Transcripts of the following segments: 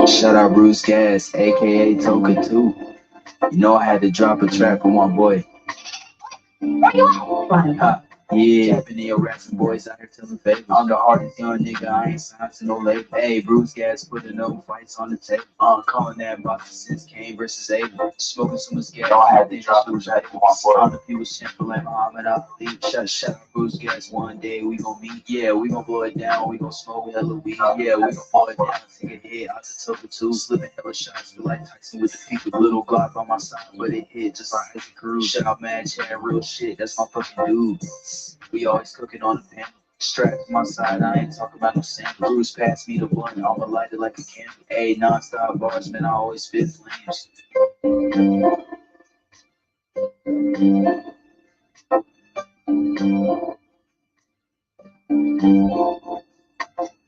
Shout out BruceGas, aka Toka 2. You know I had to drop a track for my boy. Yeah, been in your rapping boys out here telling favors. I'm the hardest young nigga, I ain't signed to no label. Hey, BruceGas putting no fights on the table. Calling that boxing since Kane versus Abel. Smoking so much gas, I had to drop a track for my boy. All the people simple like Muhammad Ali. Shut up, BruceGas, one day we gon' meet. Yeah, we gon' blow it down, we gon' smoke hella weed. Yeah, we gon' blow it down, take a hit out the Toka 2. Slipping hella shots, feel like Tyson with the people. Little Glock on my side, but it hit just like the crew. Shut up, man, chat real shit, that's my fucking dude. We always cooking on the pan. Strapped to my side, I ain't talking about no sand. Bruce passed me the blunt, I'ma light it like a candle. Ayy, non-stop bars, man, I always spit flames.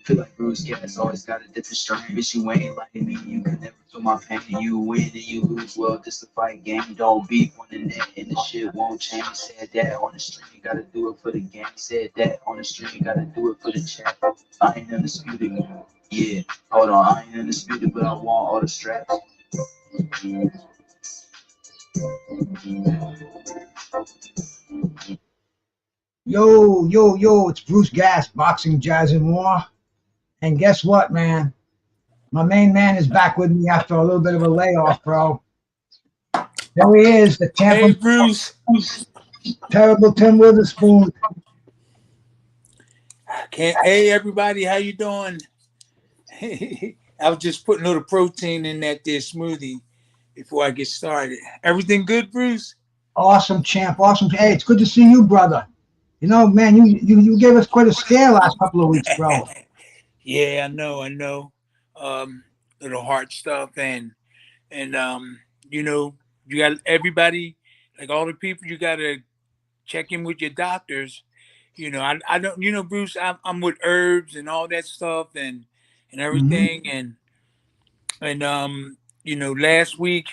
Feel like BruceGas always got a different strain. Bitch, you ain't like me, you can never feel my pain. You win and you lose, well, this a fight game. Don't beef on the net and the shit won't change. Said that on the stream, you gotta do it for the game. Said that on the stream, you gotta do it for the chat. I ain't undisputed. Yeah, hold on, I ain't undisputed, but I want all the straps. Yo, it's BruceGas, boxing, jazz, and more. And guess what, man? My main man is back with me after a little bit of a layoff, bro. There he is, the Hey, Tampa Bruce. terrible Tim Witherspoon. Hey, everybody. How you doing? I was just putting a little protein in that there smoothie before I get started. Everything good, Bruce? Awesome, champ. Awesome. Hey, it's good to see you, brother. You know, man, you gave us quite a scare last couple of weeks, bro. Yeah, I know. Little heart stuff and you know, you got everybody, like all the people, you got to check in with your doctors. You know, I don't, you know, Bruce, I'm with herbs and all that stuff and Mm-hmm. everything and you know, last week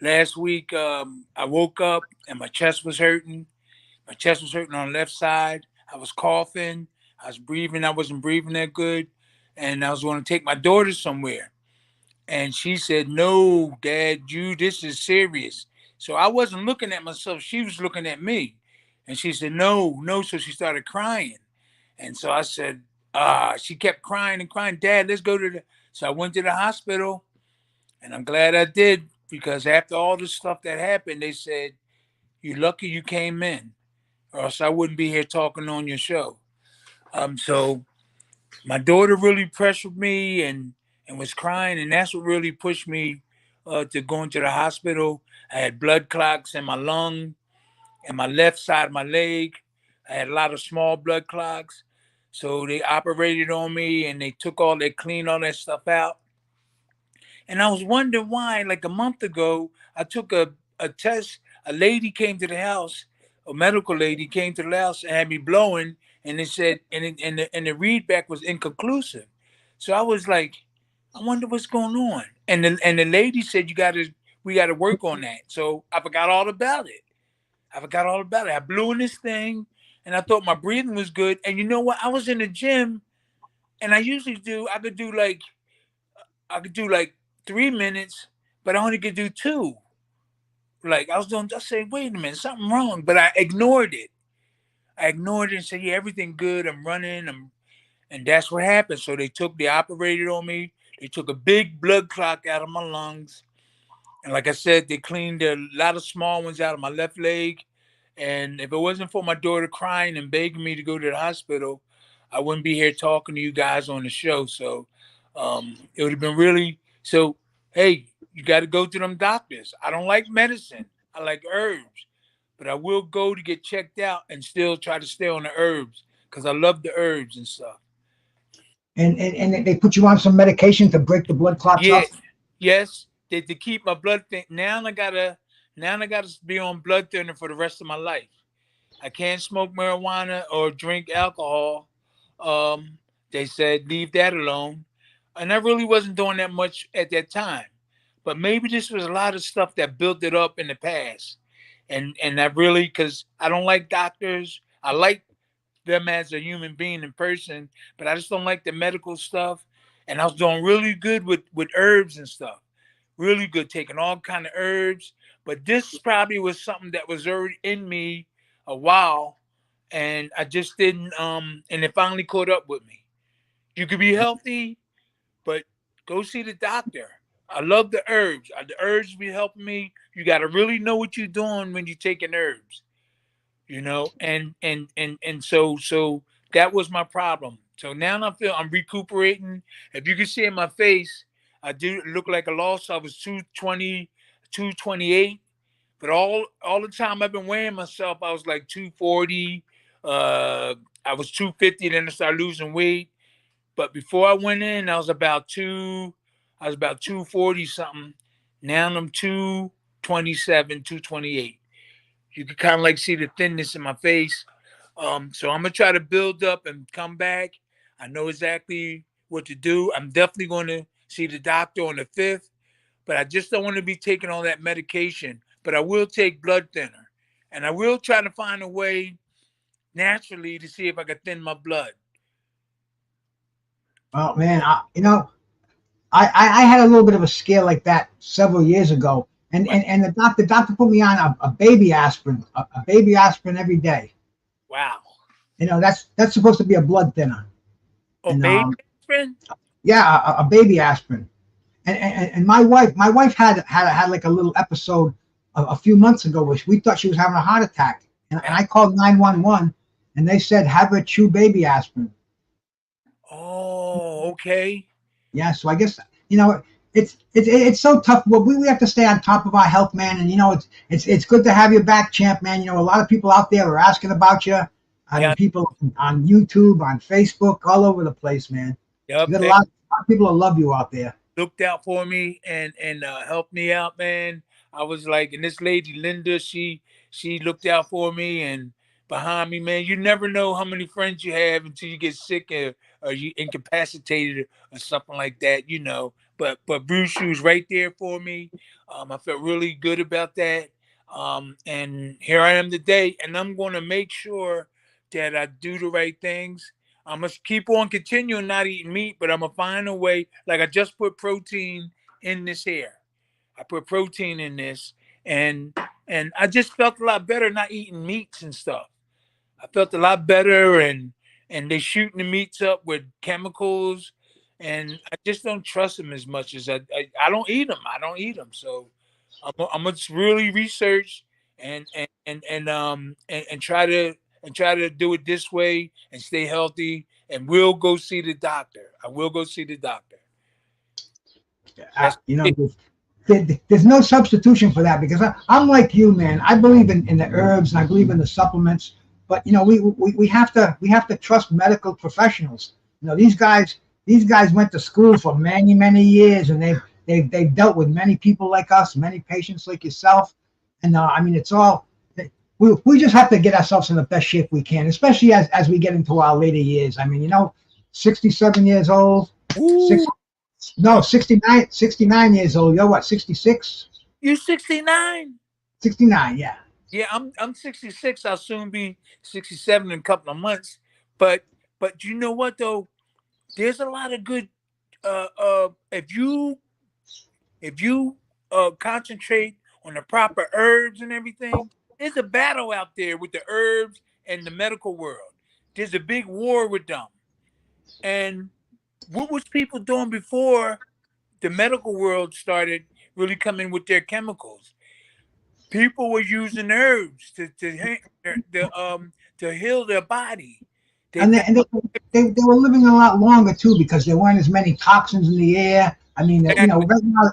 I woke up and my chest was hurting. My chest was hurting on the left side. I was coughing. I was breathing. I wasn't breathing that good. And I was going to take my daughter somewhere. And she said, "No, Dad, this is serious." So I wasn't looking at myself. She was looking at me. And she said, "No, no." So she started crying. And so I said, she kept crying and crying. "Dad, let's go to the." So I went to the hospital. And I'm glad I did because after all the stuff that happened, they said, "You're lucky you came in, or else I wouldn't be here talking on your show." So my daughter really pressured me and was crying, and that's what really pushed me to going to the hospital. I had blood clots in my lung and my left side of my leg. I had a lot of small blood clots. So they operated on me and they cleaned all that stuff out. And I was wondering why, like a month ago, I took a test. A lady came to the house, a medical lady came to the house and had me blowing, and it said, and the readback was inconclusive. So I was like, I wonder what's going on. And the lady said, we gotta work on that. So I forgot all about it. I blew in this thing, and I thought my breathing was good. And you know what? I was in the gym, and I could do like 3 minutes, but I only could do two. Like I say, wait a minute, something wrong. But I ignored it. I ignored it and said, yeah, everything good. I'm running. And that's what happened. So they operated on me. They took a big blood clot out of my lungs. And like I said, they cleaned a lot of small ones out of my left leg. And if it wasn't for my daughter crying and begging me to go to the hospital, I wouldn't be here talking to you guys on the show. So it would have been really so. Hey, you got to go to them doctors. I don't like medicine. I like herbs, but I will go to get checked out and still try to stay on the herbs because I love the herbs and stuff. And they put you on some medication to break the blood clots Yeah, up. yes, to keep my blood thin. Now I gotta be on blood thinner for the rest of my life. I can't smoke marijuana or drink alcohol. Um, they said leave that alone, and I really wasn't doing that much at that time. But maybe this was a lot of stuff that built it up in the past, and I really because I don't like doctors. I like them as a human being in person, but I just don't like the medical stuff. And I was doing really good with herbs and stuff, really good, taking all kind of herbs. But this probably was something that was already in me a while, and I just didn't. And it finally caught up with me. You could be healthy, but go see the doctor. I love the herbs. The herbs be helping me. You got to really know what you're doing when you're taking herbs, and so that was my problem. So now I feel I'm recuperating. If you can see in my face, I do look like a loss. I was 220, 228, but all the time I've been weighing myself, I was like 240. I was 250, then I started losing weight. But before I went in, I was about 240 something. Now I'm 227, 228. You can kind of like see the thinness in my face. So I'm gonna try to build up and come back. I know exactly what to do. I'm definitely going to see the doctor on the 5th, but I just don't want to be taking all that medication. But I will take blood thinner, and I will try to find a way naturally to see if I can thin my blood. Oh man, I had a little bit of a scare like that several years ago, and the doctor put me on a baby aspirin, a baby aspirin every day. Wow. That's supposed to be a blood thinner. Oh, And, baby aspirin? Yeah, a baby aspirin. And my wife had like a little episode a few months ago where we thought she was having a heart attack, and I called 911, and they said have her chew baby aspirin. Oh, okay. Yeah, so I guess it's so tough. Well, we have to stay on top of our health, man. And it's good to have you back, champ, man. A lot of people out there are asking about you. People on YouTube, on Facebook, all over the place, man. Yep, You got a lot of people that love you out there. Looked out for me and helped me out, man. I was like, and this lady Linda, she looked out for me and behind me, man. You never know how many friends you have until you get sick or you incapacitated or something like that, But Bruce, she was right there for me. I felt really good about that. And here I am today, and I'm going to make sure that I do the right things. I must keep on continuing not eating meat, but I'm gonna find a way. Like I just put protein in this here. I put protein in this, and I just felt a lot better not eating meats and stuff. I felt a lot better, and they shooting the meats up with chemicals, and I just don't trust them as much as I don't eat them. I don't eat them, so I'm gonna really research and try to do it this way and stay healthy. And we'll go see the doctor. I will go see the doctor. There's no substitution for that because I'm like you, man. I believe in the herbs and I believe in the supplements, but we have to trust medical professionals. These guys went to school for many years, and they've dealt with many people like us, many patients like yourself, and it's all. We just have to get ourselves in the best shape we can, especially as we get into our later years. 67 years old. 69 years old. You're what, 66? You 69? 69, yeah. Yeah, I'm 66. I'll soon be 67 in a couple of months. But you know what though? There's a lot of good. If you concentrate on the proper herbs and everything, there's a battle out there with the herbs and the medical world. There's a big war with them. And what was people doing before the medical world started really coming with their chemicals? People were using herbs to heal their body. They were living a lot longer too because there weren't as many toxins in the air. Right now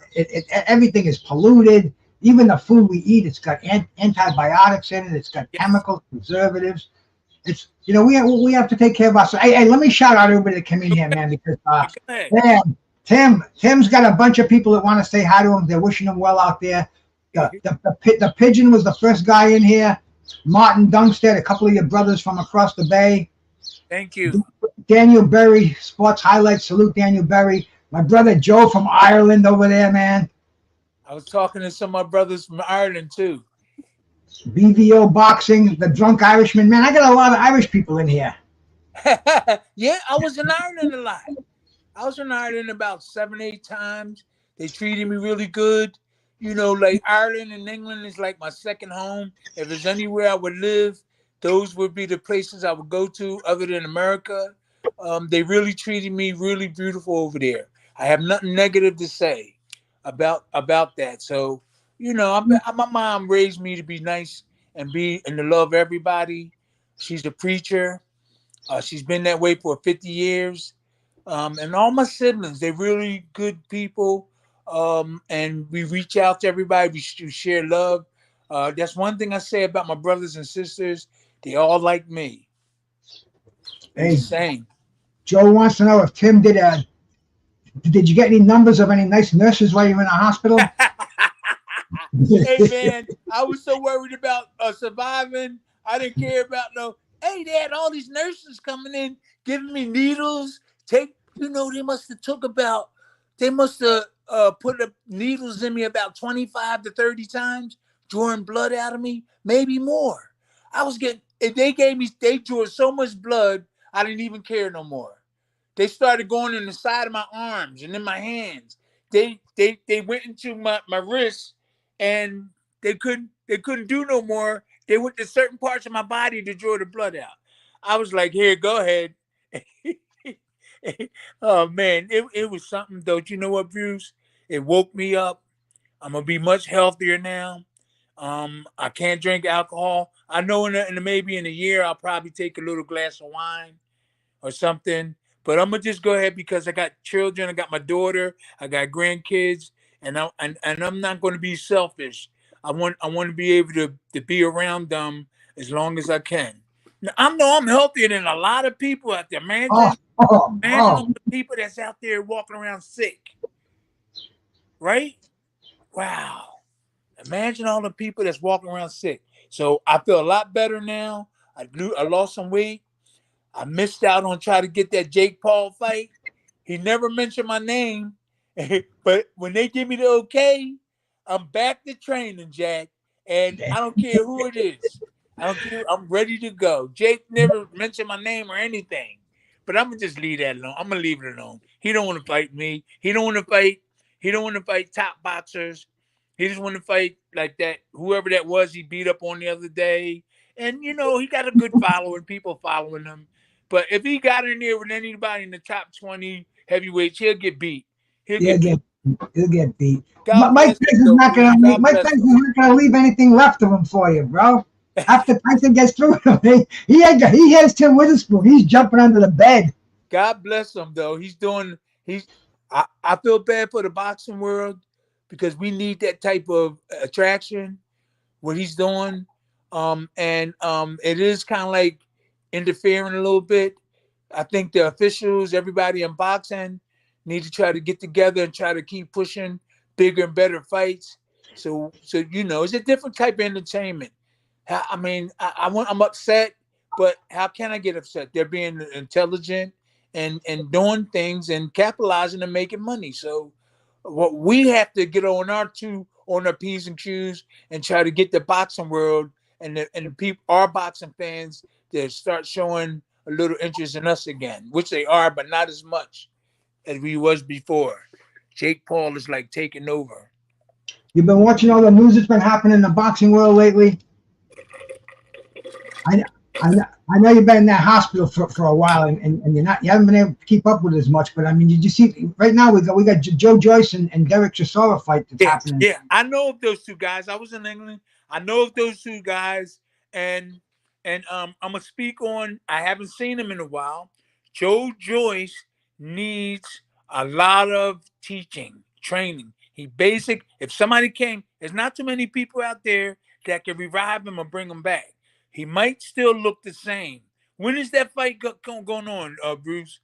everything is polluted. Even the food we eat, it's got antibiotics in it. It's got chemicals, preservatives. It's we have to take care of ourselves. Hey, let me shout out everybody that came in here, man, because Tim's got a bunch of people that want to say hi to him. They're wishing him well out there. The pigeon was the first guy in here. Martin Dungstead, a couple of your brothers from across the bay. Thank you. Daniel Berry, Sports Highlights. Salute Daniel Berry. My brother Joe from Ireland over there, man. I was talking to some of my brothers from Ireland too. BVO Boxing, the Drunk Irishman. Man, I got a lot of Irish people in here. Yeah, I was in Ireland a lot. I was in Ireland about 7, 8 times. They treated me really good. You know, like Ireland and England is like my second home. If there's anywhere I would live, those would be the places I would go to other than America. They really treated me really beautiful over there. I have nothing negative to say about that. So, you know, my mom raised me to be nice and be and to love everybody. She's a preacher. She's been that way for 50 years. And all my siblings, they're really good people. And we reach out to everybody. We share love. That's one thing I say about my brothers and sisters. They all like me. We're the Hey, same. Joe wants to know if Tim did you get any numbers of any nice nurses while you were in the hospital? Hey man, I was so worried about surviving. I didn't care about no. Hey, they had all these nurses coming in, giving me needles. They must have took about. They must have put the needles in me about 25 to 30 times, drawing blood out of me, maybe more. I was getting. They drew so much blood, I didn't even care no more. They started going in the side of my arms and in my hands. They went into my wrists and they couldn't do no more. They went to certain parts of my body to draw the blood out. I was like, here, go ahead. Oh man, it was something though. You know what, Bruce? It woke me up. I'm gonna be much healthier now. I can't drink alcohol. I know maybe in a year I'll probably take a little glass of wine or something. But I'm gonna just go ahead because I got children. I got my daughter. I got grandkids, and I'm not going to be selfish. I want to be able to be around them as long as I can. Now, I know I'm healthier than a lot of people out there. Oh, Imagine all oh. the people that's out there walking around sick, right? Wow. Imagine all the people that's walking around sick. So I feel a lot better now. I lost some weight. I missed out on trying to get that Jake Paul fight. He never mentioned my name, but when they give me the okay, I'm back to training, Jack. And I don't care who it is. I don't care. I'm ready to go. Jake never mentioned my name or anything, but I'm gonna just leave that alone. I'm gonna leave it alone. He don't want to fight me. He don't want to fight. He don't want to fight top boxers. He just want to fight like that. Whoever that was, he beat up on the other day. And you know he got a good following, people following him. But if he got in there with anybody in the top 20 heavyweights, he'll get beat. He'll He'll get beat. get he'll get beat. God Mike bless him, Tyson's though, not Bruce. gonna leave. God Mike bless Tyson's him. not gonna leave anything left of him for you, bro. After Tyson gets through him, he has Tim Witherspoon. He's jumping under the bed. God bless him, though. I feel bad for the boxing world because we need that type of attraction, what he's doing. And it is kind of like interfering a little bit. I think the officials, everybody in boxing, need to try to get together and try to keep pushing bigger and better fights. So it's a different type of entertainment. I mean, I'm upset, but how can I get upset? They're being intelligent and doing things and capitalizing and making money. So what we have to get on our P's and Q's and try to get the boxing world and the people, our boxing fans, to start showing a little interest in us again, which they are, but not as much as we was before. Jake Paul is like taking over. You've been watching all the news that's been happening in the boxing world lately. I I know you've been in that hospital for a while, and you haven't been able to keep up with it as much. But I mean, did you see right now we got Joyce and Derek Chisora fight that's happening? Yeah. I know of those two guys. I was in England. I know of those two guys, and I'm gonna speak on. I haven't seen him in a while. Joe Joyce needs a lot of teaching, training. He basic. If somebody came, there's not too many people out there that can revive him or bring him back. He might still look the same. When is that fight going on, Bruce?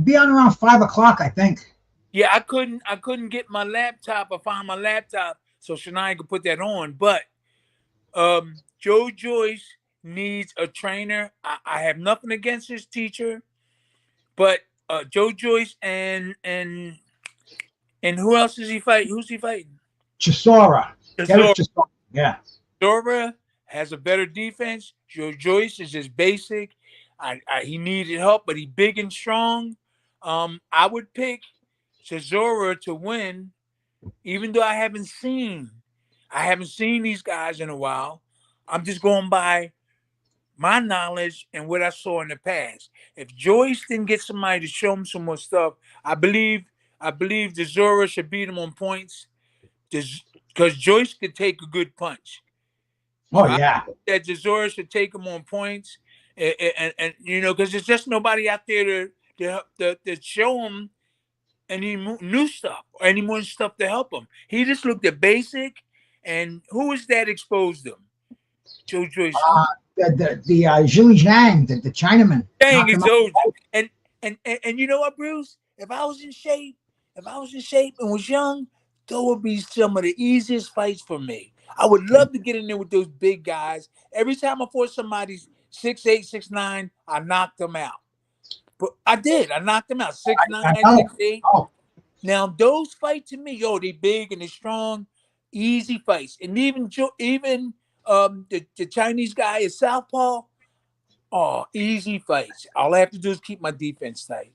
Be on around 5 o'clock, I think. Yeah, I couldn't get my laptop or find my laptop so Shania could put that on. But Joe Joyce needs a trainer. I have nothing against his teacher, but Joe Joyce and who else is he fighting? Who's he fighting? Chisora, Derek Chisora. Chisora. Yeah. Chisora has a better defense. Joe Joyce is just basic. He needed help, but he big and strong. I would pick Chisora to win, even though I haven't seen these guys in a while. I'm just going by my knowledge and what I saw in the past. If Joyce didn't get somebody to show him some more stuff, I believe Chisora should beat him on points, because Joyce could take a good punch. Oh So yeah. I think that Chisora should take him on points, and you know, because there's just nobody out there to show him any new stuff or any more stuff to help him. He just looked at basic, and who is that exposed him? Joyce. The Zhilei Zhang, the Chinaman. Dang, exposed him. And you know what, Bruce? If I was in shape and was young, those would be some of the easiest fights for me. I would love to get in there with those big guys. Every time I fought somebody 6'8", 6'9", I knocked them out. But I did. I knocked them out 6'9", 6'8". Oh. Now those fights to me, they big and they strong, easy fights. And even the Chinese guy is southpaw. Oh, easy fights. All I have to do is keep my defense tight.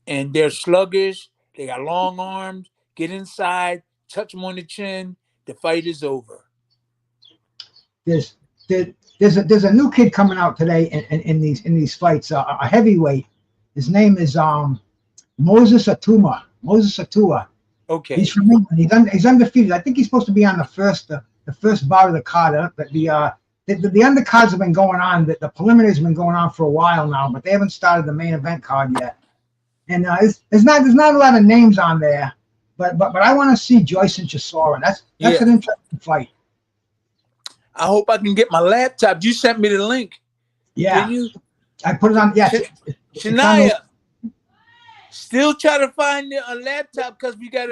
And they're sluggish. They got long arms. Get inside, touch them on the chin. The fight is over. There's a new kid coming out today in these fights. A heavyweight. His name is Moses Atua. Okay. He's from England. He's undefeated. I think he's supposed to be on the first bout of the card. The undercards have been going on. The preliminaries have been going on for a while now, but they haven't started the main event card yet. And there's not a lot of names on there, but I want to see Joyce and Chisora. That's an interesting fight. I hope I can get my laptop. You sent me the link. Yeah. Did you? I put it on. Yes. Shania, still try to find a laptop because we got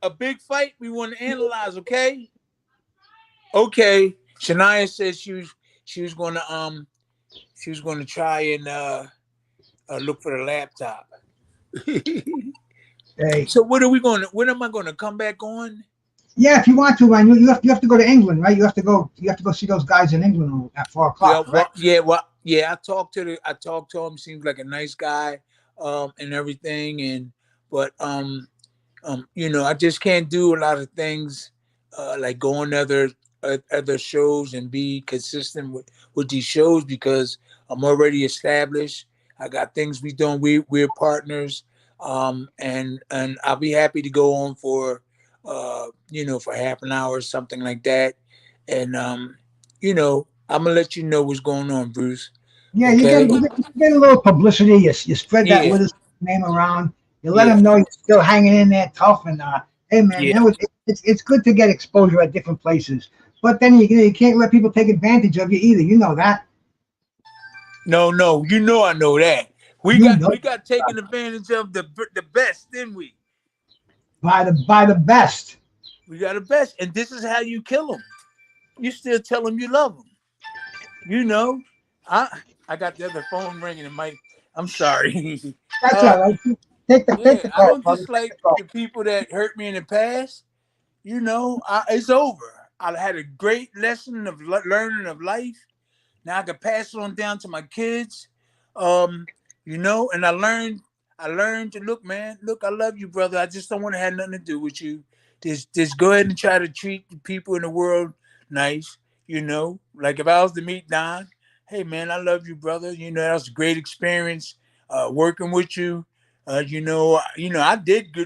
a big fight we want to analyze. Okay. Okay. Shania said she was going to try and look for the laptop. Hey. So when am I going to come back on? Yeah, if you want to, man, you have to go to England, right? You have to go see those guys in England at 4 o'clock. I talked to him. Seems like a nice guy, and everything. But I just can't do a lot of things, like go on other shows and be consistent with these shows because I'm already established. I got things we doing. We're partners, and I'll be happy to go on for for half an hour or something like that. And I'm gonna let you know what's going on, Bruce. Yeah, okay? you get a little publicity. You spread that with his name around. You let them know you're still hanging in there tough. And hey, man, it's good to get exposure at different places. But then you can't let people take advantage of you either. You know that. No, I know that. We got taken advantage of the best, didn't we? By the best. We got the best, and this is how you kill them. You still tell them you love them. I got the other phone ringing. I'm sorry. That's all right. Take the call. I don't dislike the people that hurt me in the past. It's over. I had a great lesson of learning of life. Now I can pass it on down to my kids. And I learned to look, I love you, brother. I just don't want to have nothing to do with you. Just go ahead and try to treat the people in the world nice. Like if I was to meet Don, hey man, I love you, brother. That was a great experience working with you. I did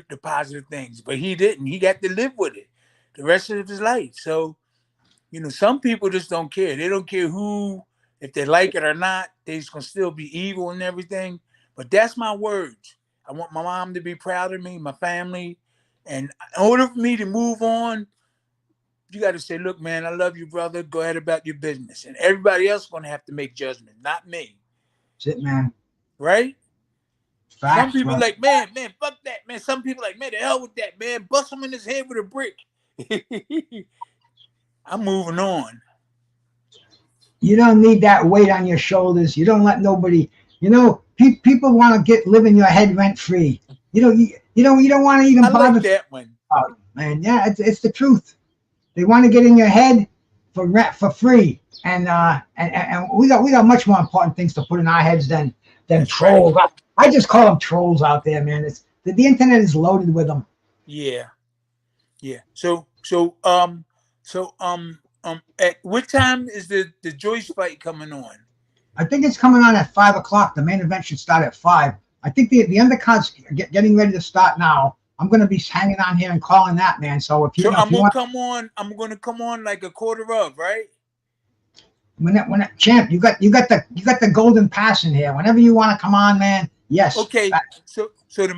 the positive things, but he didn't. He got to live with it the rest of his life. So, some people just don't care. They don't care if they like it or not. They're just gonna still be evil and everything. But that's my words. I want my mom to be proud of me, my family. And in order for me to move on, you got to say, look, man, I love you, brother. Go ahead about your business. And everybody else is going to have to make judgment, not me. That's it, man. Right? Facts, some people bro. like, man, fuck that, man. Some people like, man, the hell with that, man. Bust him in his head with a brick. I'm moving on. You don't need that weight on your shoulders. You don't let nobody, people want to live in your head rent free. You don't want to even bother. Like that one. Oh, man, yeah, it's the truth. They want to get in your head for free, and we got much more important things to put in our heads than trolls. Right. I just call them trolls out there, man. It's the internet is loaded with them. Yeah. So at what time is the Joyce fight coming on? I think it's coming on at 5 o'clock. The main event should start at 5. I think the undercard's getting ready to start now. I'm going to be hanging on here and calling that, man. So if you, so if I'm you gonna come on like a quarter of, right? Champ, you got the golden pass in here. Whenever you want to come on, man. Yes. Okay. So the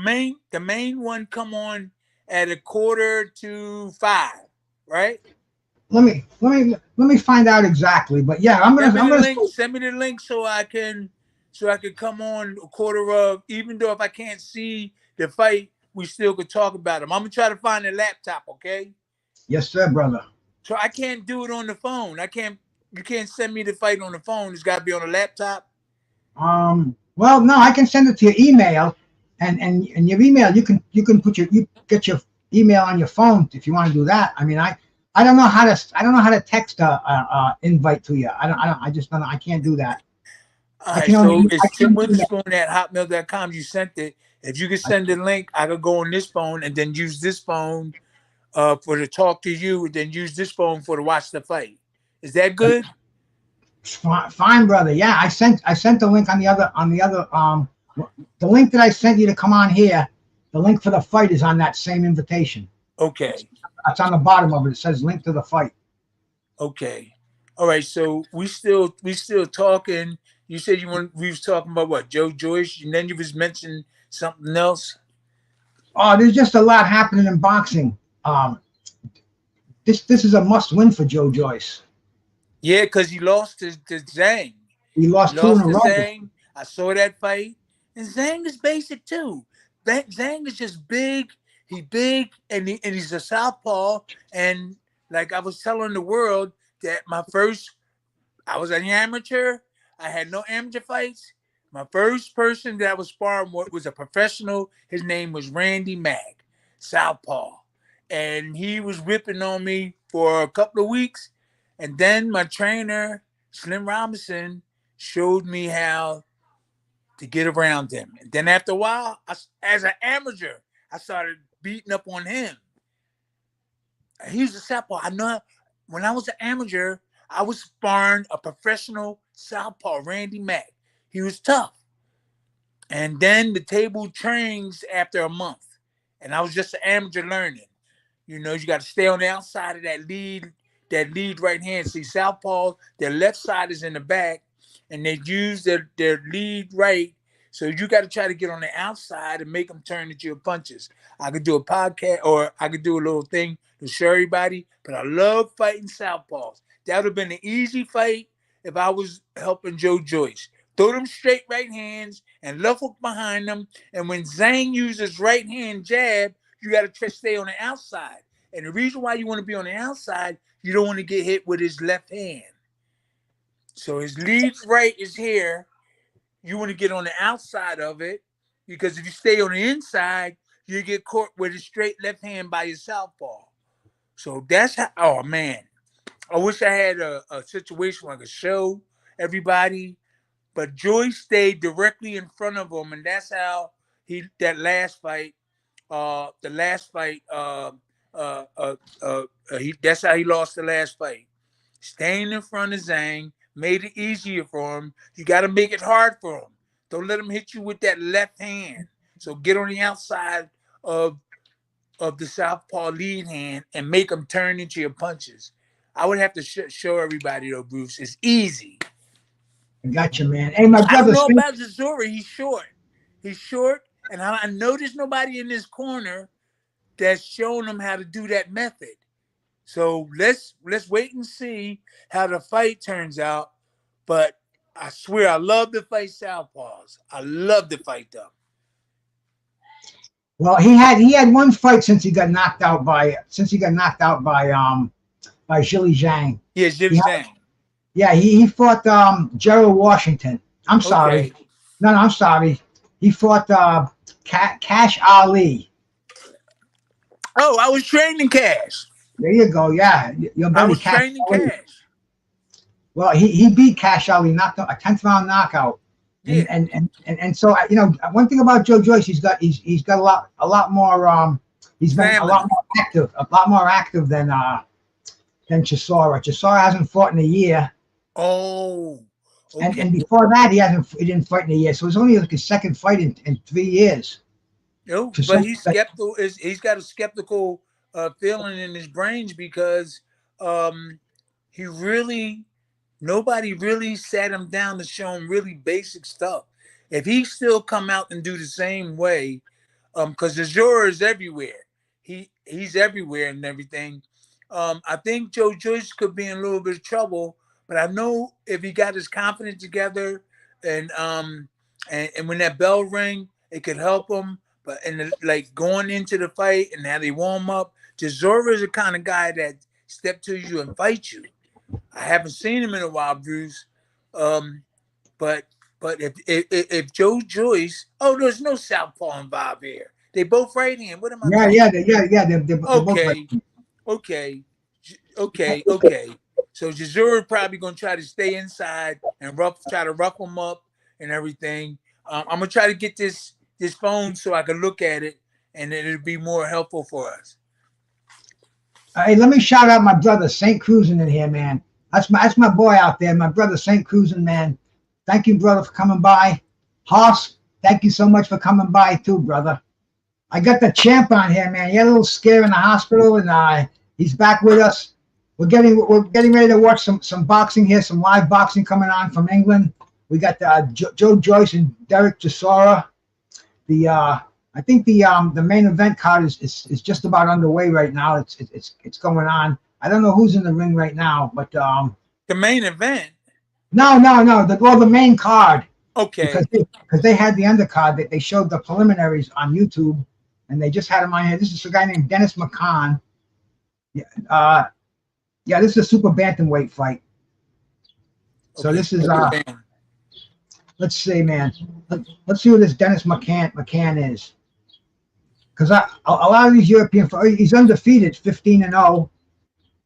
main one come on at 4:45, right? Let me find out exactly. But yeah, send me the link so I can come on a quarter of. Even though if I can't see the fight, we still could talk about them. I'm gonna try to find a laptop. Okay. Yes, sir, brother. So I can't do it on the phone. You can't send me the fight on the phone. It's got to be on a laptop. Well, no, I can send it to your email, and your email you can get your email on your phone if you want to do that. I mean, I don't know how to text a invite to you. I just don't know. I can't do that. All right, so it's timwitherspoon@hotmail.com. You sent it. If you could send the link, I could go on this phone and then use this phone for to talk to you, and then use this phone for to watch the fight. Is that good? Fine, brother. Yeah, I sent the link on the other the link that I sent you to come on here. The link for the fight is on that same invitation. Okay. It's on the bottom of it. It says link to the fight. Okay. All right. So we still talking. You said we was talking about what, Joyce, and then you was mentioning something else. Oh, there's just a lot happening in boxing. This is a must win for Joe Joyce. Yeah, because he lost to Zhang. He lost 2 in a row. Zhang. I saw that fight. And Zhang is basic too. Zhang is just big. He big and he's a southpaw. And like I was telling the world that I was an amateur. I had no amateur fights. My first person that I was sparring with was a professional. His name was Randy Mack, southpaw. And he was whipping on me for a couple of weeks. And then my trainer, Slim Robinson, showed me how to get around him. And then after a while, as an amateur, I started beating up on him. He was a southpaw. I know when I was an amateur, I was sparring a professional southpaw, Randy Mack. He was tough. And then the table changed after a month. And I was just an amateur learning. You know, you got to stay on the outside of that lead right hand. See, southpaw, their left side is in the back, and they use their lead right. So you got to try to get on the outside and make them turn into your punches. I could do a podcast, or I could do a little thing to show everybody, but I love fighting southpaws. That would have been an easy fight if I was helping Joe Joyce. Throw them straight right hands and left hook behind them. And when Zhang uses right hand jab, you got to stay on the outside. And the reason why you want to be on the outside, you don't want to get hit with his left hand. So his lead right is here. You want to get on the outside of it, because if you stay on the inside, you get caught with a straight left hand by your southpaw. So that's how, oh man, I wish I had a situation where I could show everybody, but Joyce stayed directly in front of him, and that's how that's how he lost the last fight. Staying in front of Zhang made it easier for him. You got to make it hard for him. Don't let him hit you with that left hand. So get on the outside of the southpaw lead hand and make him turn into your punches. I would have to show everybody though, Bruce. It's easy. I got you, man. Hey, my brother. I don't know about Chisora. He's short, and I know there's nobody in this corner that's showing him how to do that method. So let's wait and see how the fight turns out. But I swear, I love to fight southpaws. I love to fight them. Well, he had one fight since he got knocked out by Zhilei Zhang. Yeah, Zhilei Zhang. Yeah, he fought Gerald Washington. I'm sorry. Okay. No, I'm sorry. He fought Kash Ali. Oh, I was training Kash. There you go. Yeah, your buddy I was training Kash. Well, he beat Kash Ali, knocked out a 10th round knockout. Yeah. And so you know, one thing about Joe Joyce, he's got a lot more he's been a lot more active than Chisora. Chisora hasn't fought in a year. Oh. Okay. And before that, he didn't fight in a year. So it's only like his second fight in 3 years. No, Chisora, but he's skeptical. He's got a skeptical feeling in his brains because he really nobody really sat him down to show him really basic stuff. If he still come out and do the same way, because Chisora is everywhere. He's everywhere and everything. I think Joe Joyce could be in a little bit of trouble, but I know if he got his confidence together and when that bell ring, it could help him. But like going into the fight and how they warm up, Chisora is the kind of guy that step to you and fight you. I haven't seen him in a while, Bruce. But if Joe Joyce, there's no southpaw involved here. They both right-hand. What am I? Yeah. They're both Okay, right. okay. So Chisora probably gonna try to stay inside and try to rough him up and everything. I'm gonna try to get this phone so I can look at it, and it'll be more helpful for us. Hey, let me shout out my brother Saint Cruising in here, man. That's my boy out there, my brother Saint Cruising, man. Thank you, brother, for coming by. Hoss, thank you so much for coming by too, brother. I got the champ on here, man. He had a little scare in the hospital, and he's back with us. We're getting ready to watch some boxing here, some live boxing coming on from England. We got Joe Joyce and Derek Chisora. I think the main event card is just about underway right now. It's going on. I don't know who's in the ring right now, but the main event. No. The main card. Okay. Because they had the undercard that they showed the preliminaries on YouTube, and they just had him on here. This is a guy named Dennis McCann. Yeah, this is a super bantamweight fight. So okay. This is let's see, man. Let's see who this Dennis McCann is. Because a lot of these European, he's undefeated, 15-0.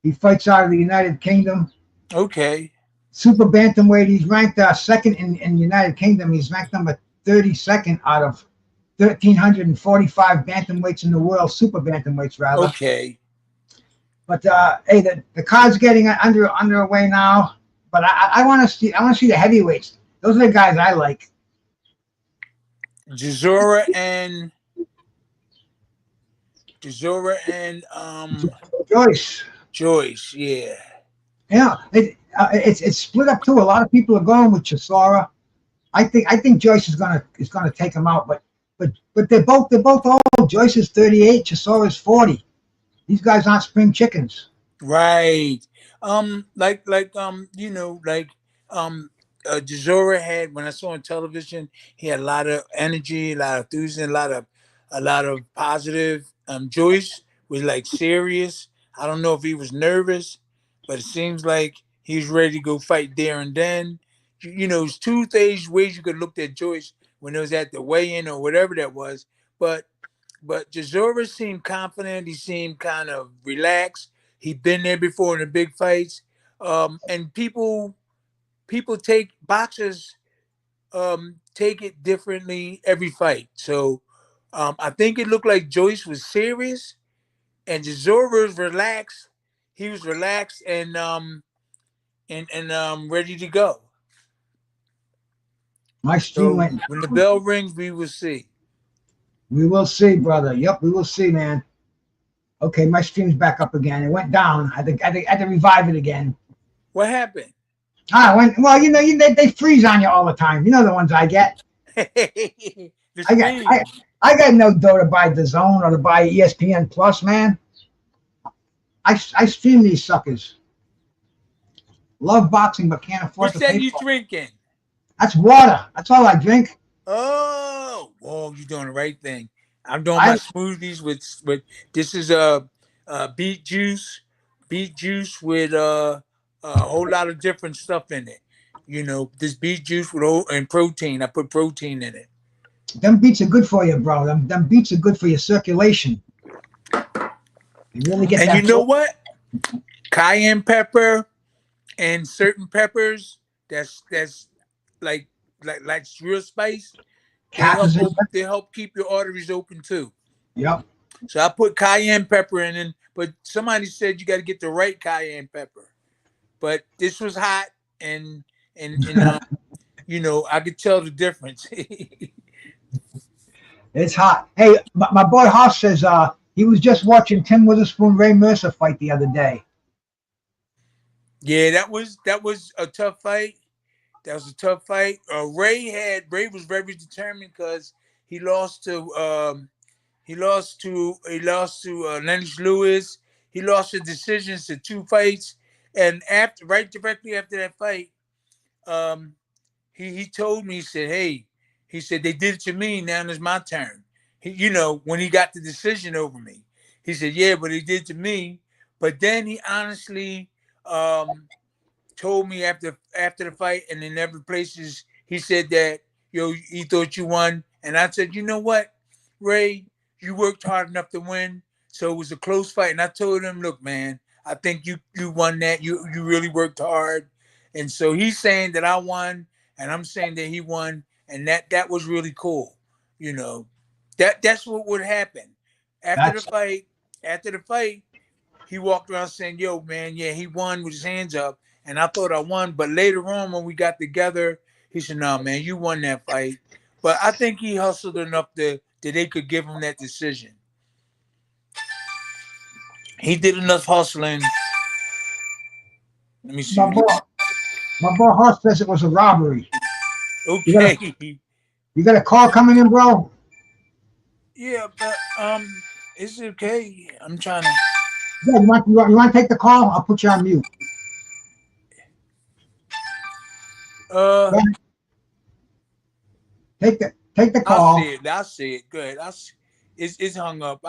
He fights out of the United Kingdom. Okay. Super bantamweight. He's ranked second in the United Kingdom. He's ranked number 32nd out of 1,345 bantamweights in the world. Super bantamweights, rather. Okay. But hey, the card's getting underway now. But I want to see the heavyweights. Those are the guys I like. Chisora and Joyce, yeah. Yeah, it's split up too. A lot of people are going with Chisora. I think Joyce is gonna take him out, but they're both old. Joyce is 38, Chisora is 40. These guys aren't spring chickens. Right. Chisora had, when I saw on television, he had a lot of energy, a lot of enthusiasm, a lot of positive. Joyce was like serious. I don't know if he was nervous, but it seems like he's ready to go fight there and then. It's two ways you could look at Joyce when it was at the weigh-in or whatever that was. But Chisora seemed confident. He seemed kind of relaxed. He'd been there before in the big fights. And people take boxers take it differently every fight. So I think it looked like Joyce was serious and Chisora was relaxed. He was relaxed and ready to go. My stream went. When the bell rings, we will see. We will see, brother. Yep, we will see, man. Okay, my stream's back up again. It went down. I had to revive it again. What happened? They freeze on you all the time. You know the ones I get. I got no dough to buy DAZN or to buy ESPN Plus, man. I stream these suckers. Love boxing, but can't afford to pay for it. What you drinking? That's water. That's all I drink. Oh, you're doing the right thing. I'm doing my smoothies with this is beet juice with a whole lot of different stuff in it. This beet juice and protein. I put protein in it. Them beets are good for you, bro. Them beets are good for your circulation. You really get. And you know what? Cayenne pepper and certain peppers that's like like real spice. Captain. They help keep your arteries open too. Yep. So I put cayenne pepper in, but somebody said you got to get the right cayenne pepper. But this was hot, and you know, I could tell the difference. It's hot. Hey, my boy Hoff says he was just watching Tim Witherspoon Ray Mercer fight the other day. Yeah, that was a tough fight. That was a tough fight. Ray was very determined because he lost to Lennox Lewis. He lost the decisions to 2 fights, and directly after that fight, um, he told me, he said, "Hey," he said, "they did it to me. Now it's my turn." You know, when he got the decision over me, he said, "Yeah, but he did it to me." But then he honestly told me after the fight, and in every places, he said that, yo, he thought you won, and I said, you know what, Ray, you worked hard enough to win, so it was a close fight, and I told him, look, man, I think you won that. You really worked hard, and so he's saying that I won, and I'm saying that he won, and that was really cool. You know, that's what would happen after the That's fight. After the fight, he walked around saying, "Yo, man, yeah, he won with his hands up," and I thought I won. But later on, when we got together, he said, "No, man, you won that fight." But I think he hustled enough that they could give him that decision. He did enough hustling. Let me my see. boy. My boy Hoff says it was a robbery. Okay. You got a call coming in, bro? Yeah, but it's okay. I'm trying to. Yeah, you want to take the call? I'll put you on mute. Uh, Take the I'll call. see it. I'll see it. Good. It's hung up.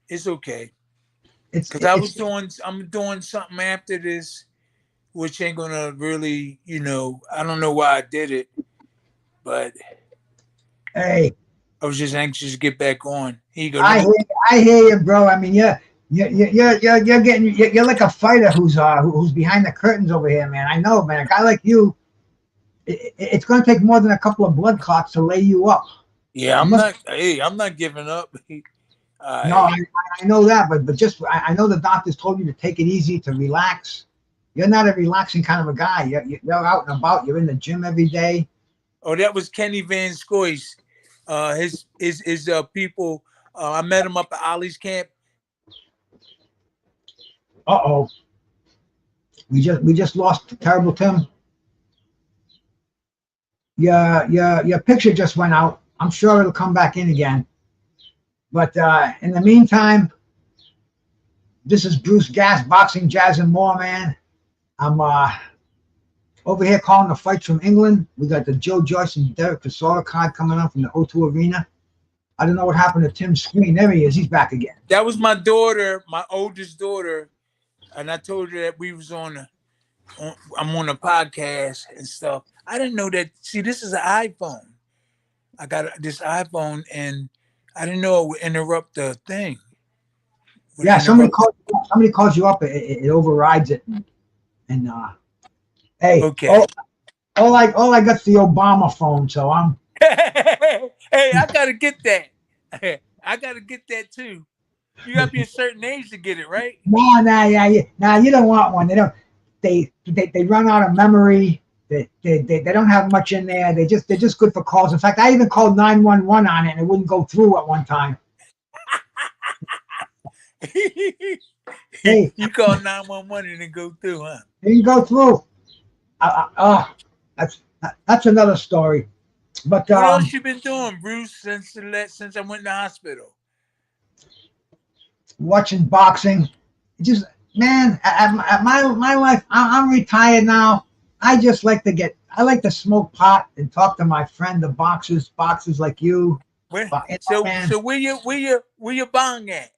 It's okay. Because I'm doing something after this, which ain't gonna really, you know, I don't know why I did it, but Hey, I was just anxious to get back on. Here you go. I hear you, bro. I mean, you're like a fighter who's behind the curtains over here, man. I know, man. A guy like you, it's going to take more than a couple of blood clots to lay you up. Yeah, You must. I'm not giving up. No, I know that, but just I know the doctors told you to take it easy, to relax. You're not a relaxing kind of a guy. You're out and about. You're in the gym every day. Oh, that was Kenny Van Scoyce. His people. I met him up at Ollie's camp. Uh-oh. We just lost terrible Tim. Your picture just went out. I'm sure it'll come back in again. But in the meantime, this is BruceGas, Boxing, Jazz, and More, man. I'm over here calling the fights from England. We got the Joyce and Derek Chisora card coming up from the O2 Arena. I don't know what happened to Tim's screen. There he is. He's back again. That was my daughter, my oldest daughter, and I told her that we was I'm on a podcast and stuff. I didn't know that. See, this is an iPhone. I got this iPhone, and I didn't know it would interrupt the thing. Yeah, somebody calls you up. It overrides it. And hey, okay. All I got's the Obama phone, so I'm. Hey, I gotta get that. I gotta get that too. You gotta be a certain age to get it, right? Nah, you don't want one. They don't. They run out of memory. They don't have much in there. They're just good for calls. In fact, I even called 911 on it, and it wouldn't go through at one time. Hey, you call 911 and it go through, huh? It didn't go through. That's another story. But what else you been doing, Bruce? Since I went to the hospital, watching boxing. Just man, at my life, I'm retired now. I just like to smoke pot and talk to my friend, the boxers like you. So where your bong at?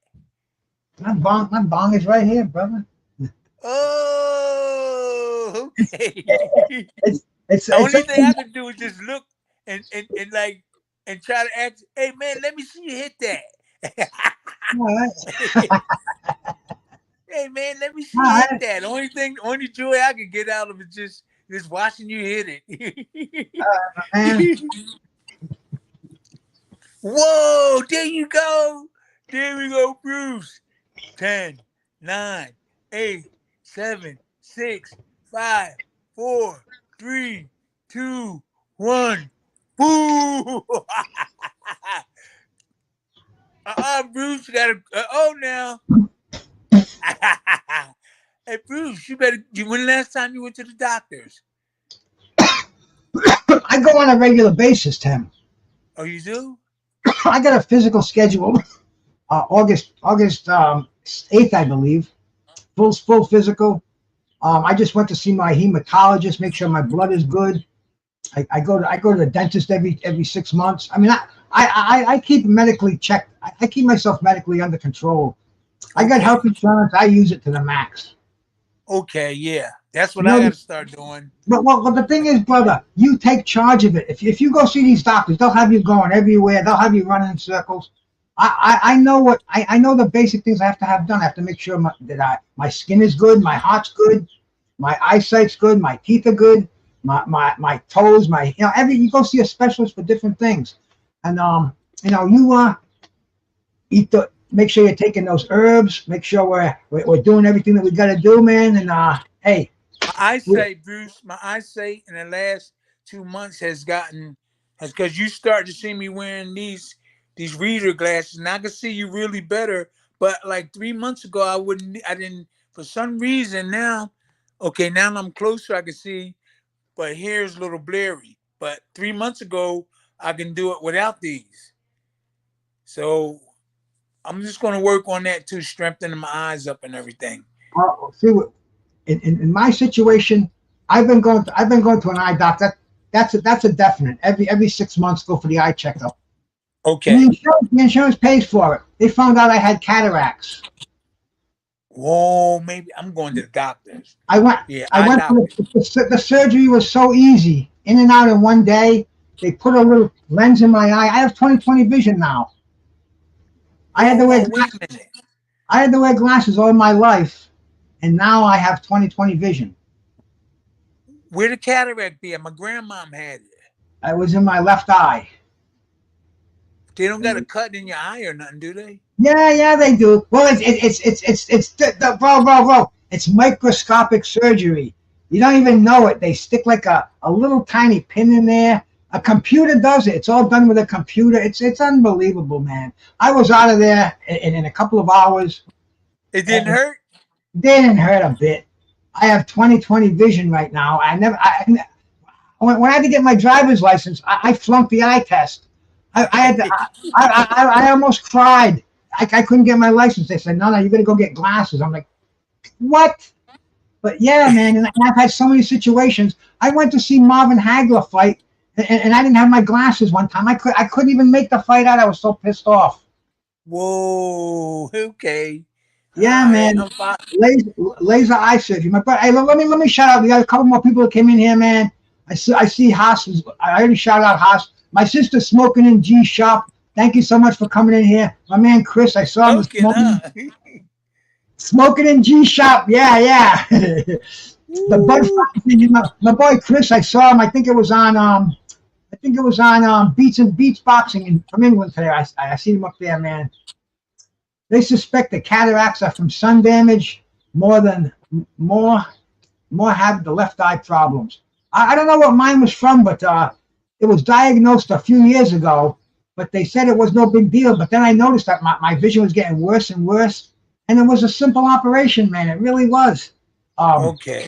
My bong is right here, brother. Oh, okay. It's the only thing I can do is just look and try to ask, hey man, let me see you hit that. Hey man, let me see All you hit right. that. Only joy I can get out of it just watching you hit Man. it. Whoa, there you go. There we go, Bruce. 10, 9, 8, 7, 6, 5, 4, 3, 2, 1. Boo! Bruce, you gotta. Now. Hey, Bruce, you better. When the last time you went to the doctors? I go on a regular basis, Tim. Oh, you do? I got a physical schedule. August 8th, I believe. Full physical. I just went to see my hematologist, make sure my blood is good. I go to the dentist every 6 months. I mean, I keep medically checked. I keep myself medically under control. I got health insurance. I use it to the max. Okay, yeah, that's what I got to start doing. But the thing is, brother, you take charge of it. If you go see these doctors, they'll have you going everywhere. They'll have you running in circles. I know I know the basic things I have to have done. I have to make sure my skin is good, my heart's good, my eyesight's good, my teeth are good, my toes, you go see a specialist for different things, and you make sure you're taking those herbs. Make sure we're doing everything that we got to do, man. And hey, my eyesight, Bruce, my eyesight in the last 2 months has because you start to see me wearing these reader glasses, and I can see you really better. But like 3 months ago, I didn't, for some reason now. Okay, now I'm closer, I can see, but here's a little blurry. But 3 months ago, I can do it without these. So I'm just going to work on that too, strengthening my eyes up and everything. See, in my situation, I've been going to an eye doctor. That's a definite. Every 6 months, go for the eye checkup. Okay. The insurance pays for it. They found out I had cataracts. Whoa, maybe I'm going to the doctors. I went. The surgery was so easy, in and out in one day. They put a little lens in my eye. I have 20/20 vision now. I had to wear glasses all my life, and now I have 20/20 vision. Where the cataract be? My grandmom had it. I was in my left eye. They don't got a cut in your eye or nothing, do they? Yeah, they do. Well, bro. It's microscopic surgery. You don't even know it. They stick like a little tiny pin in there. A computer does it. It's all done with a computer. It's unbelievable, man. I was out of there in a couple of hours. It didn't hurt? Didn't hurt a bit. I have 20/20 vision right now. When I had to get my driver's license, I flunked the eye test. I almost cried. I couldn't get my license. They said, no, you're going to go get glasses. I'm like, what? But yeah, man, and I've had so many situations. I went to see Marvin Hagler fight, and I didn't have my glasses one time. I couldn't even make the fight out. I was so pissed off. Whoa, okay. Yeah, man. Laser eye surgery. My brother, hey, let me shout out. We got a couple more people that came in here, man. I see Haas. I already shout out Haas. My sister smoking in G Shop. Thank you so much for coming in here. My man Chris, I saw him smoking in G Shop. Yeah. The bud, my boy Chris, I saw him. I think it was on Beats and Beats Boxing from England today. I seen him up there, man. They suspect the cataracts are from sun damage more have the left eye problems. I don't know what mine was from, but it was diagnosed a few years ago, but they said it was no big deal. But then I noticed that my vision was getting worse and worse, and it was a simple operation, man. It really was. Okay.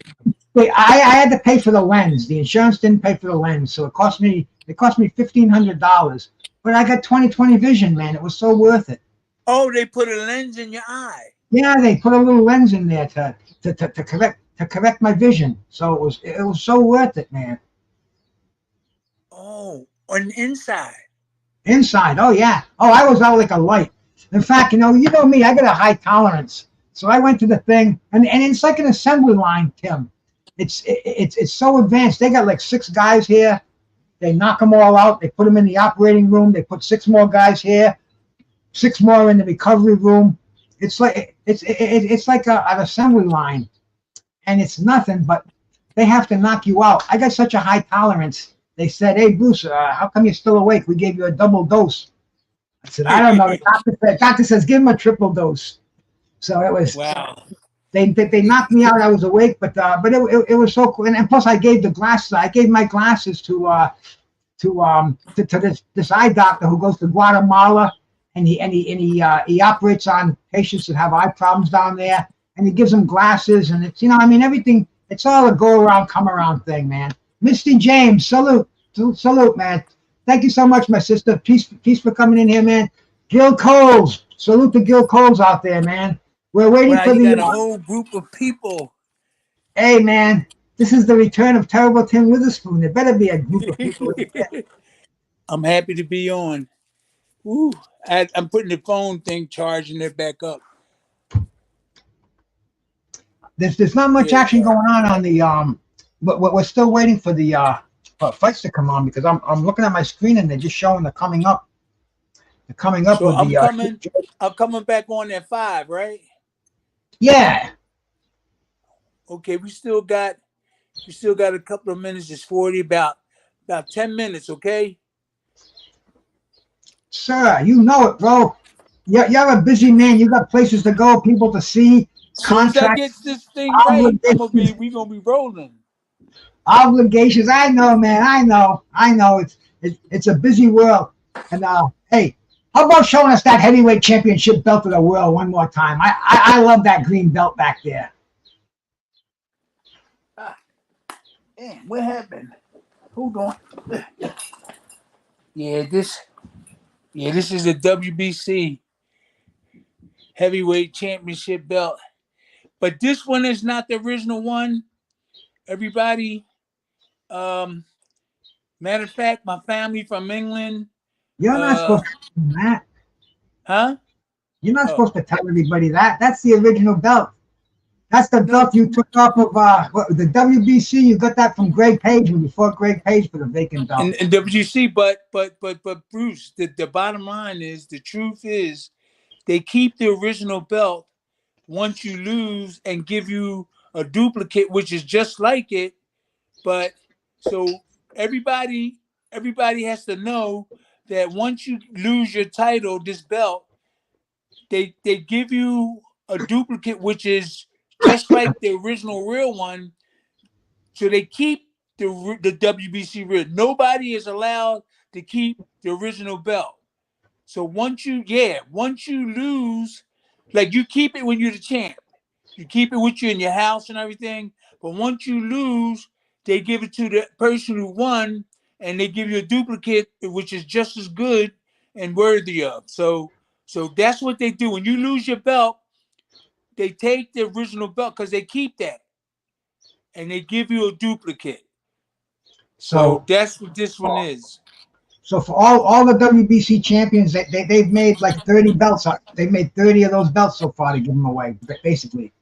I had to pay for the lens. The insurance didn't pay for the lens, so it cost me $1,500. But I got 20/20 vision, man. It was so worth it. Oh, they put a lens in your eye. Yeah, they put a little lens in there to correct my vision. So it was so worth it, man. Oh, on the inside. Inside, oh yeah. Oh, I was out like a light. In fact, you know me, I got a high tolerance. So I went to the thing, and it's like an assembly line, Tim. It's so advanced. They got like 6 guys here. They knock them all out. They put them in the operating room. They put 6 more guys here, 6 more in the recovery room. It's like it's like an assembly line, and it's nothing, but they have to knock you out. I got such a high tolerance. They said, "Hey Bruce, how come you're still awake? We gave you a double dose." I said, "I don't know." The doctor says, "Give him a triple dose." So it was. Wow. They knocked me out. I was awake, but it was so cool. And plus, I gave the glasses. I gave my glasses to this eye doctor who goes to Guatemala, and he operates on patients that have eye problems down there, and he gives them glasses, and it's everything. It's all a go around, come around thing, man. Misty James, salute, man. Thank you so much, my sister. Peace for coming in here, man. Gil Coles, salute to Gil Coles out there, man. We're waiting for you got a whole group of people. Hey, man, this is the return of Terrible Tim Witherspoon. There better be a group of people. I'm happy to be on. Woo. I'm putting the phone thing, charging it back up. There's not much action going on the but we're still waiting for the fights to come on, because I'm looking at my screen and they're just showing the coming up. The coming up. So I'm coming back on at 5, right? Yeah. Okay, we still got a couple of minutes. It's 40, about 10 minutes. Okay. Sir, you know it, bro. You're a busy man. You got places to go, people to see. Once I get this thing right, we're gonna be rolling. Obligations. I know, man. I know. It's a busy world. And hey, how about showing us that heavyweight championship belt of the world one more time? I love that green belt back there. Man, what happened? Hold on. This is the WBC heavyweight championship belt. But this one is not the original one. Everybody, matter of fact, my family from England. You're not supposed to do that. Huh? You're not supposed to tell everybody that. That's the original belt. That's the belt you took off of the WBC. You got that from Greg Page when you fought Greg Page for the vacant belt. And WBC, but Bruce, the bottom line is, the truth is, they keep the original belt once you lose and give you a duplicate, which is just like it. But so everybody has to know that once you lose your title, this belt, they give you a duplicate, which is just like the original real one. So they keep the WBC real. Nobody is allowed to keep the original belt. So once you lose, like, you keep it when you're the champ. You keep it with you in your house and everything. But once you lose, they give it to the person who won, and they give you a duplicate, which is just as good and worthy of. So that's what they do. When you lose your belt, they take the original belt, because they keep that, and they give you a duplicate. So that's what this one is. So for all the WBC champions, they've made like 30 belts. They've made 30 of those belts so far to give them away, basically.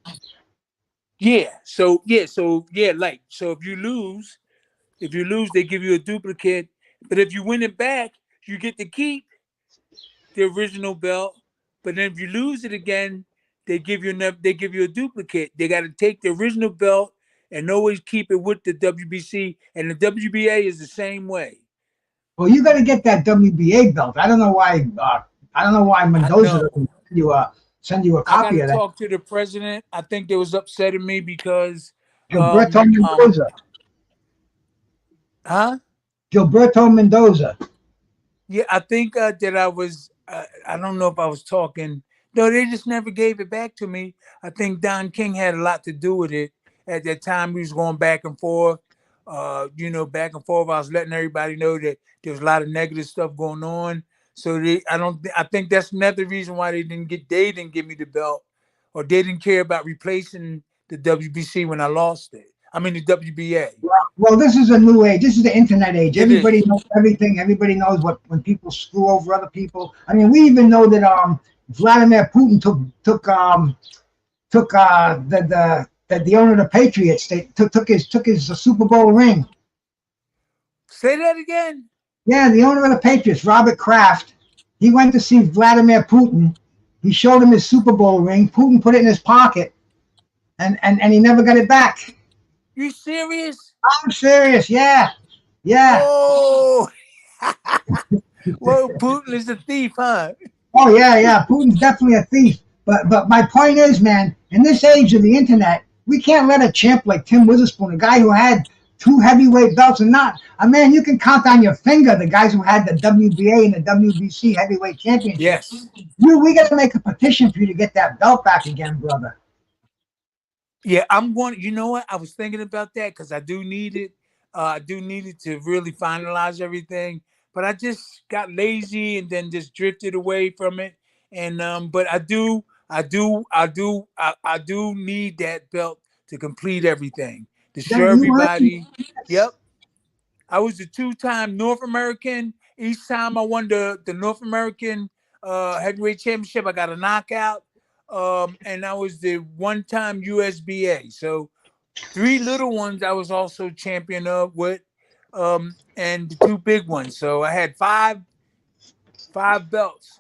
So if you lose, they give you a duplicate. But if you win it back, you get to keep the original belt. But then if you lose it again, they give you a duplicate. They got to take the original belt and always keep it with the WBC, and the WBA is the same way. Well, you got to get that WBA belt. I don't know why. Mendoza doesn't send you a copy of that. I talked to the president. I think they was upset at me because Gilberto Mendoza. Huh? Gilberto Mendoza. Yeah, I think that I was. I don't know if I was talking. No, they just never gave it back to me. I think Don King had a lot to do with it. At that time, we was going back and forth. Back and forth. I was letting everybody know that there was a lot of negative stuff going on. So I think that's another reason why they didn't give me the belt, or they didn't care about replacing the WBC when I lost it. I mean, the WBA. Well, this is a new age. This is the internet age. Everybody knows everything. Everybody knows when people screw over other people. I mean, we even know that Vladimir Putin took the owner of the Patriots. They took his Super Bowl ring. Say that again. Yeah, the owner of the Patriots, Robert Kraft. He went to see Vladimir Putin, He showed him his Super Bowl ring. Putin put it in his pocket, and he never got it back. You serious? I'm serious. Yeah, yeah. Oh, well, Putin is a thief, huh? Oh yeah, yeah. Putin's definitely a thief. But my point is, man, in this age of the internet, we can't let a champ like Tim Witherspoon, a guy who had 2 heavyweight belts, and not a man you can count on your finger the guys who had the WBA and the WBC heavyweight championships. Yes. We got to make a petition for you to get that belt back again, brother. Yeah, I'm going. You know what? I was thinking about that because I do need it. I do need it to really finalize everything. But I just got lazy and then just drifted away from it. And but I do need that belt to complete everything to show everybody. Yep, I was a 2-time North American. Each time I won the North American heavyweight championship, I got a knockout. And I was the 1-time USBA. So 3 little ones I was also champion of with, and the 2 big ones. So I had five belts,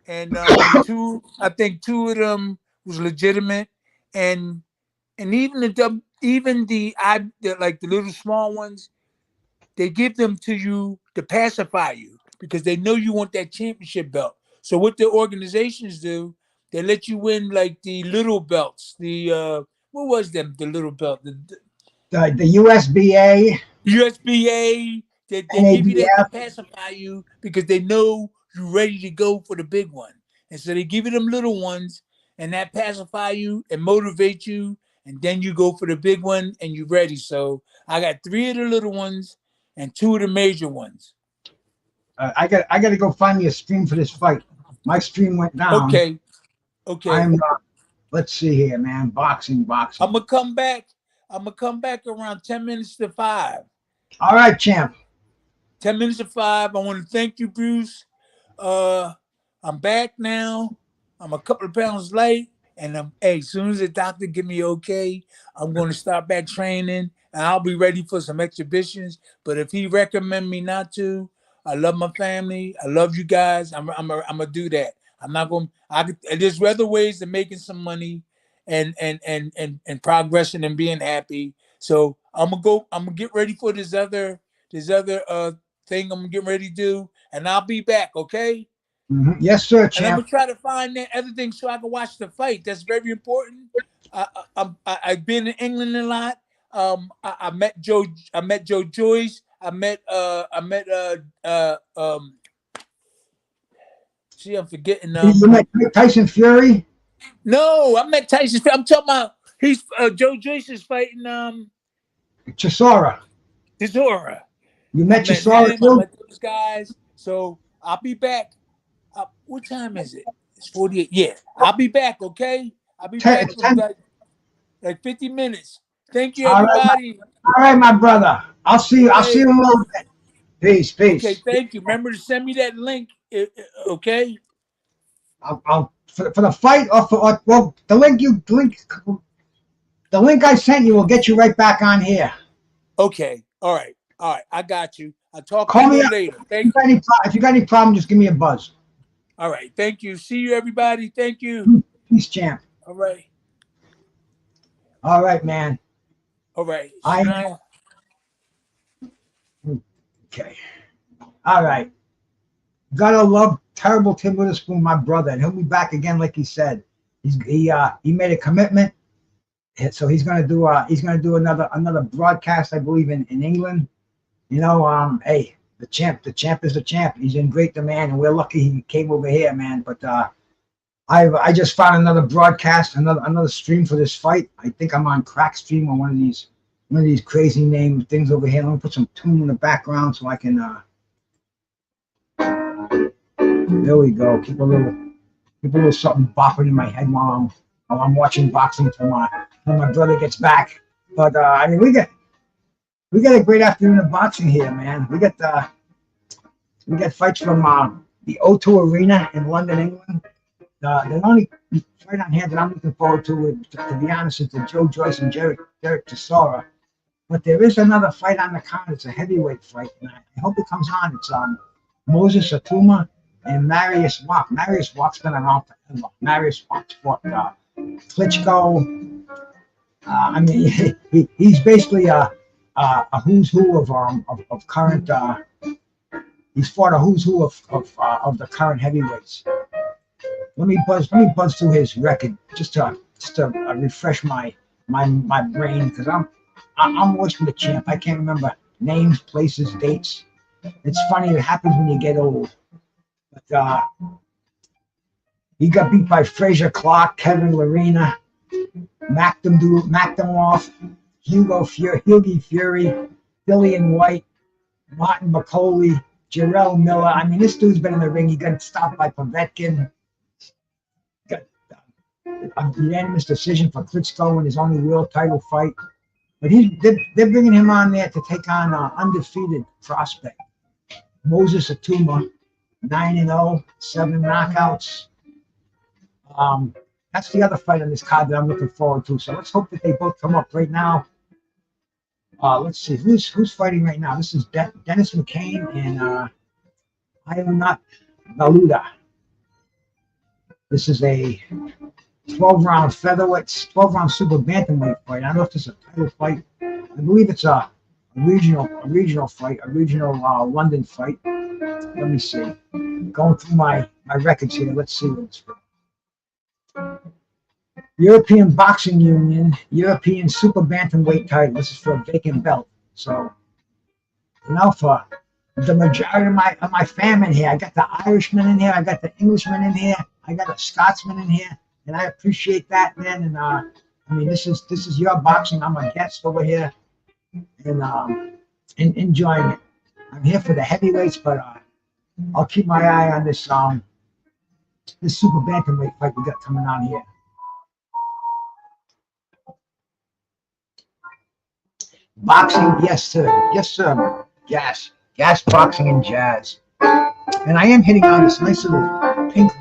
and 2, I think 2 of them was legitimate, and even the like the little small ones, they give them to you to pacify you because they know you want that championship belt. So what the organizations do, they let you win like the little belts. What was them? The little belt, the USBA, USBA. They give you that to pacify you because they know you're ready to go for the big one, and so they give you them little ones, and that pacify you and motivate you, and then you go for the big one and you're ready. So I got 3 of the little ones and 2 of the major ones. I got to go find me a stream for this fight. My stream went down. Okay. I'm let's see here, man. Boxing. I'm gonna come back around 10 minutes to 5. All right, champ. 10 minutes to 5. I want to thank you, Bruce. I'm back now. I'm a couple of pounds light, and as soon as the doctor give me okay, I'm going to start back training, and I'll be ready for some exhibitions. But if he recommend me not to, I love my family. I love you guys. I'm gonna do that. I'm not going. There's other ways of making some money, and progressing and being happy. So I'm gonna get ready for this other thing I'm getting ready to do, and I'll be back. Okay. Mm-hmm. Yes, sir, champ. And I'm gonna try to find that other thing so I can watch the fight. That's very important. I've been in England a lot. I met Joe Joyce. See, I'm forgetting. You met Tyson Fury? No, I met Tyson. I'm talking about he's Joe Joyce is fighting Chisora. You met Chisora too? I met those guys. So I'll be back. What time is it? It's 48. Yeah, I'll be back. Okay, I'll be back in like 50 minutes. Thank you, everybody. All right, my brother. I'll see you. Okay. I'll see you in a little bit. Peace. Okay, thank you. Remember to send me that link. Okay. I'll for the fight or the link I sent you will get you right back on here. Okay. All right. I got you. I'll talk to you later. Thank you. If you got any problem, just give me a buzz. All right. Thank you. See you, everybody. Thank you. Peace, champ. All right. All right, man. All right. Okay. All right. Gotta love terrible Tim Witherspoon, my brother, and he'll be back again, like he said. He made a commitment, so he's gonna do another broadcast, I believe, in England. You know, hey, the champ is the champ. He's in great demand, and we're lucky he came over here, man. But I just found another broadcast, another stream for this fight. I think I'm on Crack Stream or one of these crazy name things over here. Let me put some tune in the background so I can. There we go. Keep a little something bopping in my head while I'm watching boxing till my brother gets back. But I mean, we got a great afternoon of boxing here, man. We got fights from the O2 Arena in London, England. The only fight on hand that I'm looking forward to be honest, is the Joyce and Derek Chisora. But there is another fight on the card. It's a heavyweight fight, and I hope it comes on. It's Moses Atuma and Marius Wack. Marius Wack's been around forever. Marius Wack fought Klitschko. I mean, he's basically a who's who of current. He's fought a who's who of the current heavyweights. Let me buzz through his record just to refresh my brain, because I'm worse than the champ. I can't remember names, places, dates. It's funny. It happens when you get old. But he got beat by Fraser Clark, Kevin Larena, Makdamov, Hughie Fury, Dillian White, Martin McCauley, Jarrell Miller. I mean, this dude's been in the ring. He got stopped by Povetkin. Got a unanimous decision for Klitschko in his only world title fight. But they're bringing him on there to take on undefeated prospect Moses Atuma, 9-0, 7 knockouts. That's the other fight on this card that I'm looking forward to. So let's hope that they both come up right now. Let's see who's fighting right now. This is Dennis McCain and Ionut Baluda. This is a 12-round featherweight, 12-round super bantamweight fight. I don't know if this is a title fight. I believe it's a regional fight, a regional London fight. Let me see. Going through my records here. Let's see what it's for. European Boxing Union, European Super Bantamweight title. This is for a vacant belt. So, for the majority of my fam in here, I got the Irishman in here, I got the Englishman in here, I got a Scotsman in here, and I appreciate that, man. And I mean, this is your boxing. I'm a guest over here, and enjoying it. I'm here for the heavyweights, but I'll keep my eye on this super bantamweight fight we got coming on here. Boxing, yes sir, gas boxing and jazz, and I am hitting on this nice little pink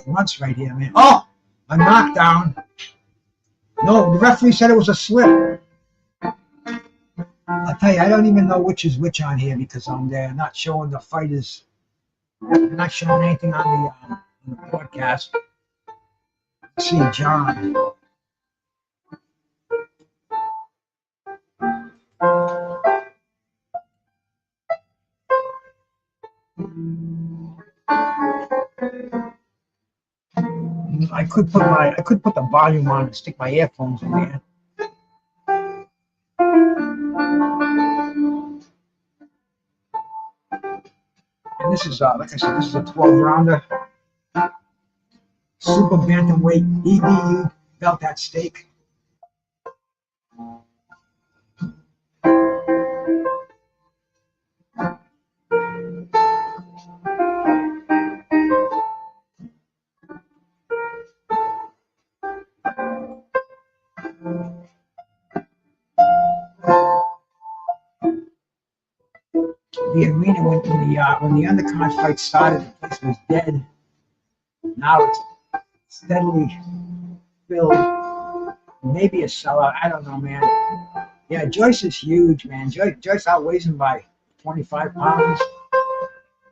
runts right here, man. Oh, a knockdown. No, the referee said it was a slip. I'll tell you, I don't even know which is which on here because they're not showing the fighters. They're not showing anything on the broadcast. Let's see, John. I could put the volume on and stick my earphones in there. And this is like I said, this is a 12-rounder. Super bantamweight EBU belt at stake. The arena when the undercard fight started, the place was dead. Now it's steadily filled. Maybe a sellout. I don't know, man. Yeah, Joyce is huge, man. Joyce outweighs him by 25 pounds.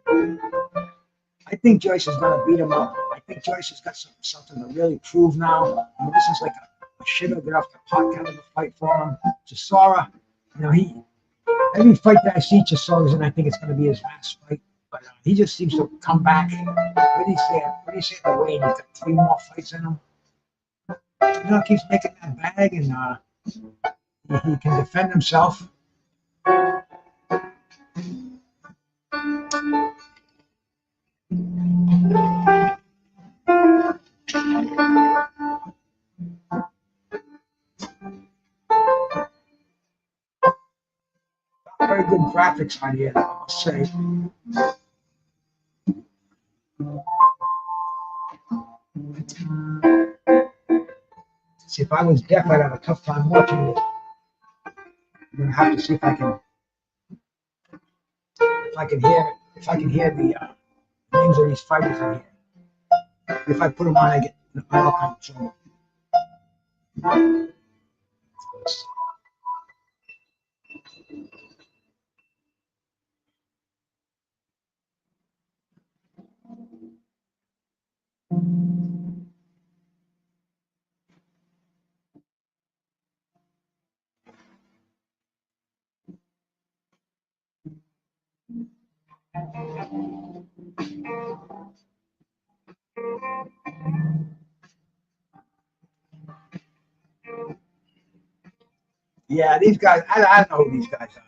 I think Joyce is going to beat him up. I think Joyce has got something to really prove now. I mean, this is like a shit or get off the pot kind of a fight for him. Chisora, every fight that I see Chisora's in, I think it's going to be his last fight. But he just seems to come back. What do you say the weight? He's got 3 more fights in him. Keeps making that bag, and he can defend himself. Very good graphics on here, I must say. See, if I was deaf, I'd have a tough time watching it. I'm gonna have to see if I can hear the names of these fighters in here. If I put them on, I get all kinds of trouble. Yeah, these guys, I don't know who these guys are.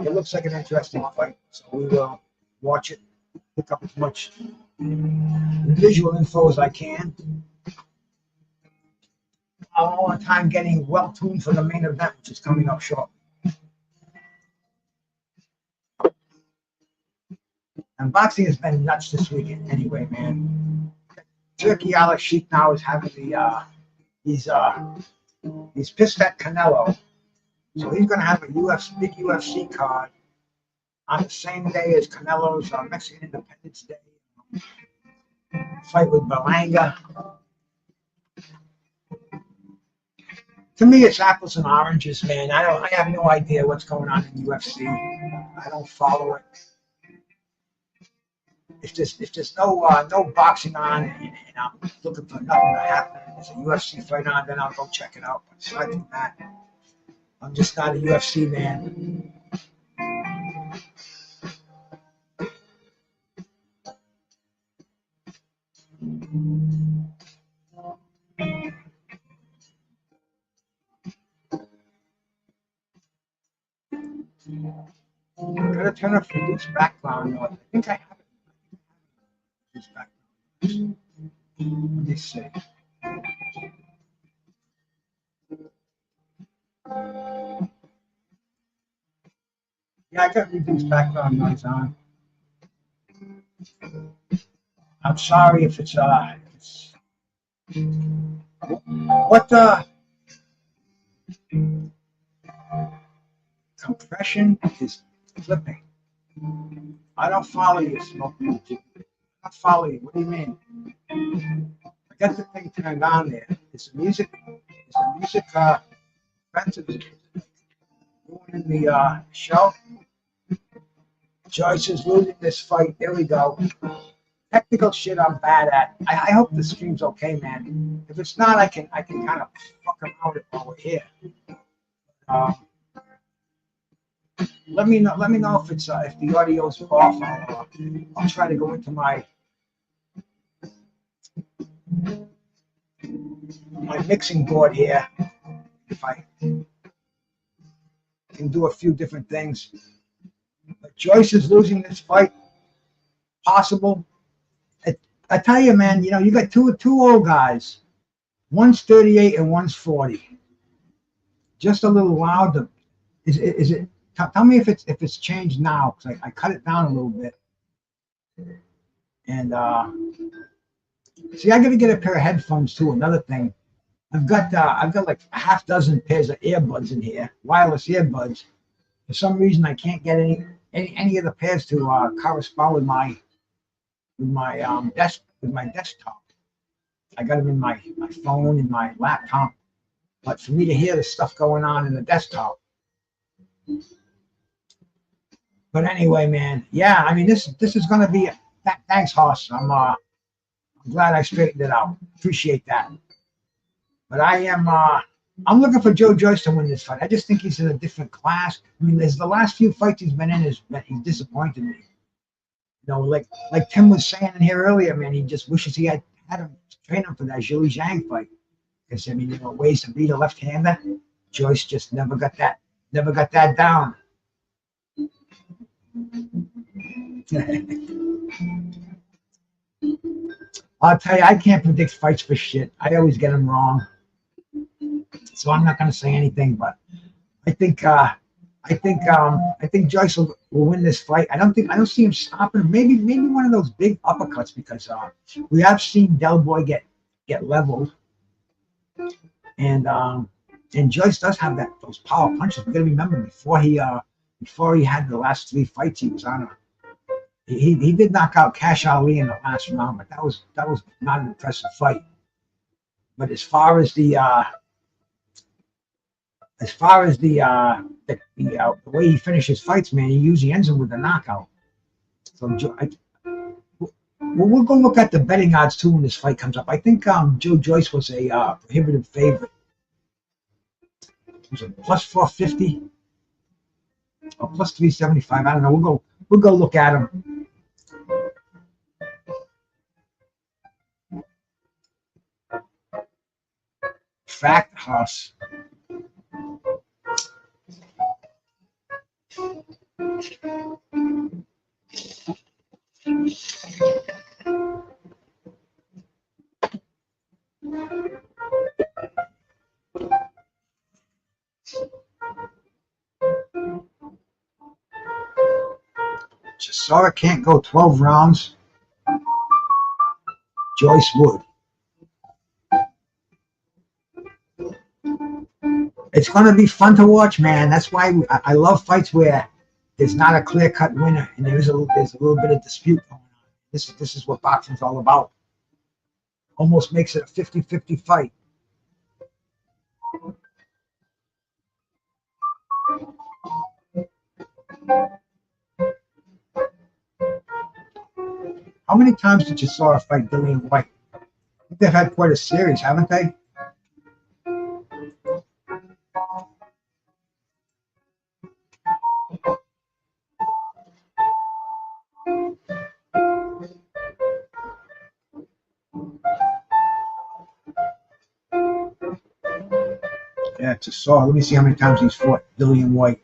It looks like an interesting fight, so we will watch it, pick up as much visual info as I can. All on time getting well tuned for the main event, which is coming up short. And boxing has been nuts this weekend anyway, man. Turkey Al Sheikh now is having the he's pissed at Canelo. So he's gonna have a big UFC card on the same day as Canelo's Mexican Independence Day fight with Berlanga. To me, it's apples and oranges, man. I have no idea what's going on in UFC. I don't follow it. If there's no boxing on and I'm looking for nothing to happen, there's a UFC fight on, then I'll go check it out. But aside from that, I'm just not a UFC man. I'm gonna turn off this background noise. I think I have this background. Let me see. Yeah, I got reduce background noise on. I'm sorry if it's what compression is flipping. I don't follow you, Smoking. I don't follow you. What do you mean? I got the thing turned on there. Is the music offensive? Going in the show? Joyce is losing this fight. There we go. Technical shit I'm bad at. I hope the stream's okay, man. If it's not, I can kind of fuck around it while we're here. Let me know if it's if the audio's off. I'll try to go into my mixing board here. If I can do a few different things. But Joyce is losing this fight. Possible. I tell you, man. You know, you got two old guys. One's 38 and one's 40. Just a little loud. Is it? Tell me if it's changed now, because I cut it down a little bit. And see, I got to get a pair of headphones too. Another thing, I've got like a half dozen pairs of earbuds in here, wireless earbuds. For some reason, I can't get any of the pairs to correspond with my desktop. I got them in my phone and my laptop, but for me to hear the stuff going on in the desktop. But anyway, man, yeah, I mean this is gonna be. Thanks, Hoss. I'm glad I straightened it out. Appreciate that. But I'm looking for Joe Joyce to win this fight. I just think he's in a different class. I mean, the last few fights he's been in he's disappointed me. You know, like Tim was saying in here earlier, man, he just wishes he had him train him for that Zhilei Zhang fight. Because I mean, you know, ways to beat a left-hander. Joyce just never got that down. I'll tell you, I can't predict fights for shit. I always get them wrong, so I'm not going to say anything. But I think Joyce will win this fight. I don't see him stopping. Maybe one of those big uppercuts, because we have seen Del Boy get leveled, and Joyce does have those power punches. You got to remember, before he had the last 3 fights he was on. He did knock out Kash Ali in the last round, but that was not an impressive fight. But as far as the way he finishes fights, man, he usually ends them with a knockout. So we'll go look at the betting odds too when this fight comes up. I think Joe Joyce was a prohibitive favorite. It was a plus 450 or plus 375. I don't know. We'll go look at him. fact house. Chisora can't go 12 rounds. Joyce would. It's going to be fun to watch, man. That's why I love fights where there's not a clear-cut winner and there's a little bit of dispute going on. This is what boxing's all about. Almost makes it a 50-50 fight. How many times did Chisora fight Dillian White? I think they've had quite a series, haven't they? Yeah, Chisora. Let me see how many times he's fought Dillian White.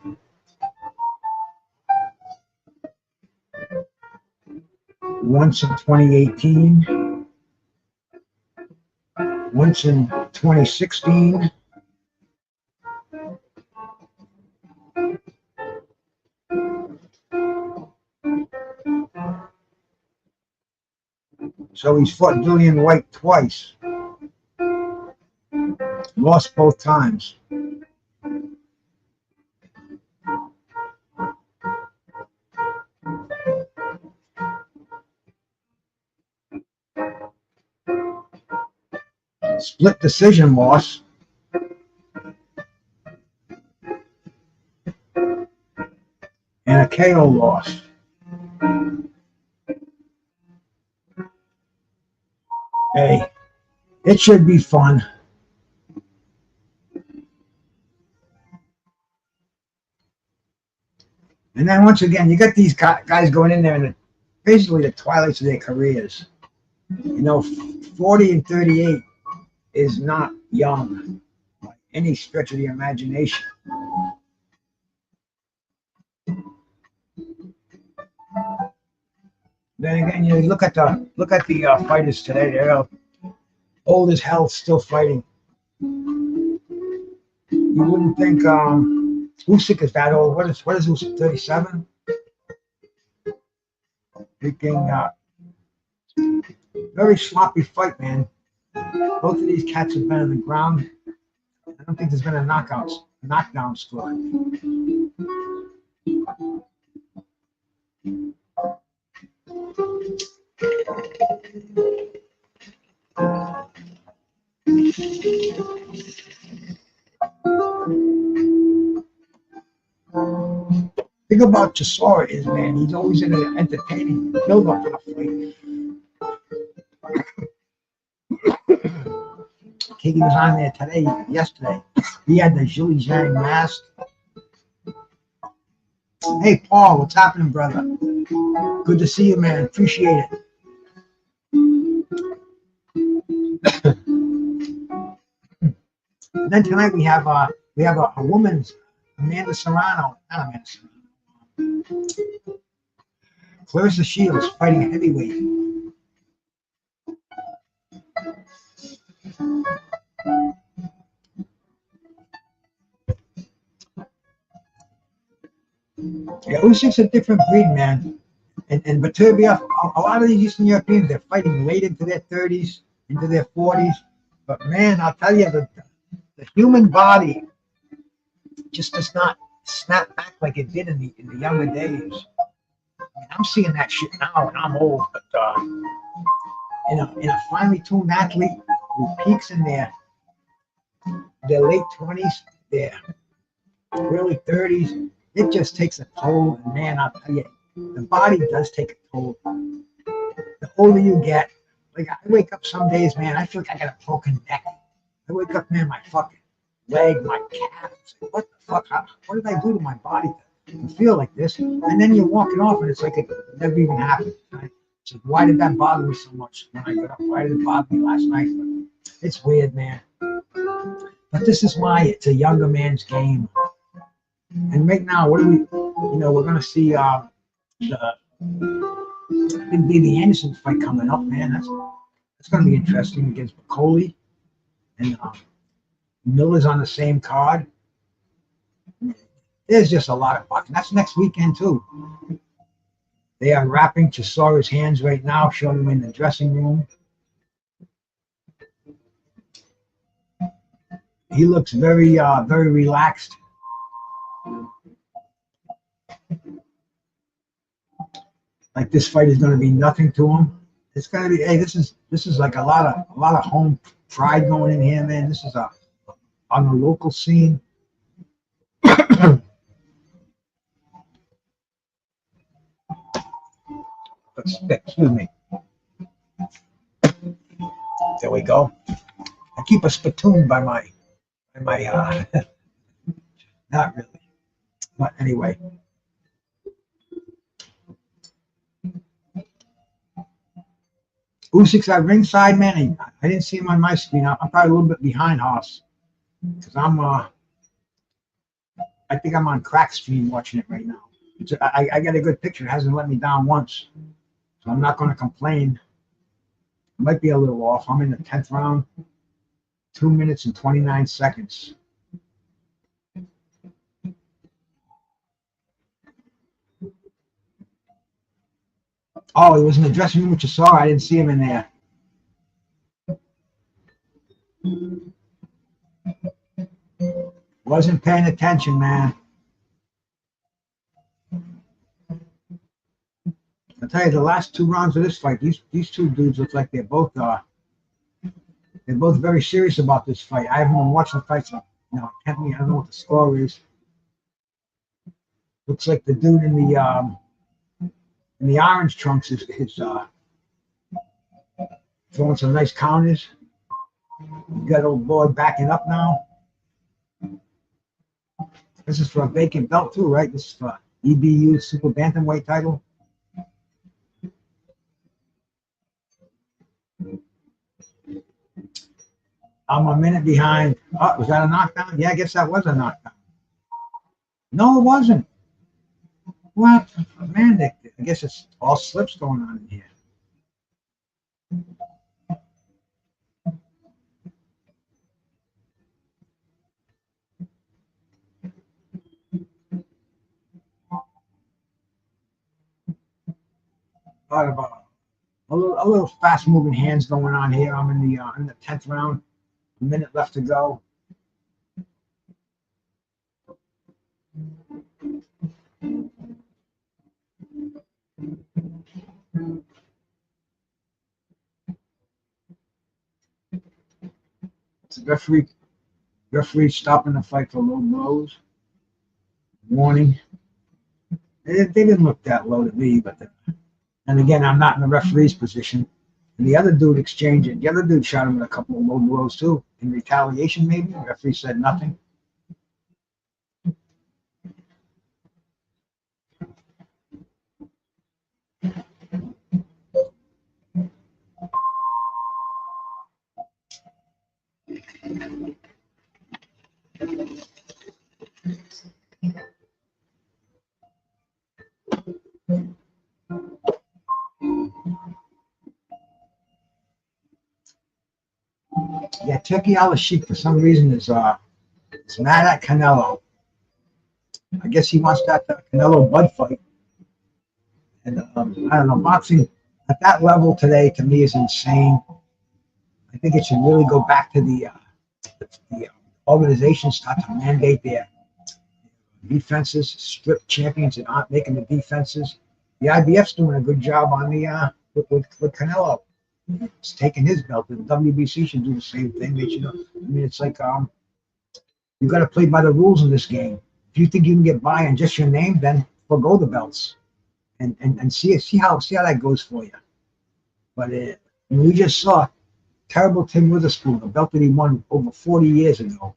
Once in 2018, once in 2016, so he's fought Dillian White twice, lost both times. Split decision loss. And a KO loss. Hey, it should be fun. And then once again, you got these guys going in there in basically the twilights of their careers. You know, 40 and 38 is not young by any stretch of the imagination. Then again, you look at the fighters today. They're old as hell, still fighting. You wouldn't think Usyk is that old. What is Usyk? 37. Freaking very sloppy fight, man. Both of these cats have been on the ground. I don't think there's been a knockdown score. Thing about Chisora is, man, he's always in an entertaining build-up for the fight. Kiki was on there yesterday. He had the Zhilei Zhang mask. Hey, Paul, what's happening, brother? Good to see you, man. Appreciate it. And then tonight we have a woman's Amanda Serrano, not Amanda Serrano. Clarissa Shields fighting a heavyweight. Yeah, Usyk's a different breed, man. And Viterbiev, a lot of these Eastern Europeans, they're fighting late into their 30s, into their 40s. But man, I'll tell you, the human body just does not snap back like it did in the younger days. I mean, I'm seeing that shit now, and I'm old. But in a finely tuned athlete who peaks in their late 20s, their early 30s, it just takes a toll. And man, I'll tell you, the body does take a toll. The older you get, like I wake up some days, man, I feel like I got a broken neck. I wake up, man, my fucking leg, my calf. What the fuck? What did I do to my body to feel like this? And then you're walking off, and it's like it never even happened. Right? So why did that bother me so much when I got up? Why did it bother me last night? It's weird, man. But this is why it's a younger man's game. And right now, what do we? We're gonna see the big Baby Anderson fight coming up, man. That's gonna be interesting against Bacoli, and Miller's on the same card. There's just a lot of boxing. That's next weekend too. They are wrapping Chisora's hands right now, showing him in the dressing room. He looks very relaxed. Like this fight is going to be nothing to him. It's going to be. Hey, this is like a lot of home pride going in here, man. This is on the local scene. Excuse me. There we go. I keep a spittoon by my not really, but anyway. Usyk's at ringside, man. I didn't see him on my screen. I'm probably a little bit behind Haas because I think I'm on crack stream watching it right now. I got a good picture. It hasn't let me down once, so I'm not going to complain. It might be a little off. I'm in the 10th round, 2 minutes and 29 seconds. Oh, he was in the dressing room with Chisora. I didn't see him in there. Wasn't paying attention, man. I'll tell you, the last 2 rounds of this fight, these two dudes look like they're both very serious about this fight. I haven't been watching the fight, so I don't know what the score is. Looks like the dude in the orange trunks is throwing some nice counters. You got old boy backing up now. This is for a vacant belt too, right? This is for EBU Super Bantamweight title. I'm a minute behind. Oh, was that a knockdown? Yeah, I guess that was a knockdown. No, it wasn't. What? Man, I guess it's all slips going on in here. A little fast moving hands going on here. I'm in the 10th round. A minute left to go. The referee stopping the fight for low blows. Warning. They didn't look that low to me, but and again, I'm not in the referee's position. And the other dude exchanged it. The other dude shot him with a couple of low blows too. In retaliation, maybe. The referee said nothing. Yeah, Turkey Al-Sheikh for some reason is mad at Canelo. I guess he wants that Canelo Bud fight. And I don't know, boxing at that level today to me is insane. I think it should really go back to the organizations start to mandate their defenses, strip champions and aren't making the defenses. The IBF's doing a good job on the with Canelo. It's taking his belt. The WBC should do the same thing. They should. I mean, it's like you got to play by the rules in this game. If you think you can get by on just your name, then forgo the belts and see how that goes for you. But we just saw terrible Tim Witherspoon, a belt that he won over 40 years ago,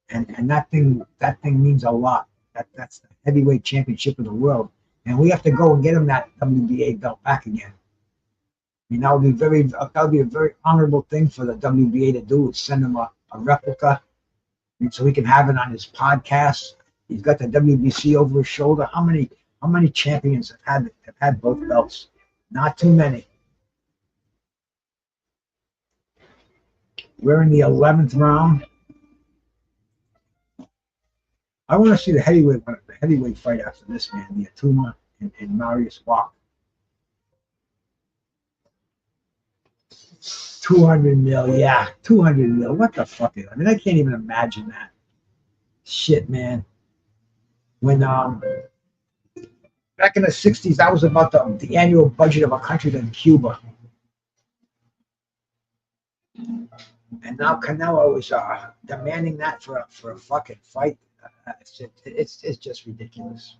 and that thing means a lot. That's the heavyweight championship of the world, and we have to go and get him that WBA belt back again. I mean, that would be a very honorable thing for the WBA to do, is send him a a replica, and so he can have it on his podcast. He's got the WBC over his shoulder. How many champions have had both belts? Not too many. We're in the 11th round. I want to see the heavyweight fight after this, man. The Atuma and Marius Walk. 200 mil, yeah, 200 mil. What the fuck? I mean, I can't even imagine that. Shit, man. When back in the 60s, that was about the annual budget of a country than Cuba. And now Canelo is demanding that for a fucking fight. It's just ridiculous.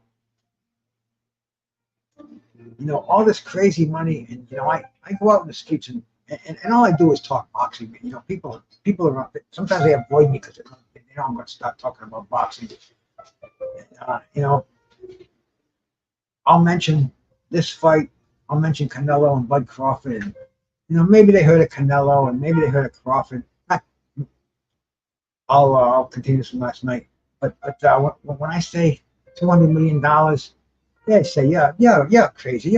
You know, all this crazy money, and you know, I go out in the streets and all I do is talk boxing. You know, people are sometimes they avoid me because they know I'm going to start talking about boxing. You know, I'll mention this fight. I'll mention Canelo and Bud Crawford. And, you know, maybe they heard of Canelo and maybe they heard of Crawford. I'll continue this from last night. But when I say $200 million, they say, yeah, crazy.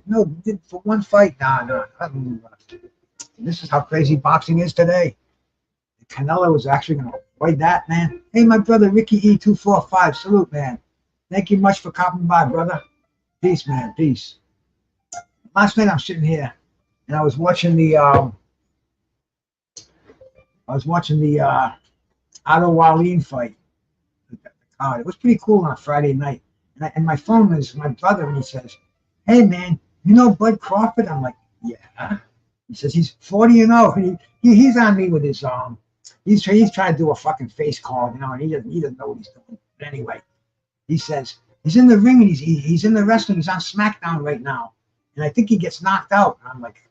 No, for one fight, no. This is how crazy boxing is today. Canelo is actually going to avoid that, man. Hey, my brother, Ricky E245, salute, man. Thank you much for coming by, brother. Peace, man, peace. Last night I'm sitting here and I was watching the Otto Wallin fight. It was pretty cool on a Friday night. And my phone was my brother, and he says, "Hey, man, you know Bud Crawford?" I'm like, "Yeah." He says he's 40-0, and he's on me with his he's trying to do a fucking face call, you know, and he doesn't know what he's doing. But anyway, he says he's in the ring and he's in the wrestling. He's on SmackDown right now, and I think he gets knocked out. And I'm like,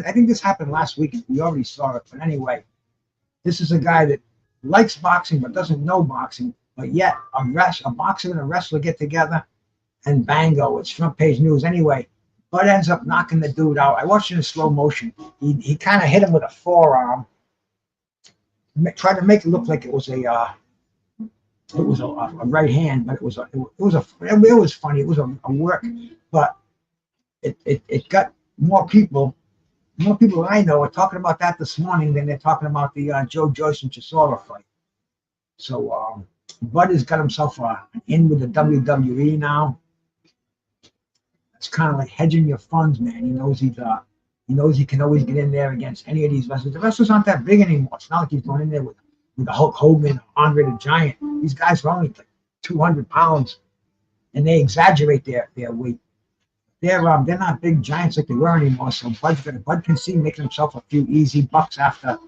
I think this happened last week. We already saw it, but anyway, this is a guy that likes boxing but doesn't know boxing. But yet, a boxer and a wrestler get together, and bango, it's front page news. Anyway, Bud ends up knocking the dude out. I watched it in slow motion. He kind of hit him with a forearm, tried to make it look like it was a right hand, but it was funny. It was a work, but it got more people I know are talking about that this morning than they're talking about the Joyce and Chisora fight. So Bud has got himself in with the WWE now. It's kind of like hedging your funds, man. He knows he can always get in there against any of these wrestlers. The wrestlers aren't that big anymore. It's not like he's going in there with the Hulk Hogan, Andre the Giant. These guys are only like 200 pounds, and they exaggerate their weight. They're not big giants like they were anymore. So Bud can see making himself a few easy bucks after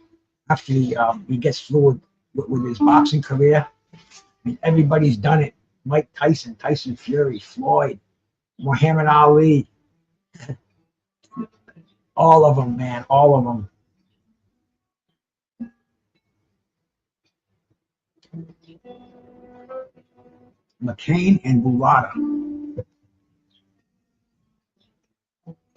he gets through with his boxing career. I mean, everybody's done it. Mike Tyson, Tyson Fury, Floyd, Muhammad Ali. All of them, man. All of them. McCain and Bulata.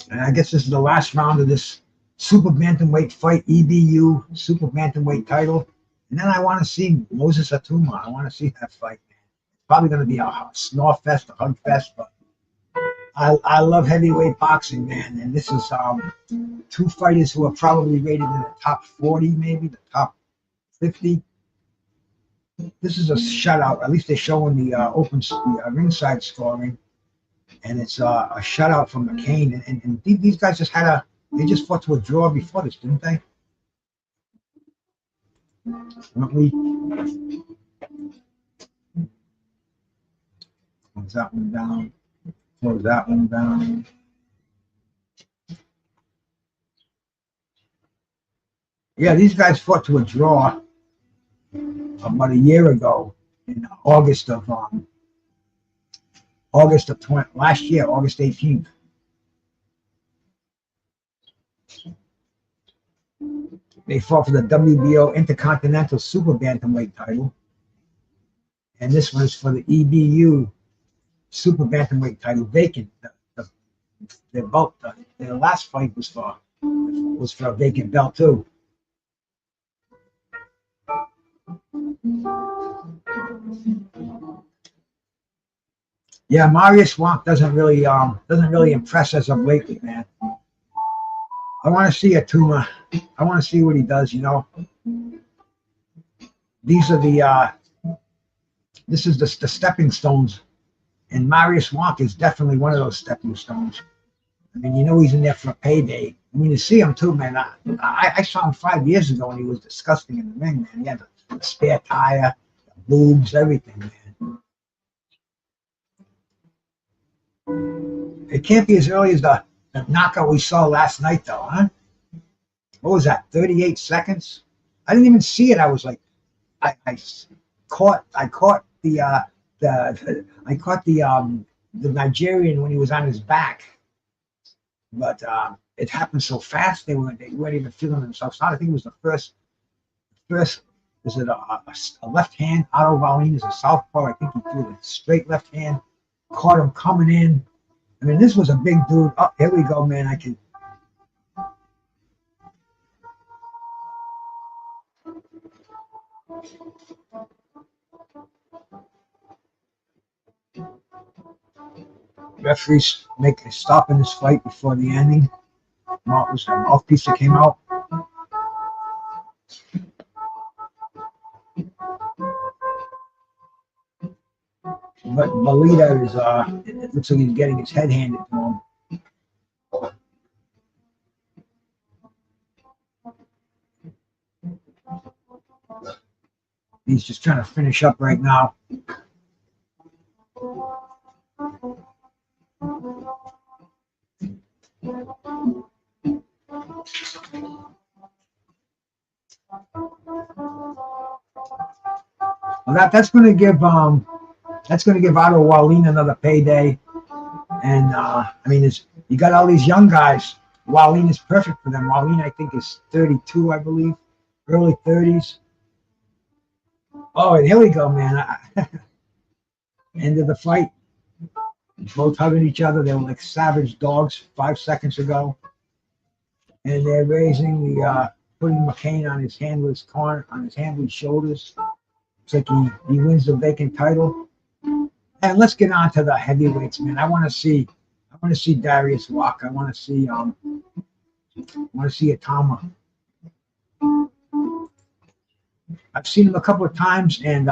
And I guess this is the last round of this super bantamweight fight, EBU super bantamweight title. And then I want to see Moses Atuma. I want to see that fight. It's probably going to be a snore fest, a hug fest, but I love heavyweight boxing, man. And this is two fighters who are probably rated in the top 40, maybe the top 50. This is a shutout. At least they're showing the ringside scoring, and it's a shutout from McCain. And these guys they just fought to a draw before this, didn't they? Close that one down. Close that one down. Yeah, these guys fought to a draw about a year ago in August of last year, August 18th. They fought for the WBO Intercontinental Super Bantamweight title, and this one is for the EBU Super Bantamweight title vacant. Their belt, their last fight was for a vacant belt too. Yeah, Marius Wonk doesn't really impress as of lately, man. I want to see a Tuma. I want to see what he does. You know, these are the this is the stepping stones, and Marius Wonk is definitely one of those stepping stones. I mean, you know, he's in there for a payday. I mean, you see him too, man. I saw him 5 years ago, and he was disgusting in the ring, man. He had the spare tire, the boobs, everything, man. It can't be as early as the knockout we saw last night, though, huh? What was that? 38 seconds? I didn't even see it. I was like, I caught the Nigerian when he was on his back, but it happened so fast they weren't even feeling themselves out. I think it was the first. Is it a left hand? Otto Wallin is a southpaw. I think he threw a straight left hand, caught him coming in. I mean, this was a big dude. Oh, here we go, man. I can. Referees stopping this fight before the ending. It was the mouthpiece that came out. But Belita is it looks like he's getting his head handed to him. He's just trying to finish up right now. Well, that's going to give Otto Wallin another payday, and I mean, you got all these young guys. Wallin is perfect for them. Wallin, I think, is 32, I believe, early 30s. Oh, and here we go, man. End of the fight. Both hugging each other. They were like savage dogs 5 seconds ago, and they're raising putting McCain on his handler's shoulders. It's like he wins the vacant title. And let's get on to the heavyweights, man. I want to see Darius walk. I want to see Atama. I've seen him a couple of times, and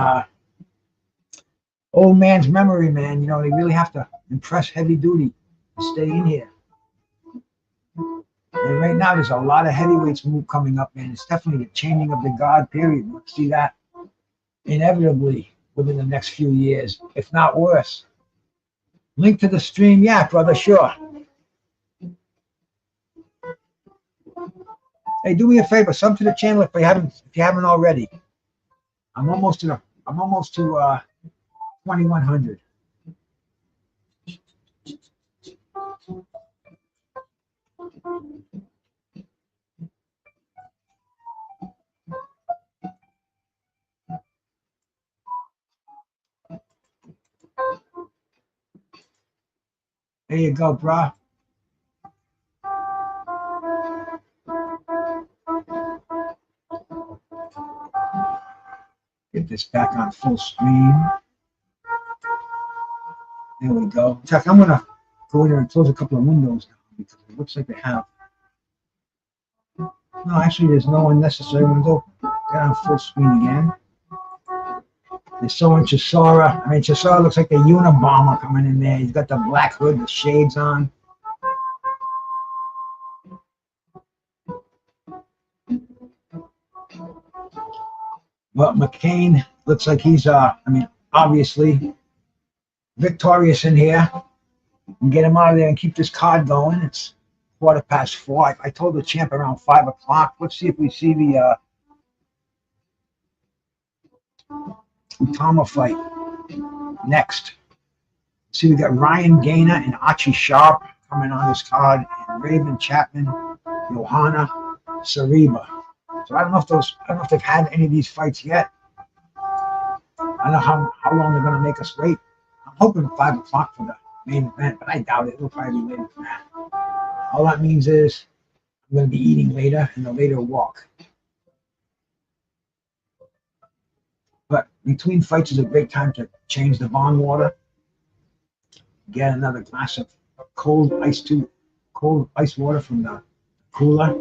old man's memory, man. You know, they really have to impress heavy duty to stay in here. And right now, there's a lot of heavyweights move coming up, man. It's definitely a changing of the guard period. We'll see that inevitably within the next few years, if not worse. Link to the stream, yeah, brother, sure. Hey, do me a favor, sub to the channel if you haven't already. I'm almost to 2100. There you go, brah. Get this back on full screen. There we go. In fact, I'm going to go in there and close a couple of windows now because it looks like they have. No, actually, there's no unnecessary window. Get on full screen again. There's someone Chisora. I mean, Chisora looks like the Unabomber coming in there. He's got the black hood, the shades on. But McCain looks like he's, obviously victorious in here. And get him out of there and keep this card going. It's 4:15. I told the champ around 5 o'clock. Let's see if we see the Utama fight next. See, we got Ryan Gainer and Archie Sharp coming on this card, and Raven Chapman, Johanna Sariba. So I don't know if they've had any of these fights yet. I don't know how long they're going to make us wait. I'm hoping 5 o'clock for the main event, but I doubt it. It'll probably be later than that. All that means is I'm going to be eating later and a later walk. But between fights is a great time to change the bong water. Get another glass of cold ice water from the cooler.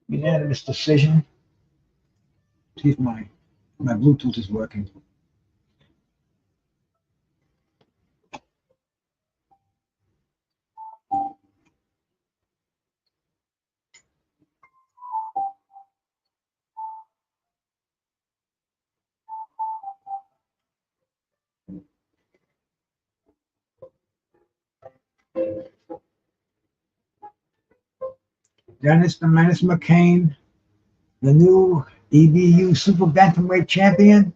Unanimous decision. See if my Bluetooth is working. Dennis the Menace McCain, the new EBU Super Bantamweight champion.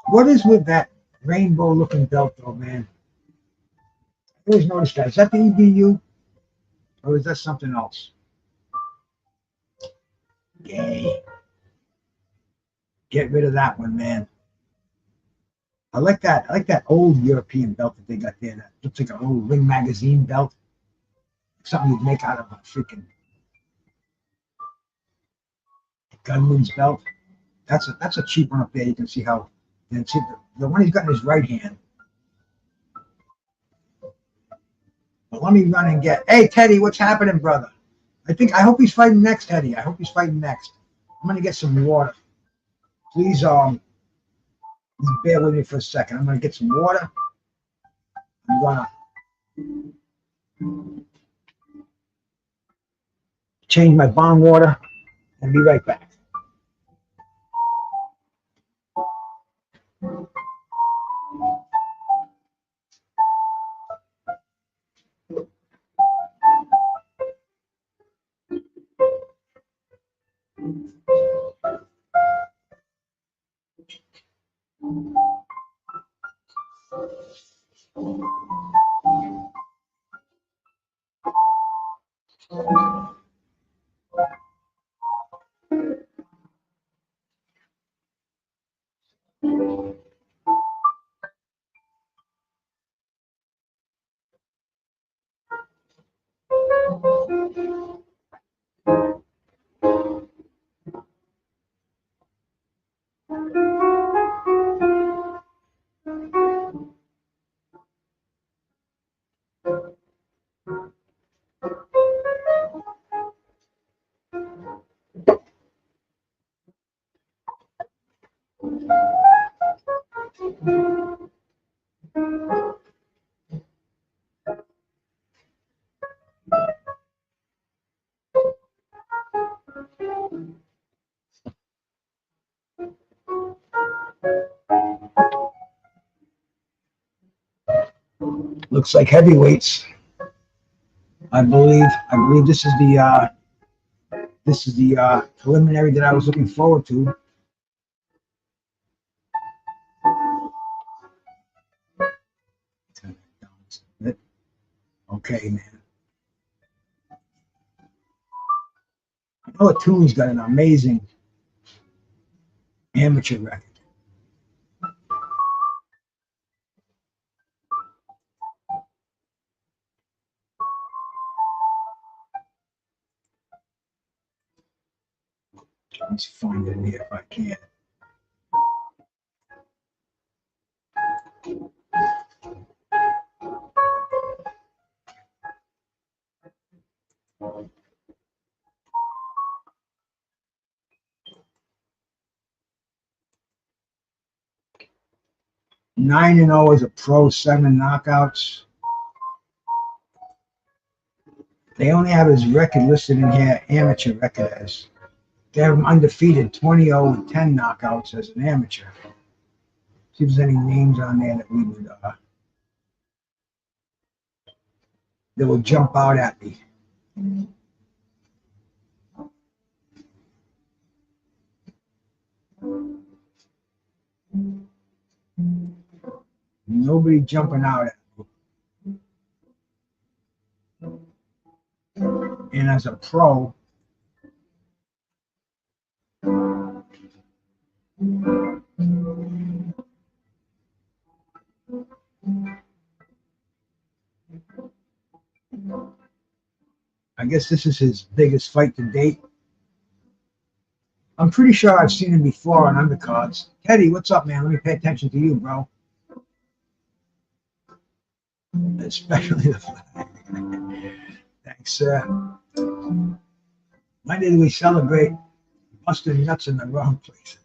What is with that rainbow looking belt though, man? I always noticed that. Is that the EBU or is that something else? Yay. Get rid of that one, man. I like that. I like that old European belt that they got there. That looks like an old Ring magazine belt. Something you'd make out of a freaking gunman's belt. That's a cheap one up there. You can see how. And see the one he's got in his right hand. But let me run and get. Hey Teddy, what's happening, brother? I hope he's fighting next, Teddy. I hope he's fighting next. I'm gonna get some water. Please bear with me for a second. I'm gonna get some water. I'm gonna change my bong water and be right back. Looks like heavyweights. I believe this is the preliminary that I was looking forward to. Okay, man. I know Atune's got an amazing amateur record. Let's find it in here if I can. Nine and 0 as a pro, 7 knockouts. They only have his record listed in here, amateur record as. They have him undefeated, 20-0 with 10 knockouts as an amateur. See if there's any names on there that we would that will jump out at me. Nobody jumping out at me. and as a pro, I guess this is his biggest fight to date. I'm pretty sure I've seen him before on undercards. Teddy, what's up, man? Let me pay attention to you, bro. Especially the flag. Thanks, sir. Why did we celebrate busting nuts in the wrong place?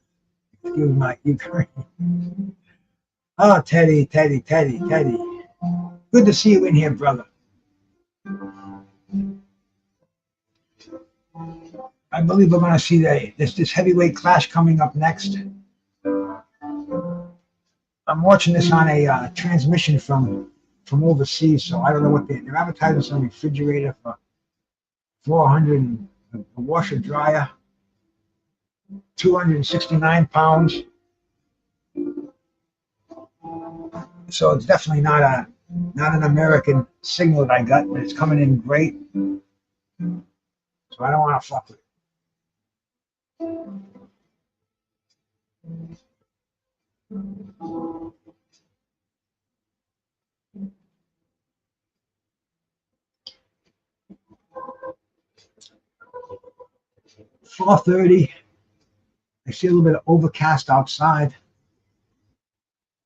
Excuse my Ukraine. Oh, Teddy. Good to see you in here, brother. I believe we're going to see this heavyweight clash coming up next. I'm watching this on a transmission from overseas, so I don't know what they're advertising some refrigerator for 400, a washer dryer, 269 pounds. So it's definitely not an American signal that I got, but it's coming in great. So I don't want to fuck with it. $4:30. I see a little bit of overcast outside,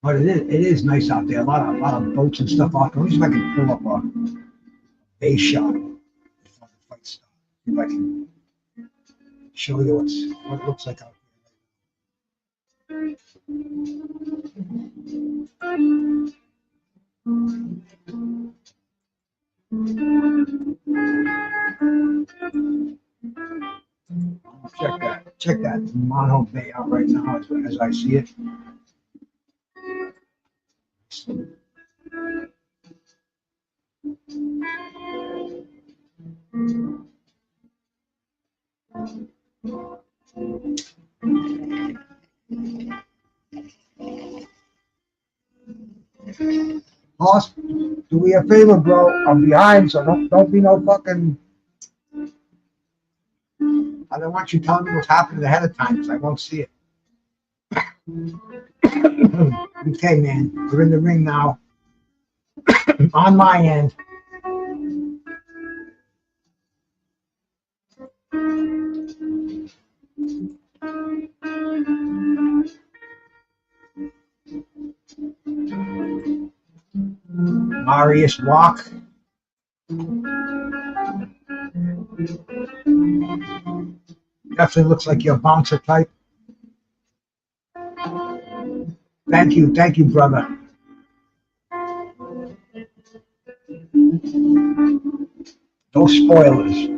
but it is nice out there. A lot of boats and stuff out there. Let me see if I can pull up a bay shot before the fight starts. See if I can show you what it looks like out there. Check that Mono Bay out right now as I see it. Boss, do me a favor, bro. I'm behind, so don't be no fucking. I don't want you telling me what's happening ahead of time, because I won't see it. Okay, man. We're in the ring now. On my end. Marius walk. Definitely looks like you're a bouncer type. Thank you, brother. No spoilers.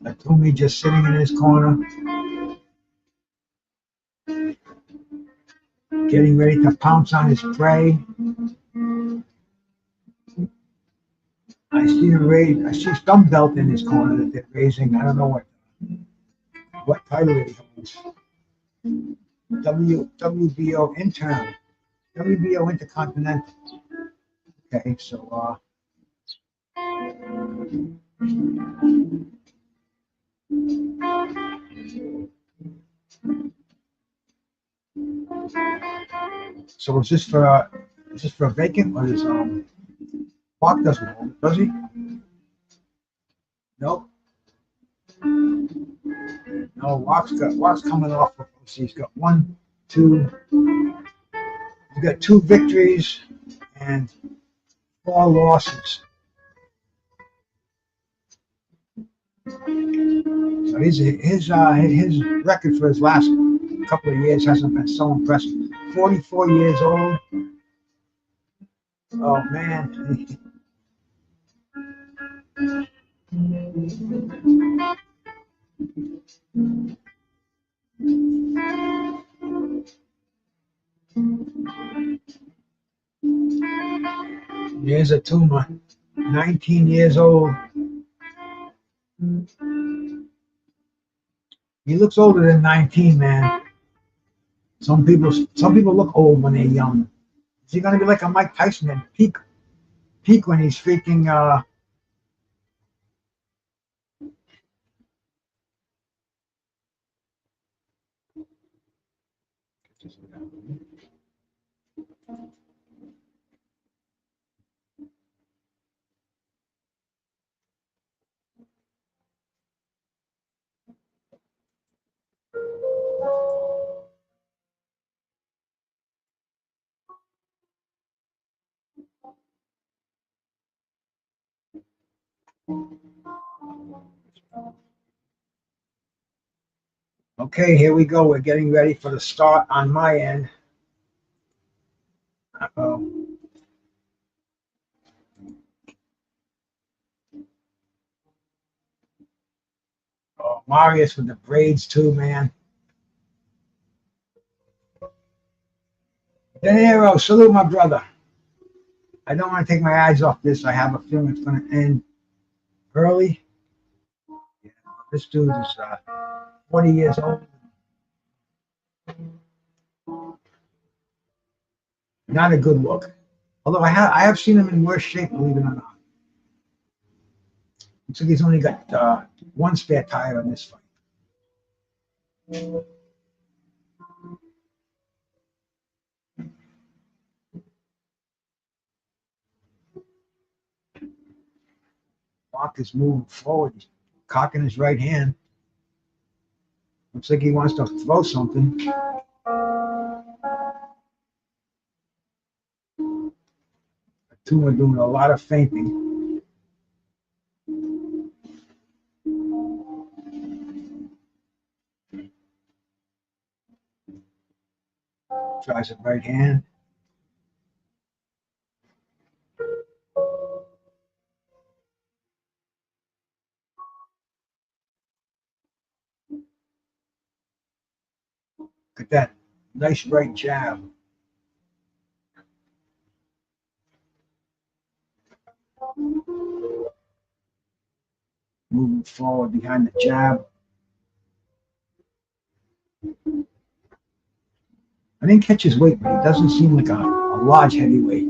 Akumi just sitting in his corner, getting ready to pounce on his prey. I see a thumb belt in his corner that they're raising. I don't know what title it holds. WBO interim, WBO intercontinental. Okay, so so is this for a vacant, or is Park doesn't hold it, does he? Nope. No, Watt's coming off. He's got 1, 2. He's got 2 victories and 4 losses. So his record for his last couple of years hasn't been so impressive. 44 years old. Oh man. Here's a tumor, 19 years old. He looks older than 19, man. Some people look old when they're young. Is he gonna be like a Mike Tyson and peak when he's freaking Okay, here we go. We're getting ready for the start on my end. Uh-oh. Oh, Marius with the braids too, man. De Niro, salute my brother. I don't want to take my eyes off this. I have a feeling it's going to end early. Yeah, this dude is 40 years old. Not a good look. Although I have seen him in worse shape, believe it or not. Looks like he's only got one spare tire on this fight. Mark is moving forward. He's cocking his right hand. Looks like he wants to throw something. Two are doing a lot of feinting. Tries a right hand. Look at that nice right jab. Moving forward behind the jab. I didn't catch his weight, but he doesn't seem like a large heavyweight.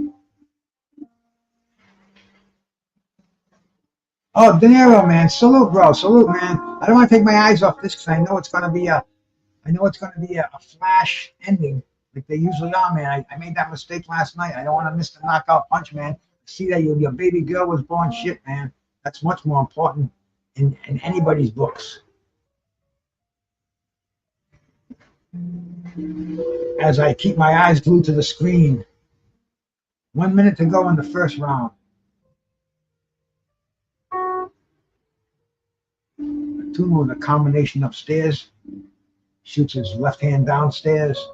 Oh, De Niro, man, salute, bro, salute, man. I don't want to take my eyes off this because I know it's gonna be a flash ending like they usually are, man. I made that mistake last night. I don't want to miss the knockout punch, man. See that your baby girl was born shit, man. That's much more important in anybody's books. As I keep my eyes glued to the screen. 1 minute to go in the first round. Tumo with a combination upstairs. Shoots his left hand downstairs.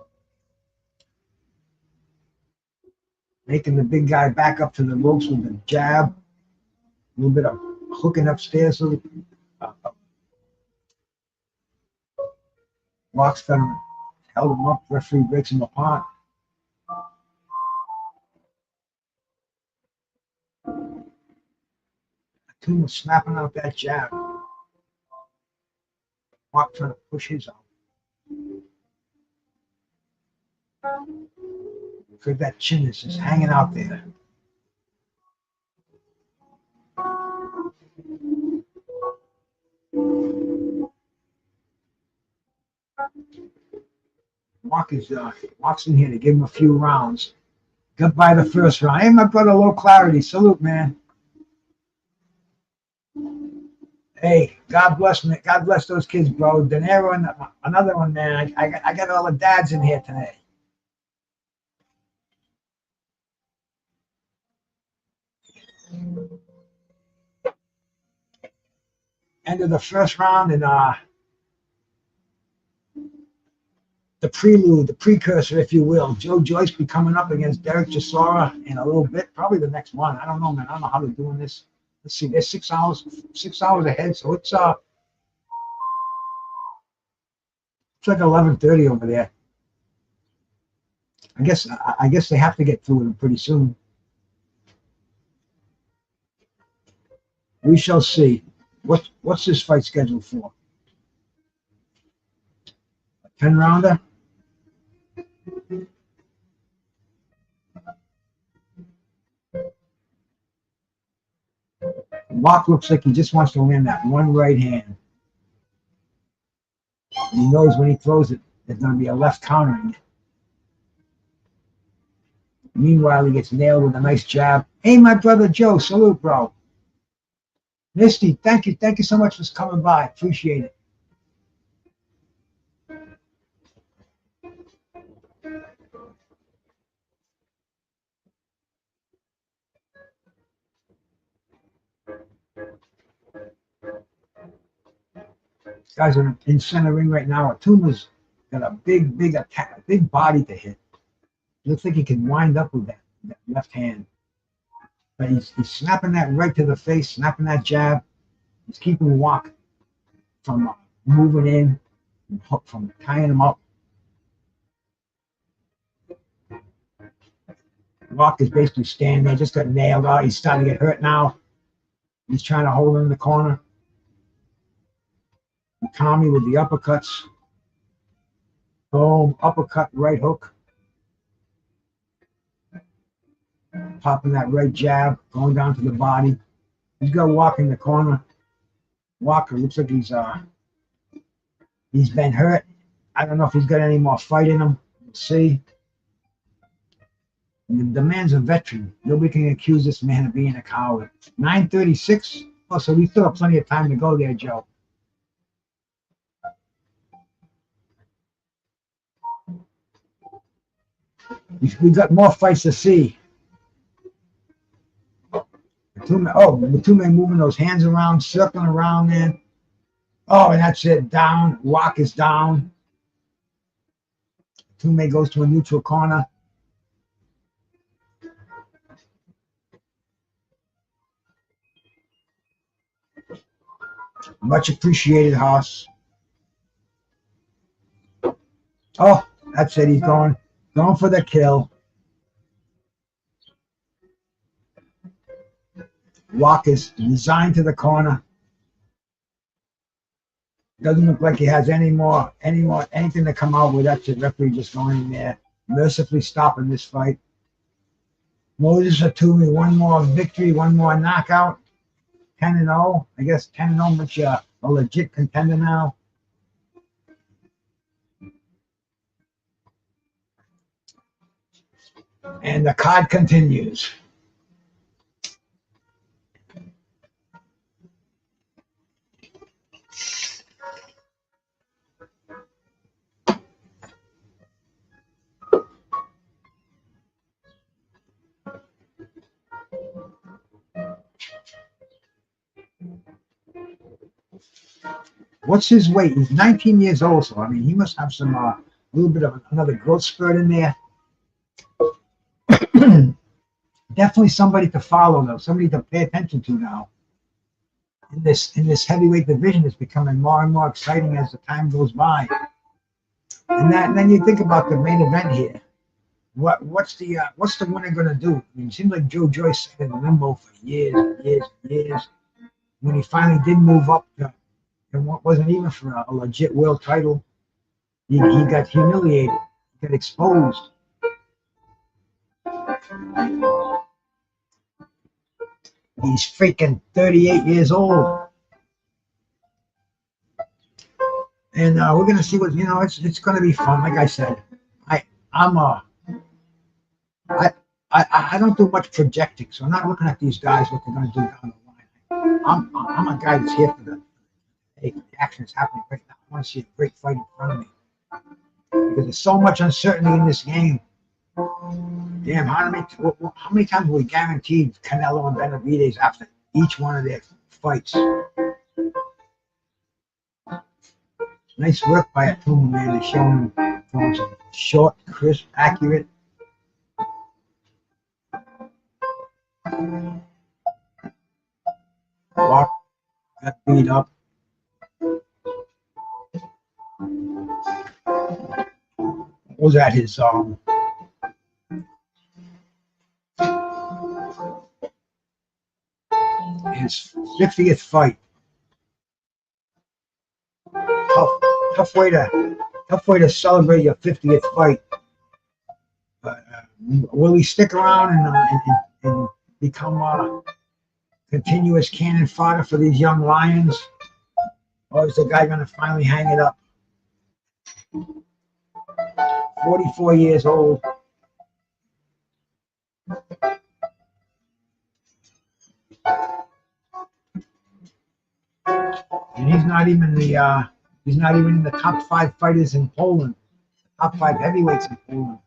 Making the big guy back up to the ropes with the jab. A little bit of hooking upstairs. Rocks held him up. Referee breaks him apart. Tumo snapping out that jab. Mark trying to push his out. Because that chin is just hanging out there. Mark's in here to give him a few rounds. Got by the first round. Hey, my brother, low clarity. Salute, man. Hey, God bless me. God bless those kids, bro. De Niro and another one, man. I got all the dads in here today. End of the first round, and the prelude, the precursor, if you will. Joyce be coming up against Derek Chisora in a little bit, probably the next one. I don't know, man. I don't know how they're doing this. Let's see. They're 6 hours ahead, so it's like 11:30 over there. I guess they have to get through it pretty soon. We shall see. What's this fight scheduled for? A 10-rounder? Mark looks like he just wants to land that one right hand. He knows when he throws it, there's going to be a left countering it. Meanwhile, he gets nailed with a nice jab. Hey, my brother Joe, salute, bro. Misty, thank you so much for coming by. Appreciate it. Guys are in center ring right now. Atuma's got a big attack, a big body to hit. Looks like he can wind up with that left hand. But he's snapping that right to the face, snapping that jab. He's keeping Walk from moving in, from tying him up. Walk is basically standing there, just got nailed out. He's starting to get hurt now. He's trying to hold him in the corner. Tommy with the uppercuts. Boom, uppercut, right hook. Popping that right jab, going down to the body. He's got Walk in the corner. Walker looks like he's been hurt. I don't know if he's got any more fight in him. We'll see. The man's a veteran. Nobody can accuse this man of being a coward. 9:36. Oh, so we still have plenty of time to go there, Joe. We got more fights to see. The two men moving those hands around, circling around there. Oh, and that's it. Down. Walk is down. Tume goes to a neutral corner. Much appreciated, Haas. Oh, that's it. He's going for the kill. Walk is resigned to the corner. Doesn't look like he has anything to come out with. That's it. Referee just going in there, mercifully stopping this fight. Moses Atumi, one more victory, one more knockout. 10-0. I guess 10-0 makes you a legit contender now. And the card continues. What's his weight? He's 19 years old, so I mean, he must have some little bit of another growth spurt in there. Definitely somebody to follow, though. Somebody to pay attention to now. In this heavyweight division, it's becoming more and more exciting as the time goes by. And then you think about the main event here. What's the winner gonna do? I mean, it seems like Joe Joyce sat in limbo for years and years and years. When he finally did move up to, and what wasn't even for a legit world title, he got humiliated, he got exposed. He's freaking 38 years old. And we're gonna see what, it's gonna be fun. Like I said, I don't do much projecting, so I'm not looking at these guys what they're gonna do down the line. I'm a guy that's here for the action that's happening right now. I want to see a great fight in front of me because there's so much uncertainty in this game. Damn, how many times were we guaranteed Canelo and Benavidez after each one of their fights? Nice work by Atuma, man. They're showing him some short, crisp, accurate. Walk got beat up. Was at his 50th fight. tough way to celebrate your 50th fight. But will he stick around and become continuous cannon fodder for these young lions, or is the guy going to finally hang it up? 44 years old. And he's not even in the top 5 fighters in Poland, top 5 heavyweights in Poland.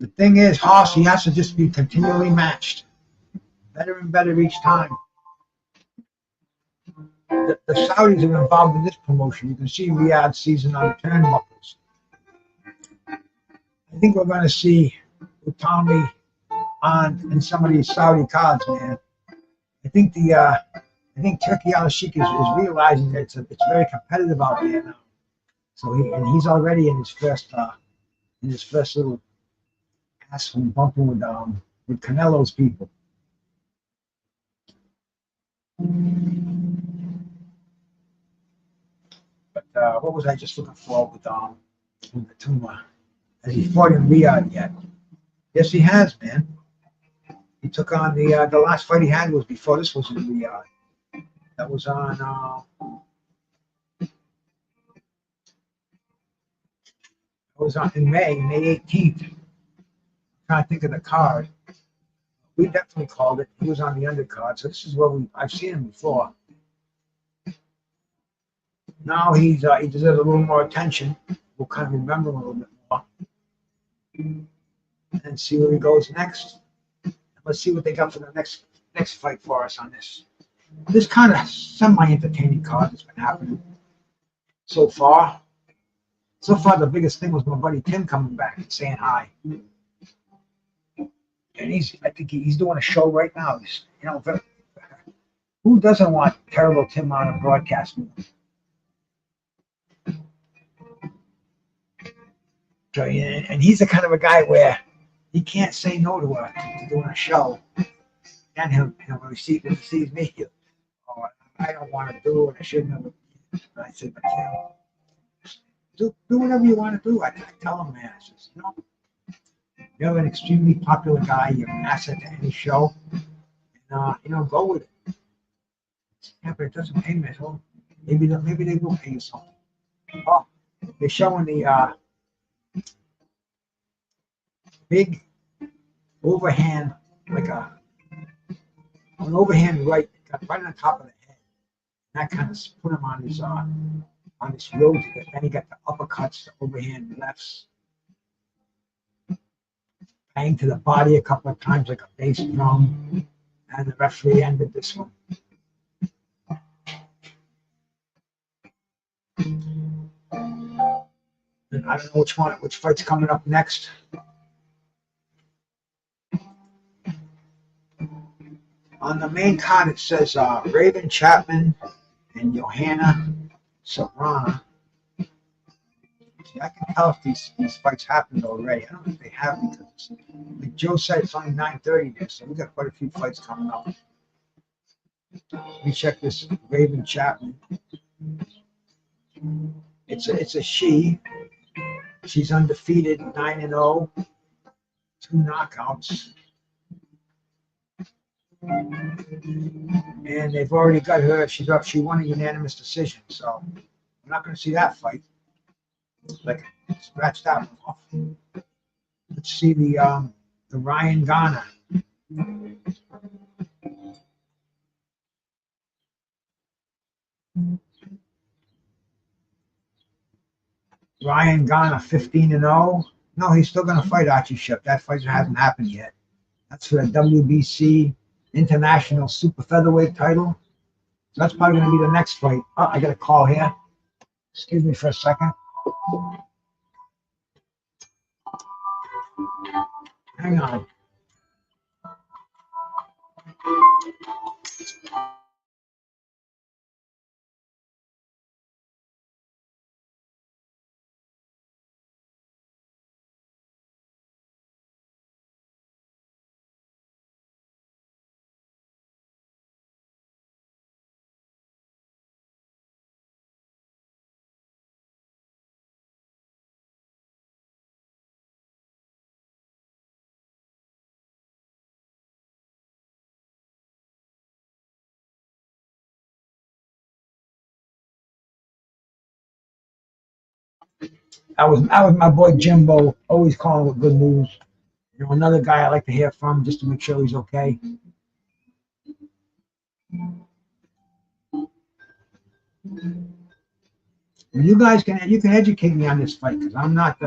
The thing is, Haas, he has to just be continually matched, better and better each time. The Saudis are involved in this promotion. You can see Riyadh season on the turnbuckles. I think we're going to see Utami in some of these Saudi cards, man. I think Turkey Al Sheikh is realizing that it's very competitive out there now. So he's already in his first little ass from bumping with Canelo's people. But what was I just looking for with Tuma? Has he fought in Riyadh yet? Yes, he has, man. He took on the last fight he had was before this was in Riyadh. That was on in May 18th. I'm trying to think of the card. We definitely called it. He was on the undercard, so this is where I've seen him before. Now he deserves a little more attention. We'll kind of remember him a little bit more and see where he goes next. Let's see what they got for the next fight for us on this. This kind of semi-entertaining card that's been happening so far. So far, the biggest thing was my buddy Tim coming back and saying hi. And I think he's doing a show right now. Who doesn't want terrible Tim on a broadcast? So, and he's the kind of a guy where he can't say no to doing a show. And he'll receive me. Oh, I don't want to do it. I shouldn't have. And I said, but do whatever you want to do. I tell him, man, I says, you're an extremely popular guy. You're an asset to any show. And, go with it. Yeah, but it doesn't pay me. So maybe they will pay you something. Oh, they're showing the big overhand, like an overhand right on top of the head. That kind of put him on this road. Then he got the uppercuts, the overhand lefts, bang to the body a couple of times like a bass drum, and the referee ended this one. And I don't know which fight's coming up next. On the main card, it says Raven Chapman and Johanna Sabrana. See, I can tell if these fights happened already. I don't think they have because, like Joe said, it's only 9:30 there, so we got quite a few fights coming up. Let me check this Raven Chapman. It's a she. She's undefeated, 9-0, 2 knockouts. And they've already got her. She's up. She won a unanimous decision. So we're not going to see that fight. Like, scratch that one off. Let's see the Ryan Garner. Ryan Garner, 15-0. No, he's still going to fight Archie Shep. That fight hasn't happened yet. That's for the WBC International Super Featherweight title. So that's probably going to be the next fight. Oh, I got a call here. Excuse me for a second. Hang on. That was my boy Jimbo, always calling with good news. You know, another guy I like to hear from just to make sure he's okay. You guys can educate me on this fight because I'm not.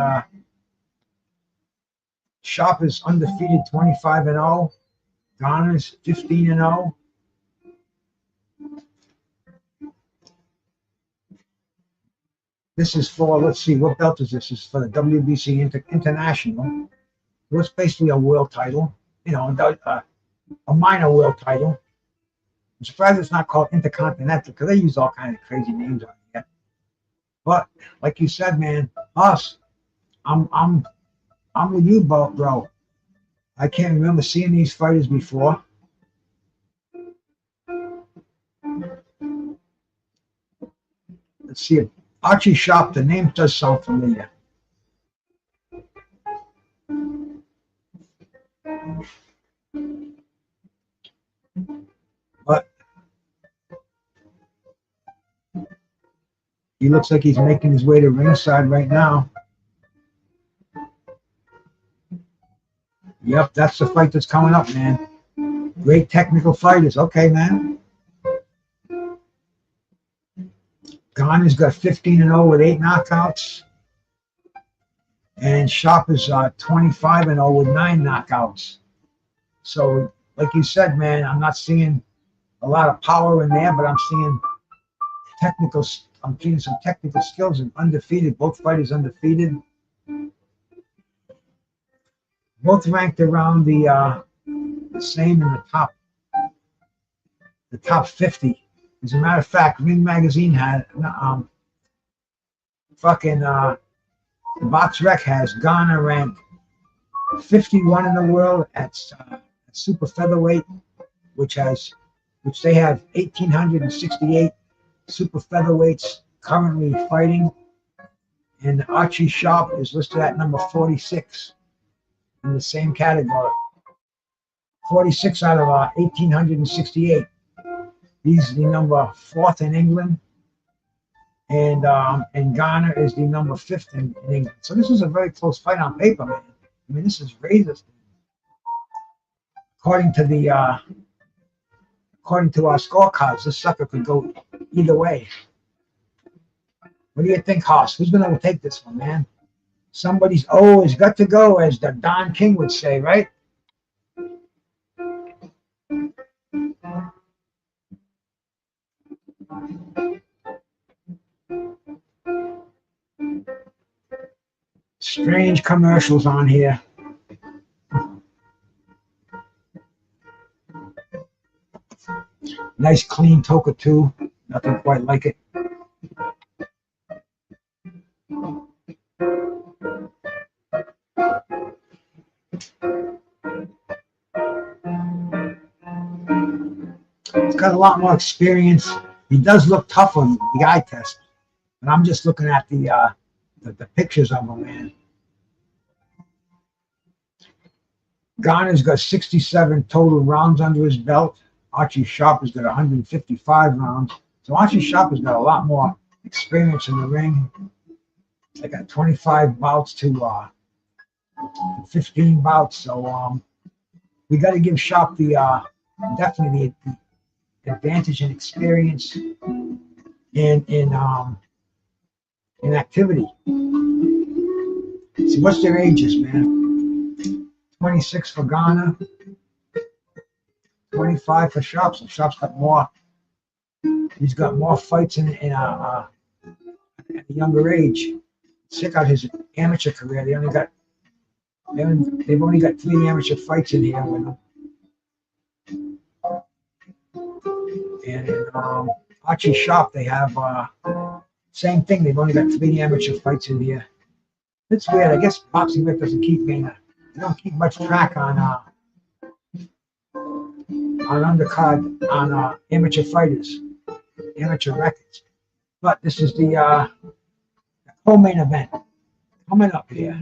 Sharp is undefeated, 25-0. Garner's 15-0. This is for, let's see, what belt is this? This is for the WBC International. It was basically a world title, you know, a minor world title. I'm surprised it's not called Intercontinental because they use all kinds of crazy names on it. But like you said, man, I'm with you, bro. I can't remember seeing these fighters before. Let's see if Archie Sharp, the name does sound familiar. But he looks like he's making his way to ringside right now. Yep, that's the fight that's coming up, man. Great technical fighters. Okay, man. Garner's got 15-0 with 8 knockouts. And Sharp is 25-0 with 9 knockouts. So, like you said, man, I'm not seeing a lot of power in there, but I'm seeing some technical skills and undefeated. Both fighters undefeated. Both ranked around the same in the top 50. As a matter of fact, Ring Magazine had Box Rec has Garner ranked 51 in the world at super featherweight, which they have 1,868 super featherweights currently fighting, and Archie Sharp is listed at number 46 in the same category. 46 out of 1,868. He's the number 4th in England, and Garner is the number 5th in England. So this is a very close fight on paper, man. I mean, this is razors. According to our scorecards, this sucker could go either way. What do you think, Haas? Who's going to take this one, man? Somebody's always got to go, as the Don King would say, right? Strange commercials on here. Nice clean Toka too. Nothing quite like it. He's got a lot more experience. He does look tough on the eye test, but I'm just looking at the pictures of him, man. Garner's got 67 total rounds under his belt. Archie Sharp has got 155 rounds. So Archie Sharp has got a lot more experience in the ring. They got 25 bouts to 15 bouts. So we got to give Sharp definitely the advantage in experience and in activity. See, what's their ages, man? 26 for Garner, 25 for Sharp. So Sharp's got more. He's got more fights at a younger age. Check out his amateur career. They've only got 3 amateur fights in here with him. And in Archie Sharp, they have same thing. They've only got 3 amateur fights in here. It's weird. I guess Boxing Rec doesn't keep me. They don't keep much track on undercard on amateur fighters, amateur records. But this is the co-main event coming up here.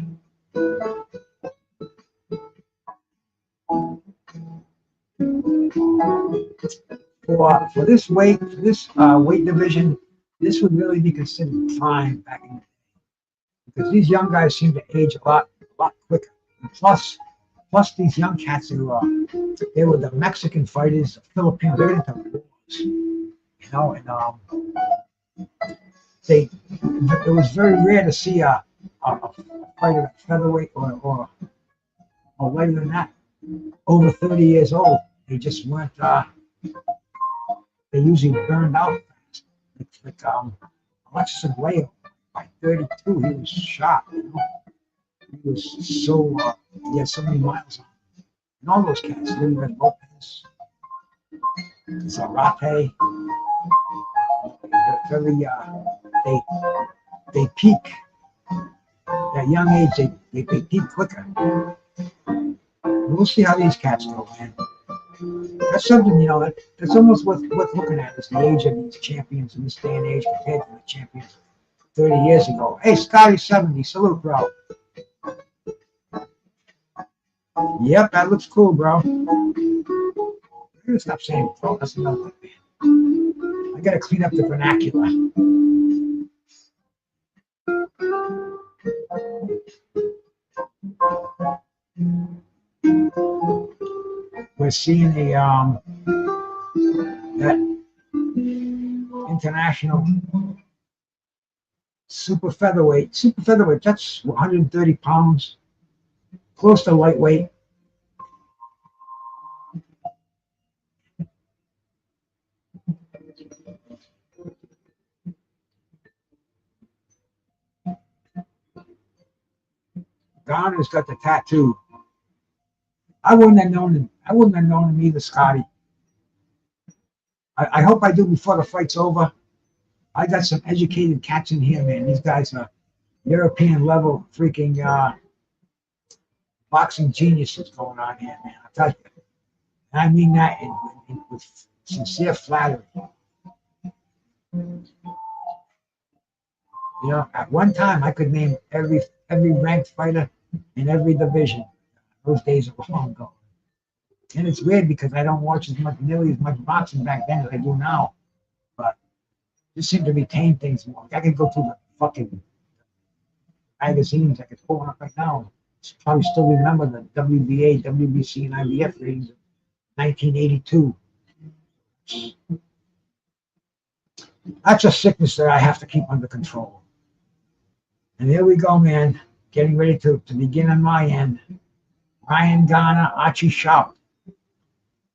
For this weight division, this would really be considered prime back in the day. because these young guys seem to age a lot quicker. And plus these young cats they were the Mexican fighters, the Filipinos, they're into wars, and it was very rare to see a fighter at featherweight or later than that, over 30 years old. They just weren't. They usually burned out fast. Alexis Aguayo, by 32, he was shot. He was so he had so many miles on him. And all those cats, Luis Lopez, Zarate, they're very they they peak at a young age. They peak quicker. We'll see how these cats go, man. That's something, that's almost worth looking at, is the age of these champions in this day and age compared to the champions 30 years ago. Hey, Scotty 70, salute, bro. Yep, that looks cool, bro. I'm gonna stop saying bro. That's another thing, man. I gotta clean up the vernacular. We're seeing that international super featherweight. Super featherweight, that's 130 pounds, close to lightweight. Garner's got the tattoo. I wouldn't have known him. I wouldn't have known him either, Scotty. I hope I do before the fight's over. I got some educated cats in here, man. These guys are European level freaking boxing geniuses going on here, man. I tell you. And I mean that with sincere flattery. At one time I could name every ranked fighter in every division. Those days are long gone. And it's weird because I don't watch nearly as much boxing back then as I do now. But just seem to retain things more. I could go through the fucking magazines. I could pull one up right now. Probably still remember the WBA, WBC, and IBF ratings of 1982. That's a sickness that I have to keep under control. And here we go, man. Getting ready to begin on my end. Ryan Garner, Archie Sharp.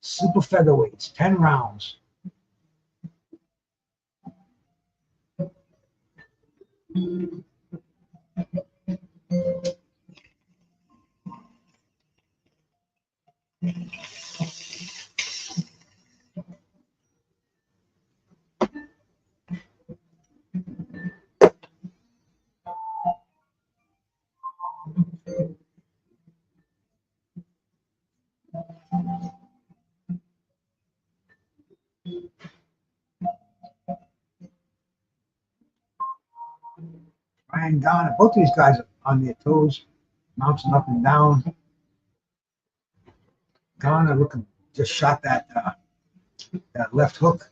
Super featherweights, 10 rounds. Ryan Garner, both these guys are on their toes, bouncing up and down. Garner looking, just shot that left hook.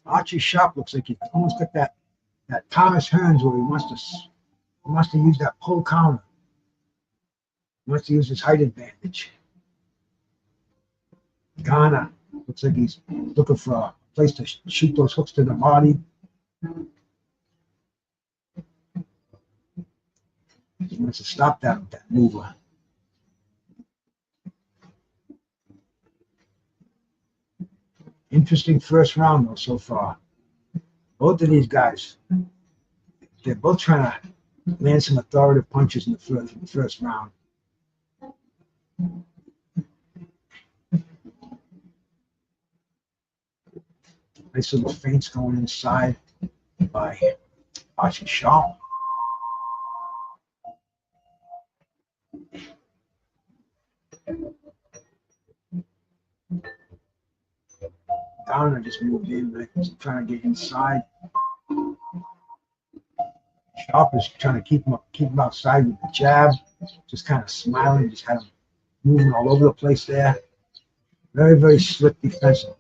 Archie Sharp looks like he almost got that Thomas Hearns where he must have used that pull counter. He must have used his height advantage. Garner looks like he's looking for a place to shoot those hooks to the body. He wants to stop that mover. Interesting first round though so far. Both of these guys, they're both trying to land some authoritative punches in the first round. Nice little feints going inside by Archie Sharp. Donna just moved in, but he's trying to get inside. Sharp is trying to keep him outside with the jab, just kind of smiling, just had him moving all over the place there. Very, very slick defensive.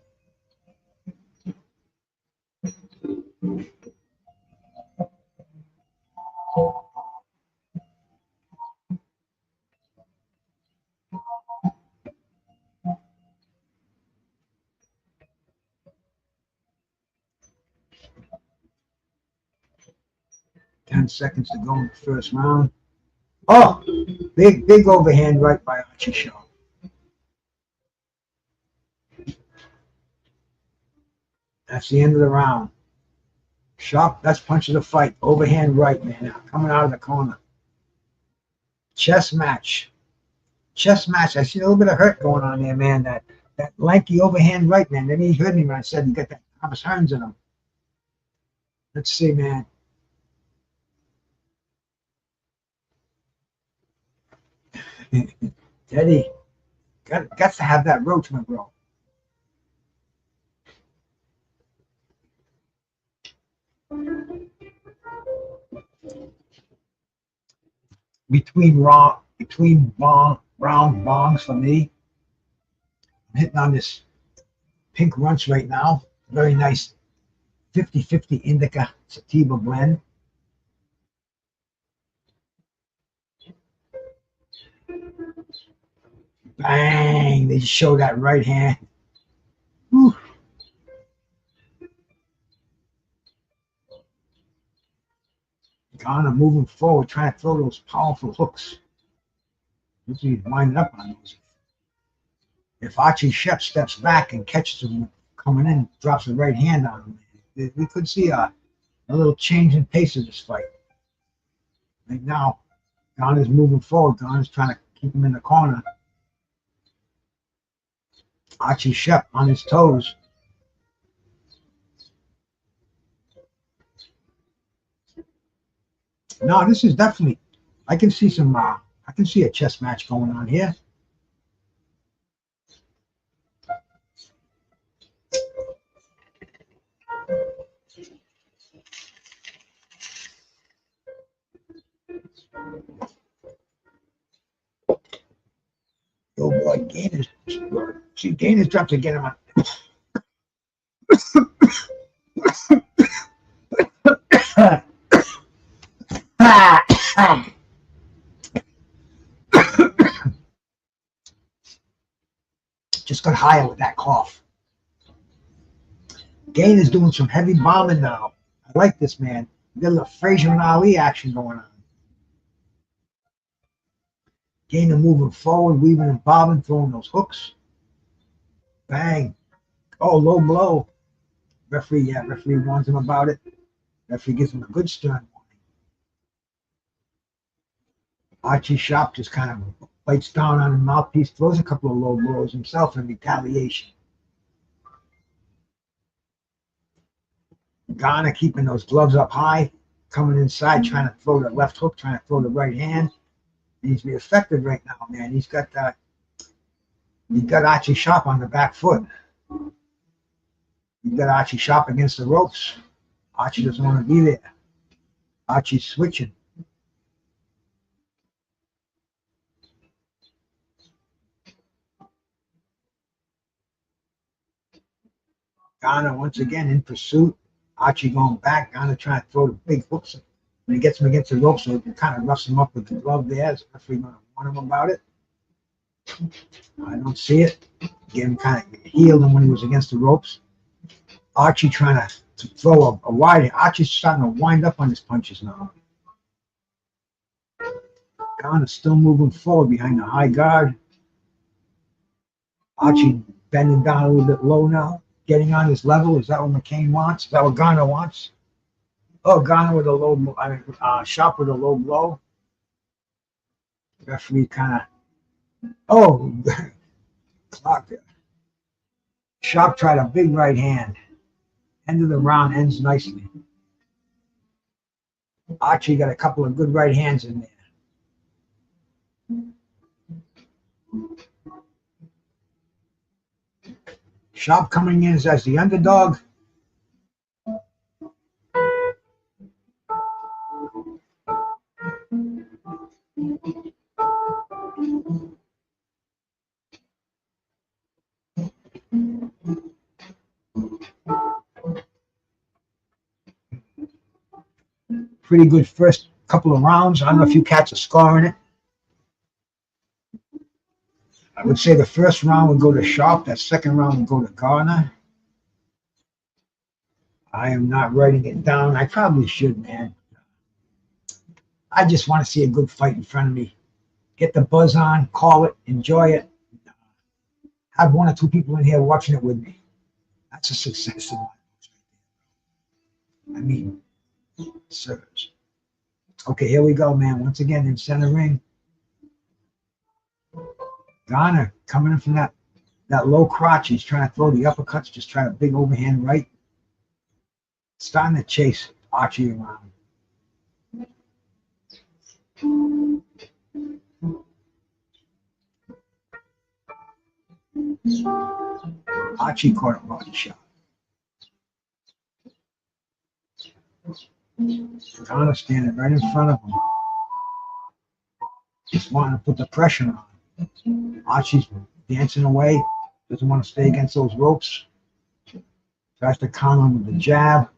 Seconds to go in the first round. Oh, big overhand right by Archie Shaw. That's the end of the round. Sharp, that's punch of the fight. Overhand right, man. Coming out of the corner. Chess match. Chess match. I see a little bit of hurt going on there, man. That lanky overhand right, man. Then he heard me when I said he got that Thomas Hearns in him. Let's see, man. Teddy, got to have that roach, my bro. Between round bongs for me. I'm hitting on this pink runch right now. Very nice 50-50 indica sativa blend. Bang! They just show that right hand. Whew. Ghana moving forward, trying to throw those powerful hooks. He's winding up on those. If Archie Shep steps back and catches him coming in, drops the right hand on him, we could see a little change in pace of this fight. Right now, Ghana's moving forward. Ghana's trying to keep him in the corner. Archie Shep on his toes. No, this is definitely. I can see some. I can see a chess match going on here. Oh boy, Gaines dropped to get him on. Just got higher with that cough. Gaines is doing some heavy bombing now. I like this, man. We got a little Frazier and Ali action going on. Gainer moving forward, weaving and bobbing, throwing those hooks. Bang. Oh, low blow. Referee warns him about it. Referee gives him a good stern warning. Archie Shop just kind of bites down on the mouthpiece, throws a couple of low blows himself in retaliation. Ghana keeping those gloves up high, coming inside, trying to throw the left hook, trying to throw the right hand. He needs to be effective right now, man. He's got Archie Shop on the back foot. He's got Archie Shop against the ropes. Archie doesn't want to be there. Archie's switching. Ghana once again in pursuit. Archie going back. Ghana trying to throw the big hooks. When he gets him against the ropes, so it kind of roughs him up with the glove there. Is the referee going to warn him about it? I don't see it. Again, kind of healed him when he was against the ropes. Archie trying to throw a wide. Archie's starting to wind up on his punches now. Ghana's still moving forward behind the high guard. Archie bending down a little bit low now, getting on his level. Is that what McCain wants? Is that what Ghana wants? Oh, Ghana with a low, Shop with a low blow. Referee kind of, clock there. Shop tried a big right hand. End of the round ends nicely. Archie got a couple of good right hands in there. Sharp coming in as the underdog. Pretty good first couple of rounds. I don't know if you catch a score in it. I would say the first round would go to Sharp. That second round would go to Garner. I am not writing it down. I probably should, man. I just want to see a good fight in front of me. Get the buzz on, call it, enjoy it. Have one or two people in here watching it with me. That's a success in my books right there. I mean, serves. Okay, here we go, man. Once again, in center ring. Garner coming in from that low crotch. He's trying to throw the uppercuts, just trying a big overhand right. Starting to chase Archie around. Archie caught a body shot. Garner standing right in front of him. Just wanting to put the pressure on. Archie's dancing away. Doesn't want to stay against those ropes. Tries to counter him with the jab.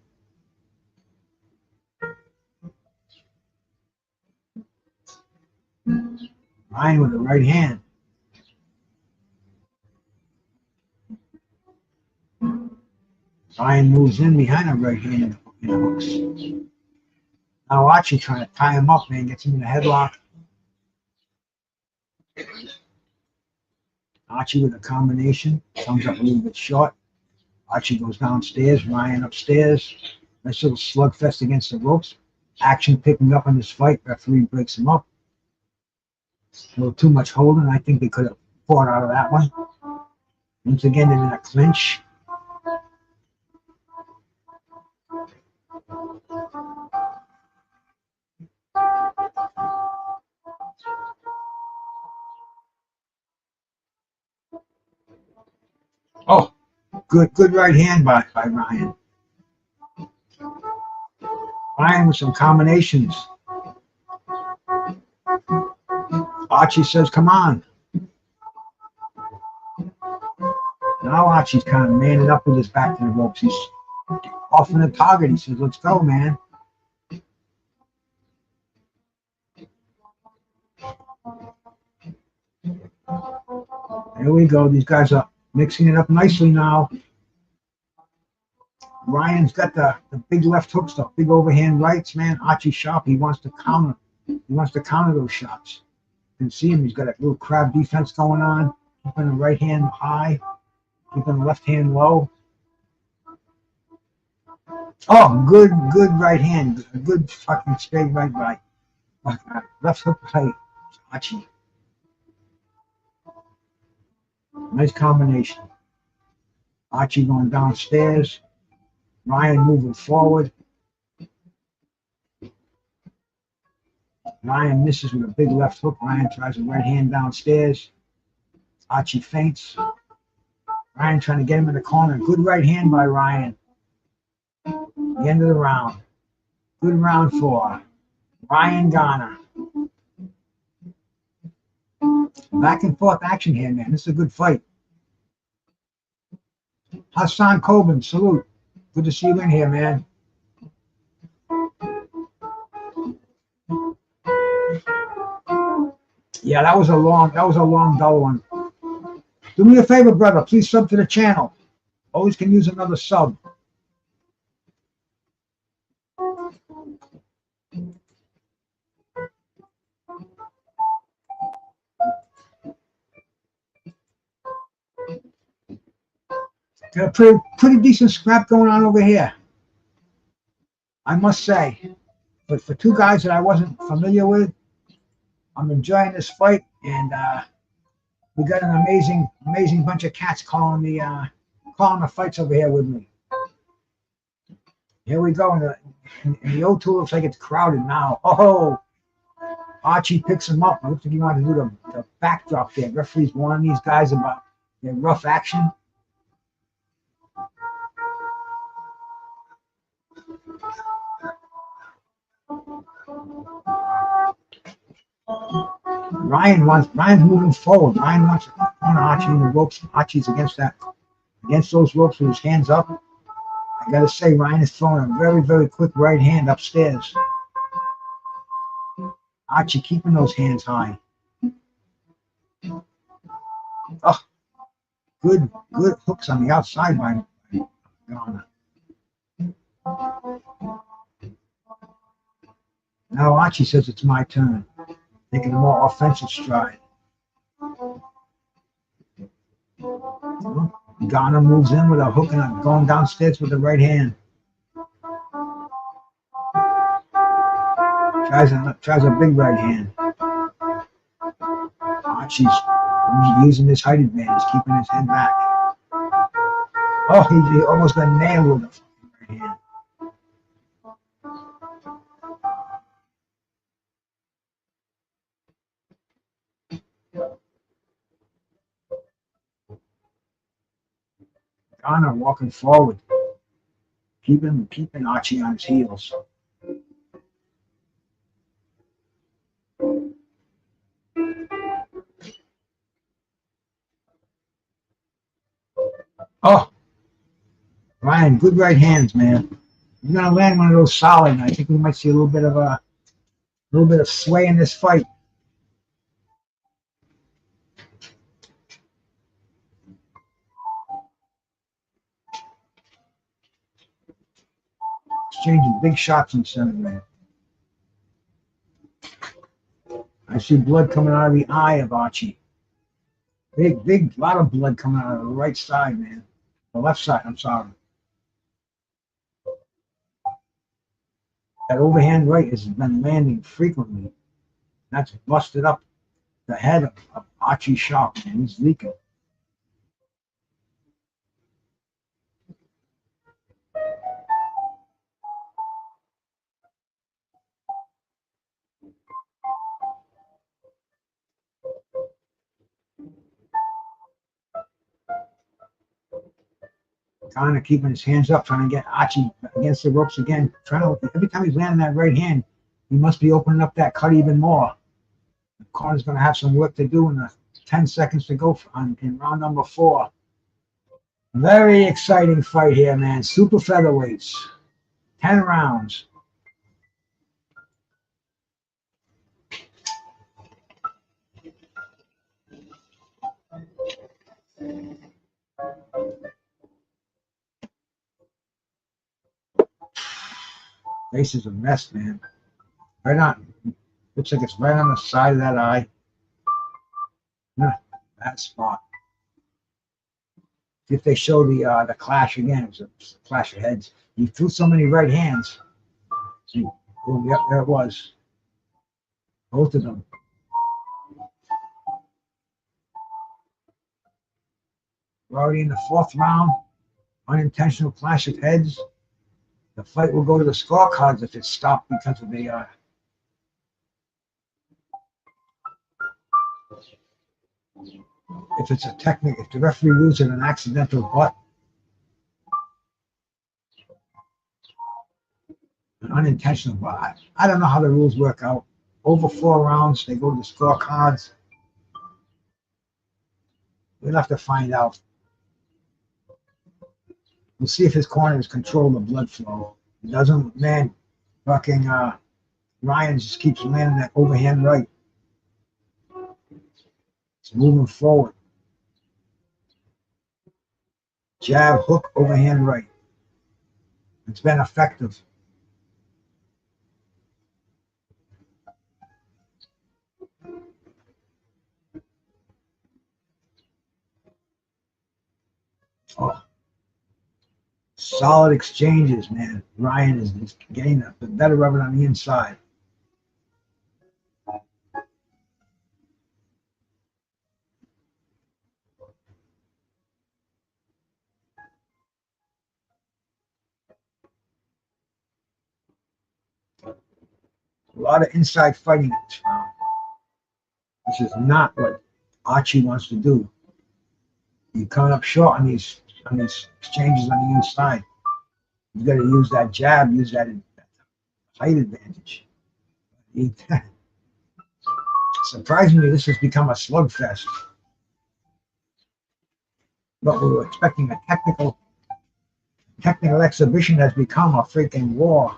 Ryan with the right hand. Ryan moves in behind a right hand and hooks. Now Archie trying to tie him up, man. Gets him in a headlock. Archie with a combination. Comes up a little bit short. Archie goes downstairs. Ryan upstairs. Nice little slugfest against the ropes. Action picking up in this fight. Referee breaks him up. A little too much holding. I think they could have fought out of that one. Once again, they're in a clinch. Oh, good right hand by Ryan. Ryan with some combinations. Archie says, come on. Now Archie's kind of manning up with his back to the ropes. He's off in the target. He says, let's go, man. There we go. These guys are mixing it up nicely now. Ryan's got the big left hooks, the big overhand rights, man. Archie sharp. He wants to counter. He wants to counter those shots. You can see him. He's got a little crab defense going on. Keeping the right hand high. Keeping the left hand low. Oh, good right hand. A good fucking straight right. Left hook right. Archie. Nice combination. Archie going downstairs. Ryan moving forward. Ryan misses with a big left hook. Ryan tries a right hand downstairs. Archie feints. Ryan trying to get him in the corner. Good right hand by Ryan. The end of the round. Good round for Ryan Garner. Back and forth action here, man. This is a good fight. Hassan Coben, salute. Good to see you in here, man. Yeah, that was a long dull one. Do me a favor, brother. Please sub to the channel. Always can use another sub. Got a pretty decent scrap going on over here, I must say. But for two guys that I wasn't familiar with, I'm enjoying this fight, and we got an amazing bunch of cats calling the fights over here with me. Here we go, and the O2 looks like it's crowded now. Oh, Archie picks him up. It looks like he wanted to do the backdrop there. Referee's warning these guys about their rough action. Ryan's moving forward. Ryan wants on Archie in the ropes. Archie's against those ropes with his hands up. I gotta say, Ryan is throwing a very, very quick right hand upstairs. Archie keeping those hands high. Oh, good hooks on the outside by Garner. Now Archie says it's my turn, taking a more offensive stride. Garner moves in with a hook and going downstairs with the right hand. Tries a big right hand. Archie's using his height advantage, keeping his head back. Oh, he almost got nailed with a right hand. Garner walking forward, keeping Archie on his heels. Oh, Ryan, good right hands, man. You're gonna land one of those solid, and I think we might see a little bit of sway in this fight. Exchanging big shots in center, man. I see blood coming out of the eye of Archie. Big, lot of blood coming out of the right side, man. The left side, I'm sorry. That overhand right has been landing frequently. That's busted up the head of Archie Sharp, man. He's leaking. Kind of keeping his hands up, trying to get Archie against the ropes again. Every time he's landing that right hand, he must be opening up that cut even more. The corner's going to have some work to do in the 10 seconds to go in round number 4. Very exciting fight here, man. Super featherweights. 10 rounds. Face is a mess, man. Right on. Looks like it's right on the side of that eye. That spot. If they show the clash again, it was a clash of heads. He threw so many right hands. See, oh, yep, there it was. Both of them. We're already in the 4th round. Unintentional clash of heads. The fight will go to the scorecards if it's stopped because of the if it's a technique, if the referee rules it an accidental butt, an unintentional butt. I don't know how the rules work out. Over 4 rounds, they go to the scorecards. We'll have to find out. We'll see if his corner has controlled the blood flow. It doesn't, man. Fucking Ryan just keeps landing that overhand right. It's moving forward. Jab, hook, overhand right. It's been effective. Oh. Solid exchanges, man. Ryan is getting the better of it on the inside. A lot of inside fighting in this round. This is not what Archie wants to do. You're coming up short on these exchanges on the inside. You got to use that jab, use that height advantage. Surprisingly, this has become a slugfest. What we were expecting a technical exhibition has become a freaking war.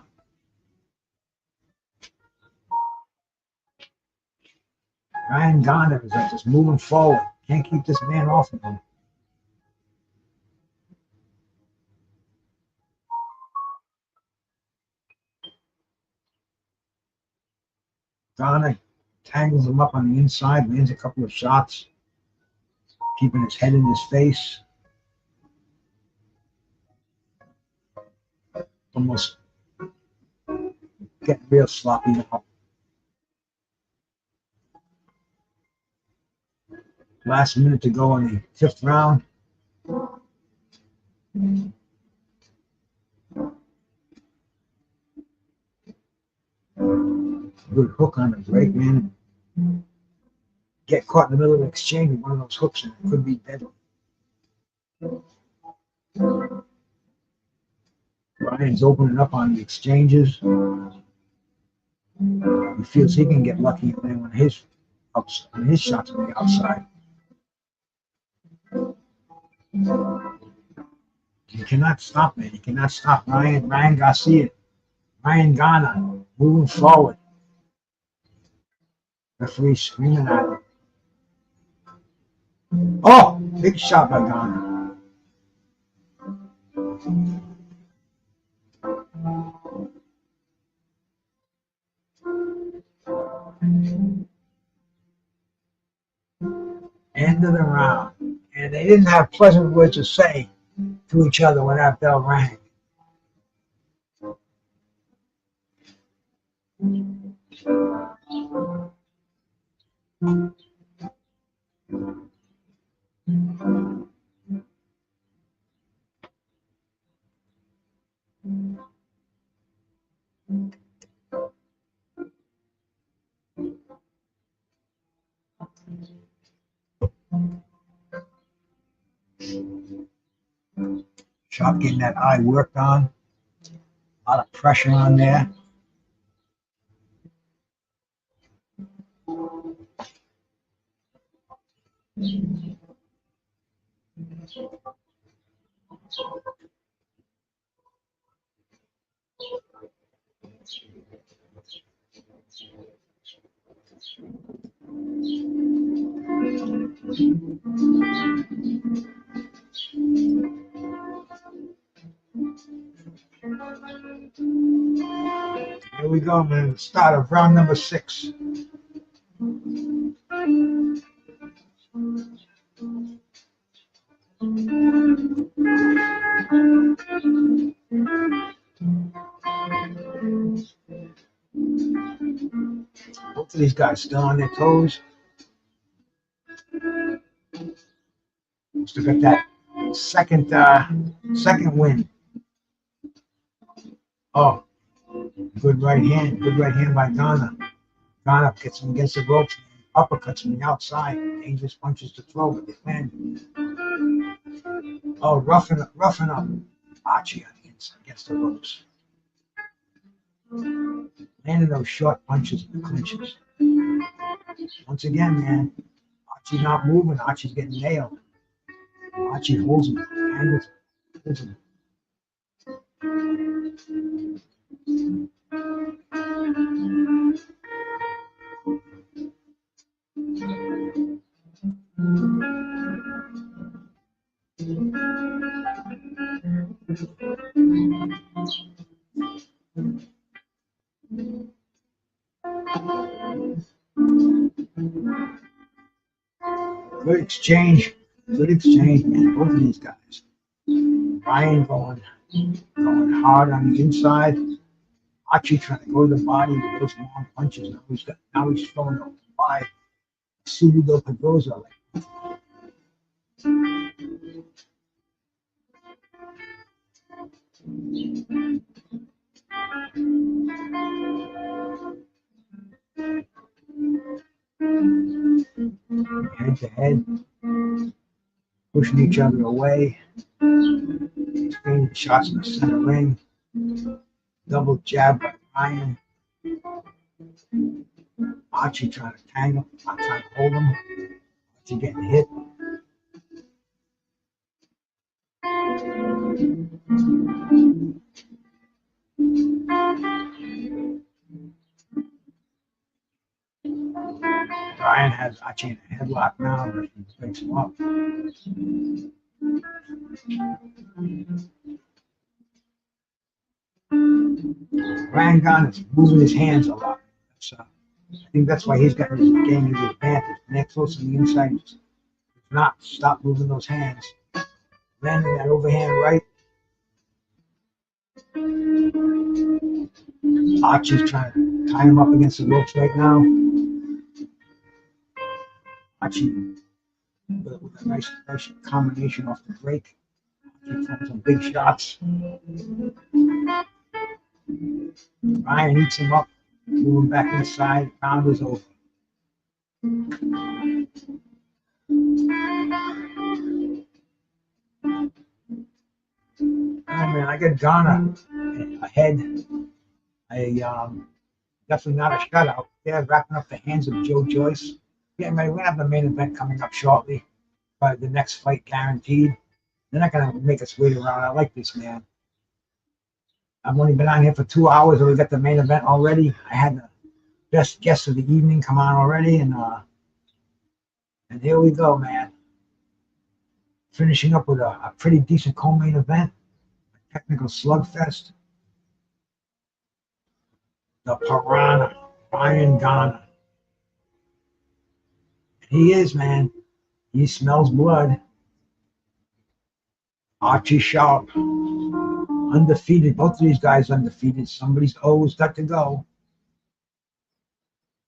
Ryan Garner is like just moving forward. Can't keep this man off of him. Garner tangles him up on the inside, lands a couple of shots, keeping his head in his face. Almost getting real sloppy now. Last minute to go in the 5th round. Good hook on the break, man. Get caught in the middle of an exchange with one of those hooks and it could be deadly. Ryan's opening up on the exchanges. He feels he can get lucky when his shots on the outside. You cannot stop it. You cannot stop Ryan Garcia. Ryan Garner moving forward. Referee screaming at him. Oh, big shot by Garner. End of the round. And they didn't have pleasant words to say to each other when that bell rang. Sharp getting that eye worked on. A lot of pressure on there. Here we go, man. Start of round number 6. Both of these guys still on their toes. Let's look at that second win. Oh, good right hand by Ghana. Ghana gets him against the ropes, uppercuts from the outside, dangerous punches to throw, but they land. Oh, roughing up Archie on the inside against the ropes. Landing those short punches and clinches. Once again, man, Archie's not moving. Archie's getting nailed. Archie holds him, handles him. Good exchange, man. Both of these guys. Ryan going hard on the inside. Archie trying to go to the body with those long punches. Now he's throwing up by Pseudo Pedroza. Head to head, pushing each other away. Exchanging shots in the center ring. Double jab by Ryan. Archie trying to tangle, I'm trying to hold him. Archie getting hit. Brian has Archie in a headlock now, but he breaks him up. Brian Gunn is moving his hands a lot. So I think that's why he's getting his advantage. Next close on the inside, just not stop moving those hands. Landing that overhand right. Archie's trying to tie him up against the ropes right now. Archie with a nice combination off the break. Archie throwing some big shots. Ryan eats him up, moving back inside. Round is over. Oh man, I get Ghana ahead. Definitely not a shutout. They're wrapping up the hands of Joe Joyce. Getting ready. We're gonna have the main event coming up shortly. But the next fight guaranteed. They're not gonna make us wait around. I like this, man. I've only been on here for 2 hours, and we got the main event already. I had the best guest of the evening come on already, and here we go, man. Finishing up with a pretty decent co-main event, a technical slugfest. The Piranha, Ryan Ghana. He is, man. He smells blood. Archie Sharp, undefeated. Both of these guys undefeated. Somebody's always got to go.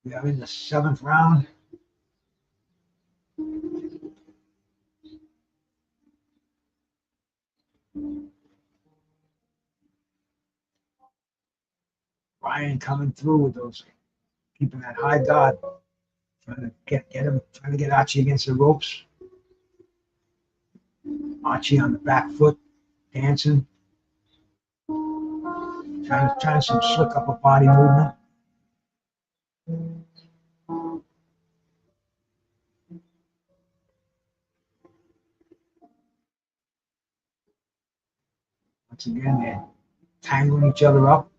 We are in the 7th round. Ryan coming through with those, keeping that high guard, trying to get him, trying to get Archie against the ropes. Archie on the back foot, dancing, trying some slick upper body movement. Once again, they're tangling each other up.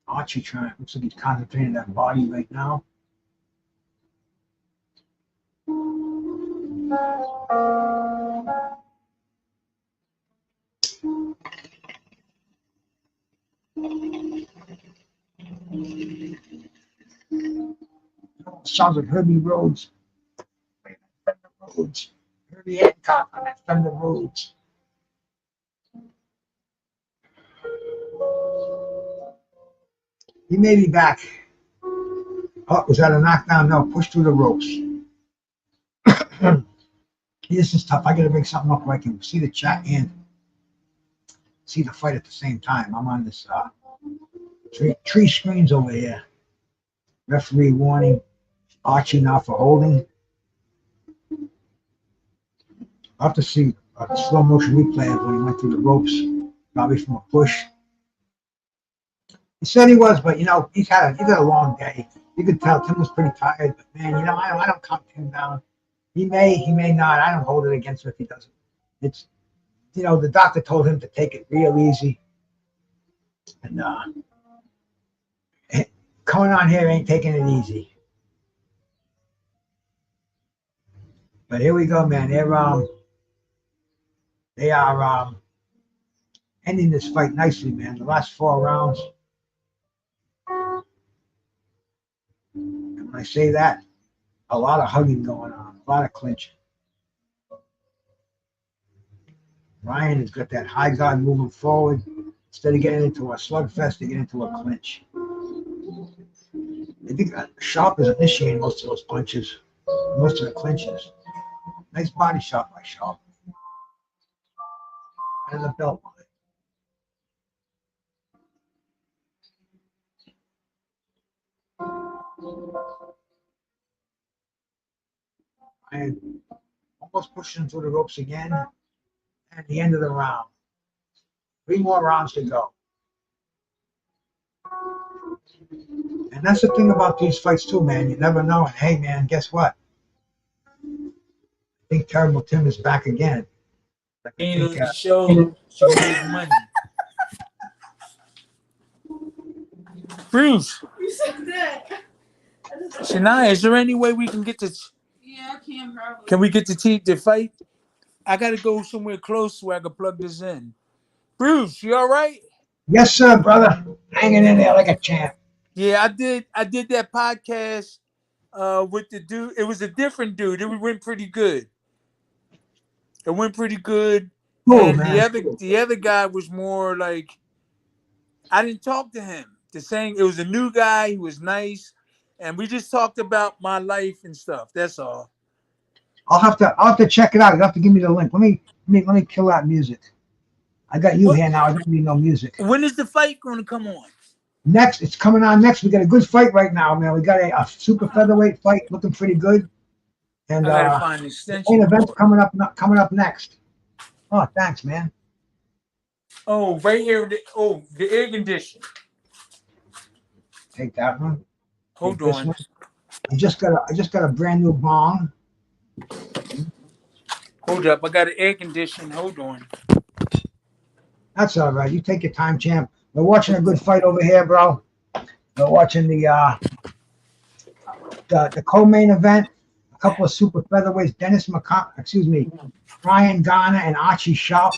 Archie looks like he's concentrating that body right now. Sounds like Herbie Rhodes. Herbie Hancock on that Thunder Rhodes. He may be back. Oh, was that a knockdown? No, push through the ropes. This is tough. I got to bring something up where I can see the chat and see the fight at the same time. I'm on this three screens over here. Referee warning. Archie now for holding. I'll have to see a slow motion replay of when he went through the ropes, probably from a push. He said he was, but he's had a long day. You could tell Tim was pretty tired, but man, I don't count him down. He may not. I don't hold it against him if he doesn't. It's the doctor told him to take it real easy, and coming on here ain't taking it easy. But here we go, man. They are ending this fight nicely, man. The last 4 rounds. And when I say that, a lot of hugging going on, a lot of clinching. Ryan has got that high guard moving forward. Instead of getting into a slugfest, they get into a clinch. I think Sharp is initiating most of those punches, most of the clinches. Nice body shot by Sharp. And the belt line. Ryan almost pushing him through the ropes again. At the end of the round. 3 more rounds to go. And that's the thing about these fights too, man. You never know. And hey, man, guess what? I think Terrible Tim is back again. I Ain't think, on the show, so you make money. Bruce. You said that. Shania, is there any way we can get to? Yeah, I can probably. Can we get the fight? I gotta go somewhere close where I can plug this in. Bruce, you all right? yes, sir, brother. Hanging in there like a champ. Yeah, I did that podcast with the dude. It was a different dude. It went pretty good. It went pretty good. Cool, And man. the other guy was more like, I didn't talk to him. It was a new guy. He was nice, and we just talked about my life and stuff. That's all. I'll have to check it out. You have to give me the link. Let me kill that music. I got you here now. I don't need no music. When is the fight going to come on? Next, it's coming on next. We got a good fight right now, man. We got a super featherweight fight looking pretty good. And I gotta find an extension. main event's coming up next. Oh, thanks, man. Oh, right here. The air conditioner. Take that one. Hold Take this on. one. I just got a brand new bong. Hold up. I got an air conditioner. Hold on. That's all right. You take your time, champ. We're watching a good fight over here, bro. We're watching the co-main event. A couple of super featherweights, Ryan Garner and Archie Sharp.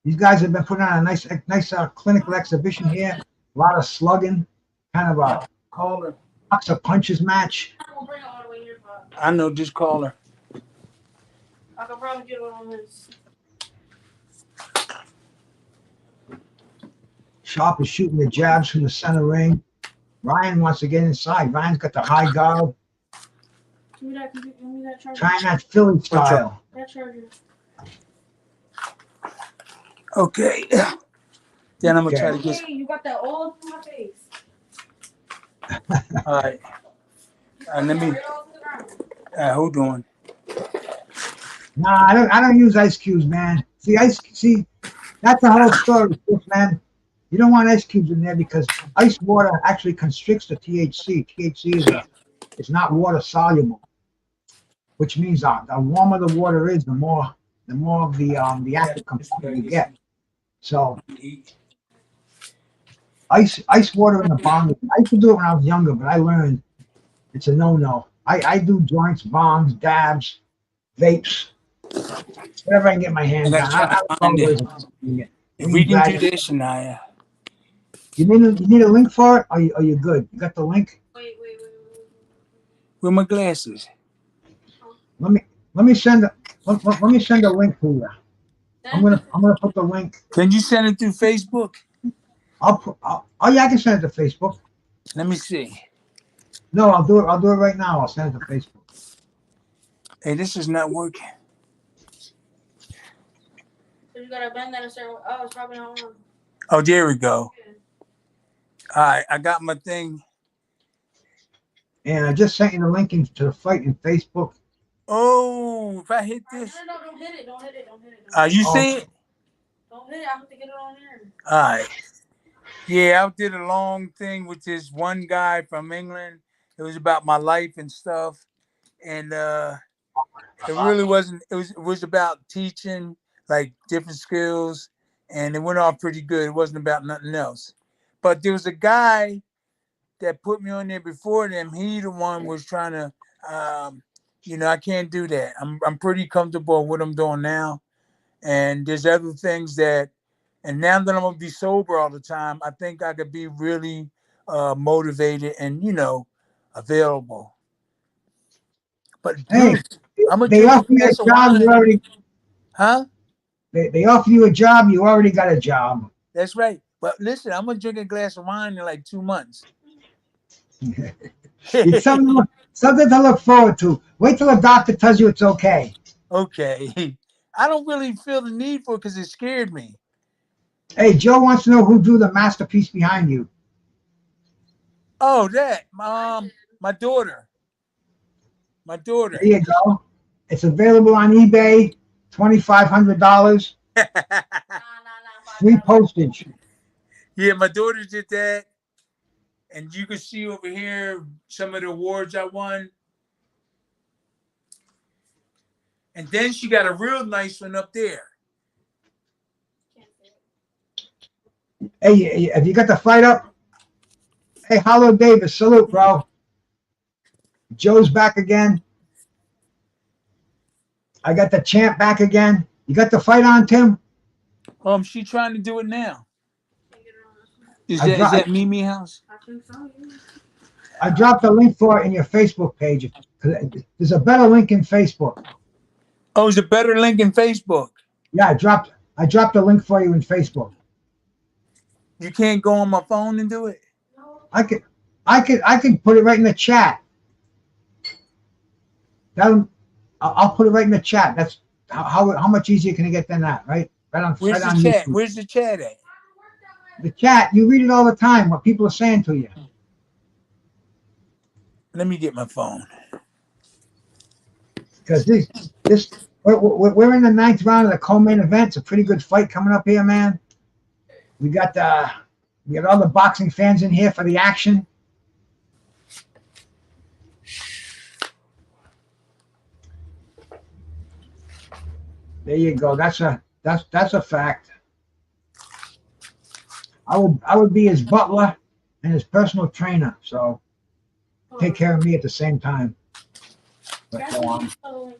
These guys have been putting on a nice clinical exhibition here. A lot of slugging, kind of a box of punches match. I know. Just call her. I could probably get one on this. Sharp is shooting the jabs from the center ring. Ryan wants to get inside. Ryan's got the high guard. Give me that charger. Trying that Philly style. That charger. Okay. Then I'm gonna try to get. Hey, you got that all up in my face. All right. Let me. Hold on. Nah, I don't use ice cubes, man. See, that's the whole story, man. You don't want ice cubes in there because ice water actually constricts the THC. THC is not water soluble, which means the warmer the water is, the more of the active component you get. So ice water in the bong. I used to do it when I was younger, but I learned it's a no-no. I do joints, bongs, dabs, vapes, whatever I can get my hands on. If we can do this, Shania. You need a link for it? Are you good? You got the link? Wait. With my glasses. Let me send a link to you. I'm gonna put the link. Can you send it through Facebook? Oh yeah, I can send it to Facebook. Let me see. No, I'll do it right now. I'll send it to Facebook. Hey, this is not working. So you gotta bend that a certain way. Oh, it's probably not on. Oh, there we go. All right, I got my thing. And I just sent you the link to the fight in Facebook. Oh, if I hit this. No, don't hit it. Don't hit it. You see it? Don't hit it. I have to get it on here. All right. Yeah, I did a long thing with this one guy from England. It was about my life and stuff. And it really wasn't, it was about teaching like different skills, and it went off pretty good. It wasn't about nothing else. But there was a guy that put me on there before them. He the one was trying to I can't do that. I'm pretty comfortable with what I'm doing now. And there's other things that, and now that I'm gonna be sober all the time, I think I could be really motivated and available. But Hey, they offer you a job, you already. Huh? They offer you a job, you already got a job. That's right. But listen, I'm gonna drink a glass of wine in like 2 months. It's something to look forward to. Wait till the doctor tells you it's okay. Okay. I don't really feel the need for it because it scared me. Hey, Joe wants to know who drew the masterpiece behind you. Oh, that my daughter. My daughter. There you go. It's available on eBay. $2,500. Free postage. Yeah, my daughter did that. And you can see over here some of the awards I won. And then she got a real nice one up there. Hey, have you got the fight up? Hey, Hollow Davis, salute, bro. Joe's back again. I got the champ back again. You got the fight on, Tim? She trying to do it now. Is that Mimi House? I think so. Yeah. I dropped a link for it in your Facebook page. There's a better link in Facebook. Oh, there's a better link in Facebook. Yeah, I dropped a link for you in Facebook. You can't go on my phone and do it? I could put it right in the chat. I'll put it right in the chat. That's how much easier can it get than that, right? Where's the chat? YouTube. Where's the chat at? The chat, you read it all the time, what people are saying to you. Let me get my phone. Because we're in the 9th round of the co-main event. It's a pretty good fight coming up here, man. We got all the boxing fans in here for the action. There you go. That's a fact. I would be his butler and his personal trainer, so take care of me at the same time. But go on. Hold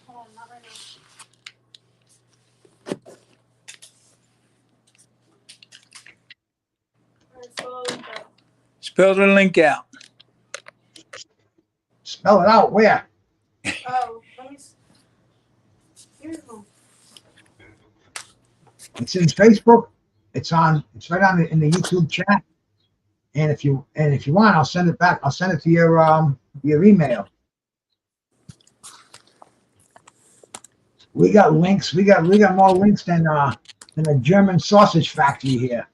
on, not right now. Spell the link out. Spell it out. Where? Oh, let me see. Here's one. It's in Facebook. It's right on in the YouTube chat. And if you want, I'll send it back. I'll send it to your email. We got links. We got more links than a German sausage factory here.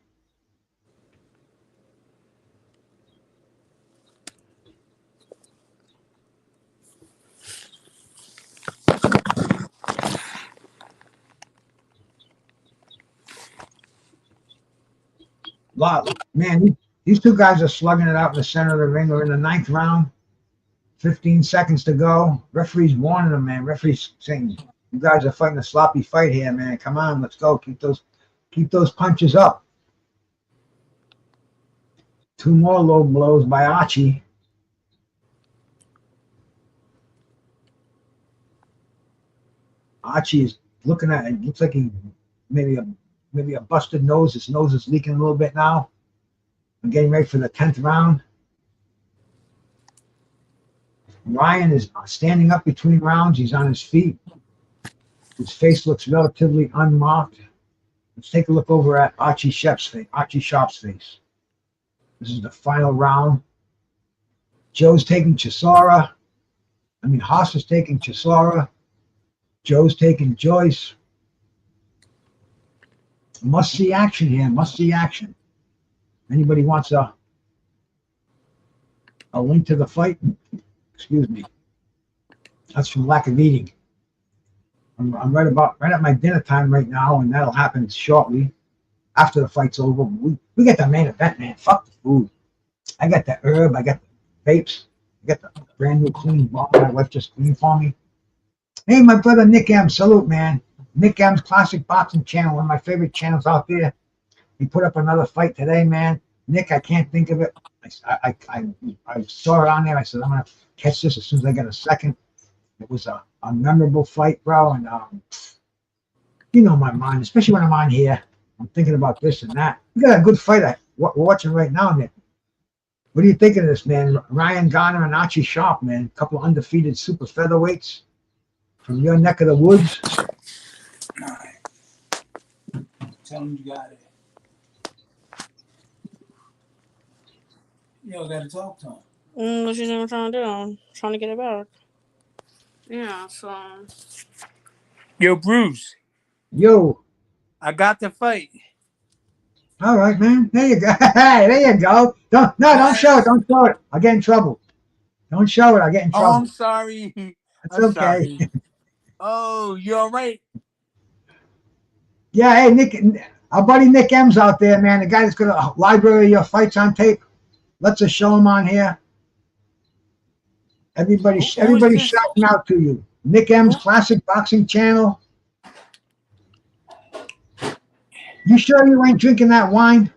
Man, these two guys are slugging it out in the center of the ring. We're in the 9th round. 15 seconds to go. Referee's warning them, man. Referee's saying, you guys are fighting a sloppy fight here, man. Come on, let's go. Keep those punches up. 2 more low blows by Archie. Archie is looking at it. Looks like he maybe a busted nose. His nose is leaking a little bit now. I'm getting ready for the 10th round. Ryan is standing up between rounds. He's on his feet. His face looks relatively unmarked. Let's take a look over at Archie Sharp's face. This is the final round. Joe's taking Chisora. Haas is taking Chisora. Joe's taking Joyce. Must see action here. Must see action. Anybody wants a link to the fight? Excuse me. That's from lack of eating. I'm right at my dinner time right now, and that'll happen shortly after the fight's over. We get the main event, man. Fuck the food. I got the herb. I got the vapes. I got the brand new clean ball my wife just cleaned for me. Hey, my brother Nick M. Salute, man. Nick M's Classic Boxing Channel, one of my favorite channels out there. He put up another fight today, man. Nick, I can't think of it. I saw it on there. I said, I'm going to catch this as soon as I get a second. It was a memorable fight, bro. And you know my mind, especially when I'm on here. I'm thinking about this and that. We got a good fight we're watching right now, Nick. What do you think of this, man? Ryan Garner and Archie Sharp, man. A couple of undefeated super featherweights from your neck of the woods. All right. Tell him you got it. Yo, gotta talk to him. What you even trying to do? I'm trying to get it back. Yeah, so. Yo, Bruce. Yo. I got the fight. All right, man. There you go. Hey, there you go. Don't show it. Don't show it. I'll get in trouble. Don't show it. I get in Oh, I'm trouble. sorry. That's I'm okay. sorry. Oh, you all right? Yeah, hey, Nick, our buddy Nick M's out there, man. The guy that's got a library of your fights on tape. Let's us show him on here. Who is Everybody's this? shouting out to you. Nick M's Who? Classic Boxing Channel. You sure you ain't drinking that wine?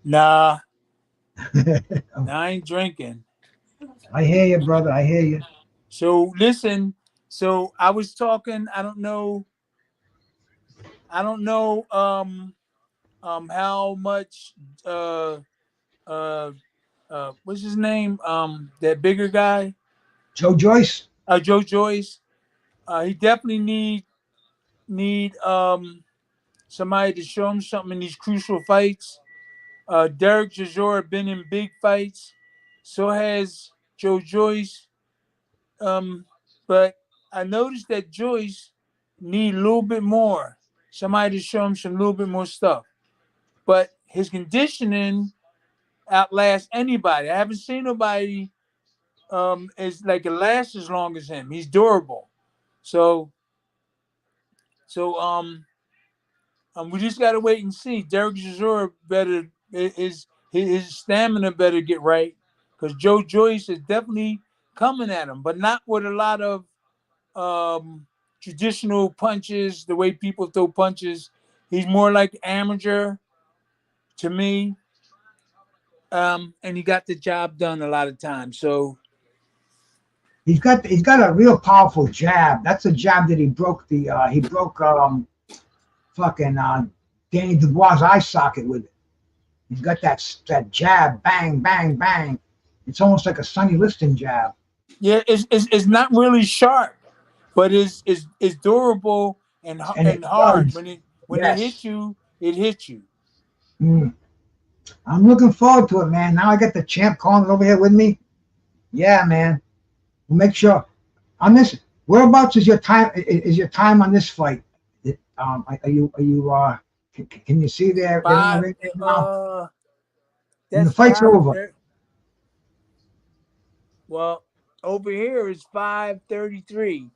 Nah, I ain't drinking. I hear you, brother. I hear you. So listen. So I was talking. I don't know. How much uh uh what's his name? That bigger guy, Joe Joyce. Joe Joyce. He definitely need somebody to show him something in these crucial fights. Derek Chisora been in big fights, so has Joe Joyce. But I noticed that Joyce need a little bit more. Somebody to show him some little bit more stuff. But his conditioning outlasts anybody. I haven't seen nobody is like it lasts as long as him. He's durable. So so we just gotta wait and see. Derek Chisora better his stamina better get right because Joe Joyce is definitely coming at him, but not with a lot of traditional punches. The way people throw punches, he's more like amateur to me. And he got the job done a lot of times. So He's got a real powerful jab. That's a jab that he broke fucking Danny Dubois' eye socket with it. He's got that jab, bang, bang, bang. It's almost like a Sonny Liston jab. yeah, it's not really sharp, but it's durable And it and hard. runs. When it Yes. hits you, it hits you. Mm. I'm looking forward to it, man. Now I got the champ calling over here with me. Yeah, man. We'll make sure on this. Whereabouts is your time? Is your time on this fight? Are you? Can you see they're in the Five. ring right now? And the That's fight's over. well, over here is 5:33.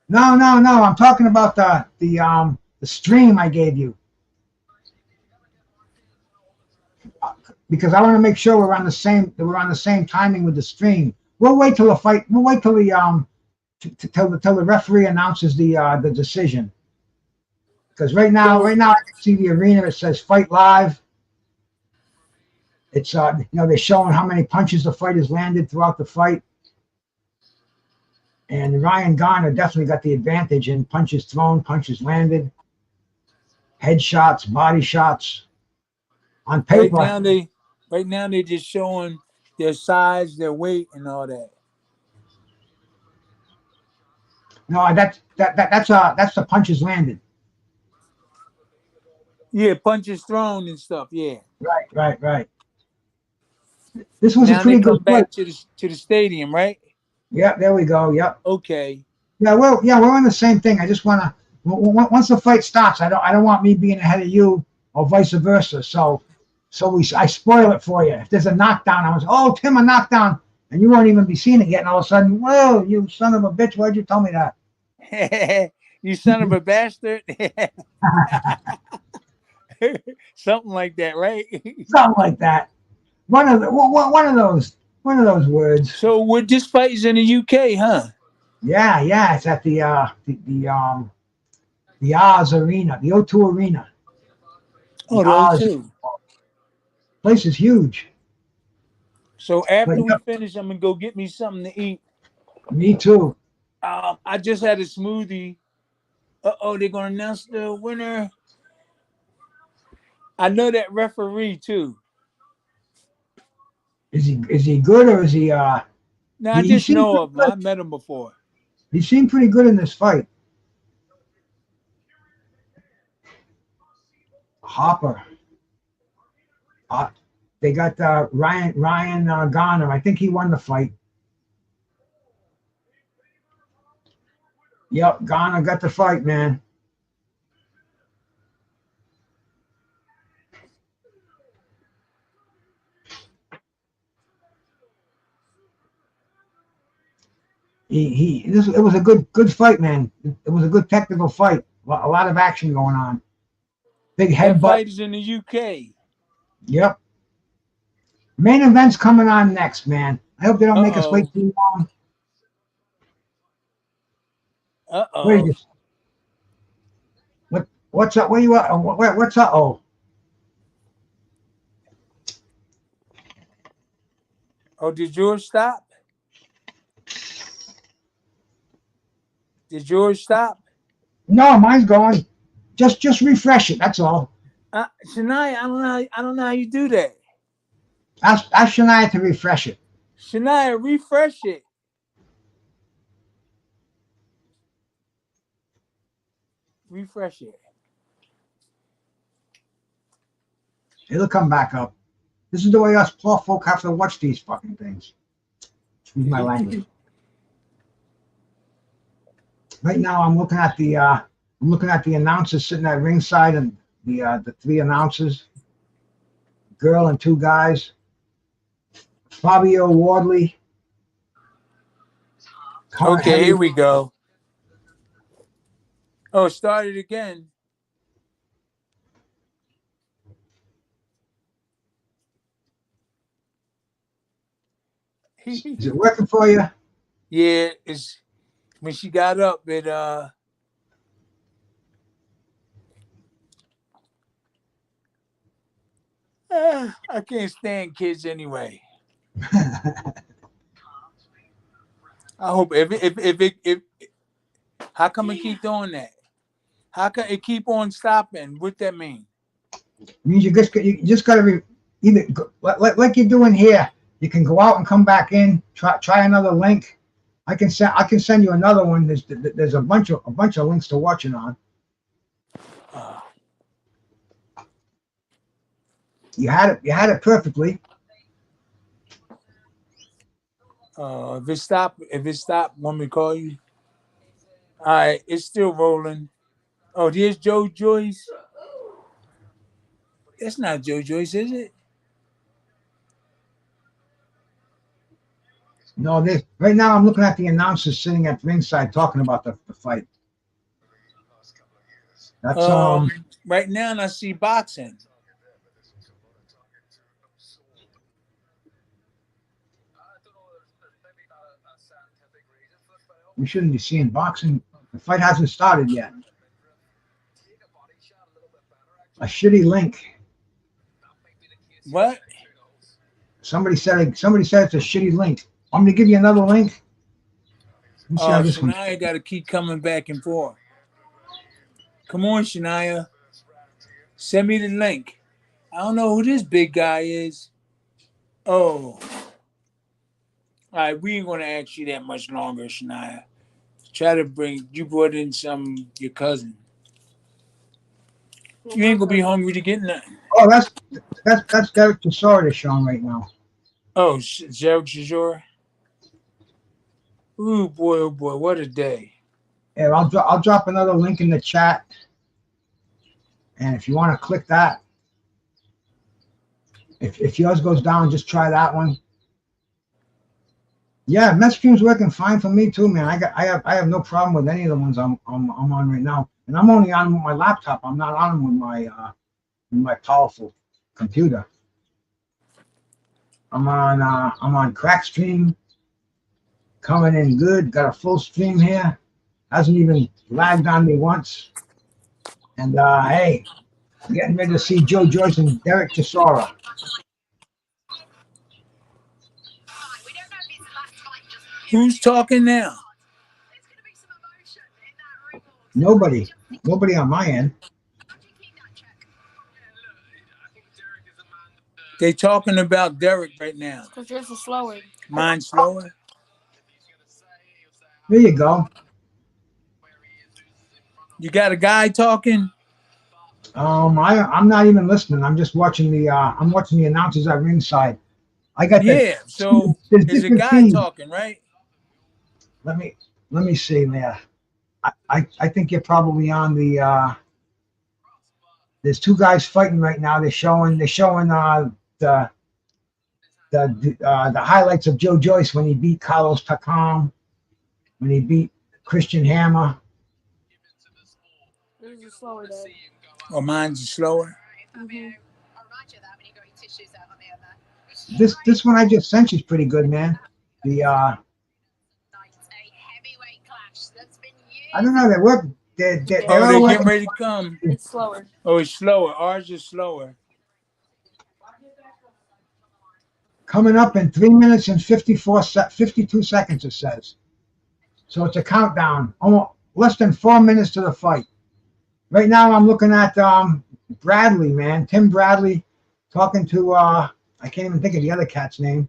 No, no, no. I'm talking about the stream I gave you because I want to make sure we're on the same timing with the stream. We'll wait till the fight. We'll wait till till the referee announces the decision. Because So right now I can see the arena. It says fight live. It's they're showing how many punches the fighters landed throughout the fight, and Ryan Garner definitely got the advantage in punches thrown, punches landed, headshots, body shots. On right paper, now they right now they're just showing their size, their weight, and all that. no, that's the punches landed. Yeah, punches thrown and stuff. Yeah. Right, right, right. This was a Now they pretty good come fight. back to the stadium, right? Yeah, there we go. Yep. Okay. Yeah, we're on the same thing. I just want to once the fight starts, I don't want me being ahead of you or vice versa. So I spoil it for you. If there's a knockdown, I was Tim, a knockdown, and you won't even be seeing it yet. And all of a sudden, whoa, you son of a bitch! Why'd you tell me that? You son of a bastard. Something like that, right? Something like that. One of those words. So what this fight is in the UK, huh? Yeah, yeah. It's at the Oz Arena, the O2 Arena. The Oh, the Oz O2. place is huge. So But after we yep, finish, I'm gonna go get me something to eat. me too. I just had a smoothie. They're gonna announce the winner. I know that referee too. Is he good or is he Now I he just seemed know pretty of him. good. I met him before. He seemed pretty good in this fight. Hopper. Uh, they got Ryan Garner. I think he won the fight. Yep, Garner got the fight, man. It was a good fight, man. It was a good technical fight. A lot of action going on. Big That headbutt. fight is in the UK. Yep. Main event's coming on next, man. I hope they don't make us wait Uh-oh. too long. Where is Uh-oh. this? What's up? Where you at? What's up? Oh, did yours stop? Did yours stop? No, mine's going. Just refresh it. That's all. Shania, I don't know how you do that. Ask Shania to refresh it. Shania, refresh it. Refresh it. It'll come back up. This is the way us poor folk have to watch these fucking things. Excuse my language. Right now, I'm looking at the announcers sitting at ringside, and the three announcers, girl and two guys. Fabio Wardley. Okay, here we go. Oh, it started again. Is it working for you? Yeah, it's when she got up, it I can't stand kids anyway. I hope if how come it keep doing that? How come it keep on stopping? What that mean? It means you just got to either like you're doing here. You can go out and come back in. Try another link. I can send you another one. There's a bunch of links to watch it on. You had it perfectly. If it stopped, want me to call you? All right, it's still rolling. Oh, there's Joe Joyce. That's not Joe Joyce, is it? No, right now I'm looking at the announcers sitting at ringside talking about the fight. That's right now I see boxing. We shouldn't be seeing boxing. The fight hasn't started yet. A shitty link. What? Somebody said it's a shitty link. I'm going to give you another link. Shania got to keep coming back and forth. Come on, Shania. Send me the link. I don't know who this big guy is. Oh. All right, we ain't going to ask you that much longer, Shania. You brought in your cousin. You ain't going to be hungry to get nothing. Oh, that's Derek Chisora they're showing right now. Oh, Derek Chisora? Oh boy, what a day. Yeah, I'll drop another link in the chat. And if you want to click that, if yours goes down, just try that one. Yeah, MessageStream's working fine for me too, man. I have no problem with any of the ones I'm on right now, and I'm only on with my laptop. I'm not on with my powerful computer. I'm on Crackstream, coming in good. Got a full stream here. Hasn't even lagged on me once. And hey, I'm getting ready to see Joyce and Derek Chisora. Who's talking now? Nobody on my end. They talking about Derek right now. Because yours is slower. Mine's slower. There you go. You got a guy talking? I'm not even listening. I'm just watching the announcers at ringside. I got so there's a guy feeds. talking, right? Let me see there. I think you're probably on the there's two guys fighting right now. They're showing the highlights of Joe Joyce when he beat Carlos Takam. when he beat Christian Hammer. This is slower, Dad. Oh, mine's slower. Mm-hmm. This one I just sent you is pretty good, man. The I don't know, they work. They're Oh, all they like getting ready to come. It's slower. Oh, it's slower. Ours is slower. coming up in 3 minutes and 52 seconds. It says. So it's a countdown. Almost less than 4 minutes to the fight. Right now, I'm looking at Bradley, man, Tim Bradley, talking to I can't even think of the other cat's name,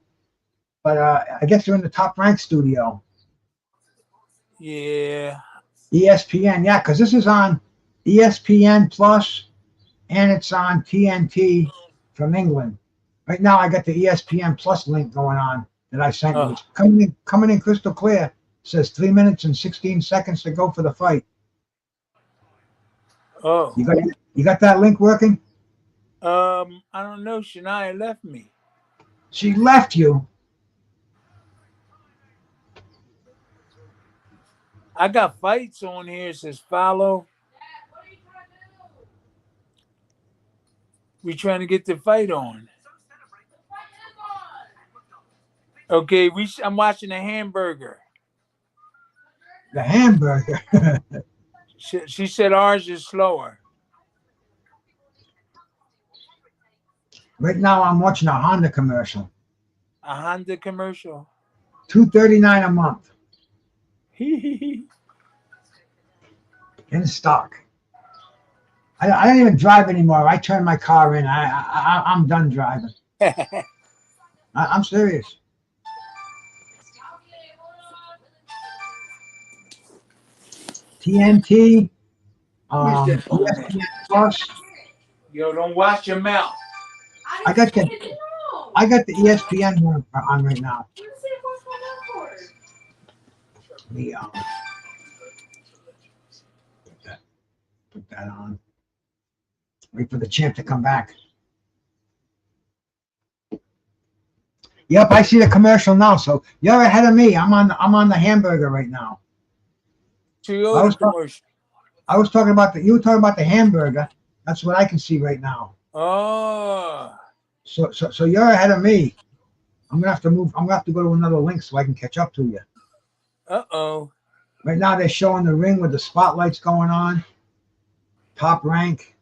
but I guess they're in the Top Rank studio. Yeah. ESPN, yeah, because this is on ESPN Plus, and it's on TNT from England. Right now, I got the ESPN Plus link going on that I sent you. It's coming in crystal clear. It says 3 minutes and 16 seconds to go for the fight. Oh. You got that link working? I don't know. Shania left me. She left you. I got fights on here. It says follow. We trying to get the fight on. Okay, I'm watching a hamburger. The hamburger. She said ours is slower. Right now, I'm watching a Honda commercial. A Honda commercial. $239 a month He. in stock. I don't even drive anymore. I turn my car in. I'm done driving. I'm serious. TNT. ESPN Plus. Yo, don't wash your mouth. I got the ESPN one on right now. The put that on. Wait for the champ to come back. Yep, I see the commercial now. So you're ahead of me. I'm on the hamburger right now. Toyota commercial. I was talking about you were talking about the hamburger. That's what I can see right now. Oh. So you're ahead of me. I'm gonna have to move. I'm gonna have to go to another link so I can catch up to you. Uh-oh. Right now they're showing the ring with the spotlights going on. Top Rank.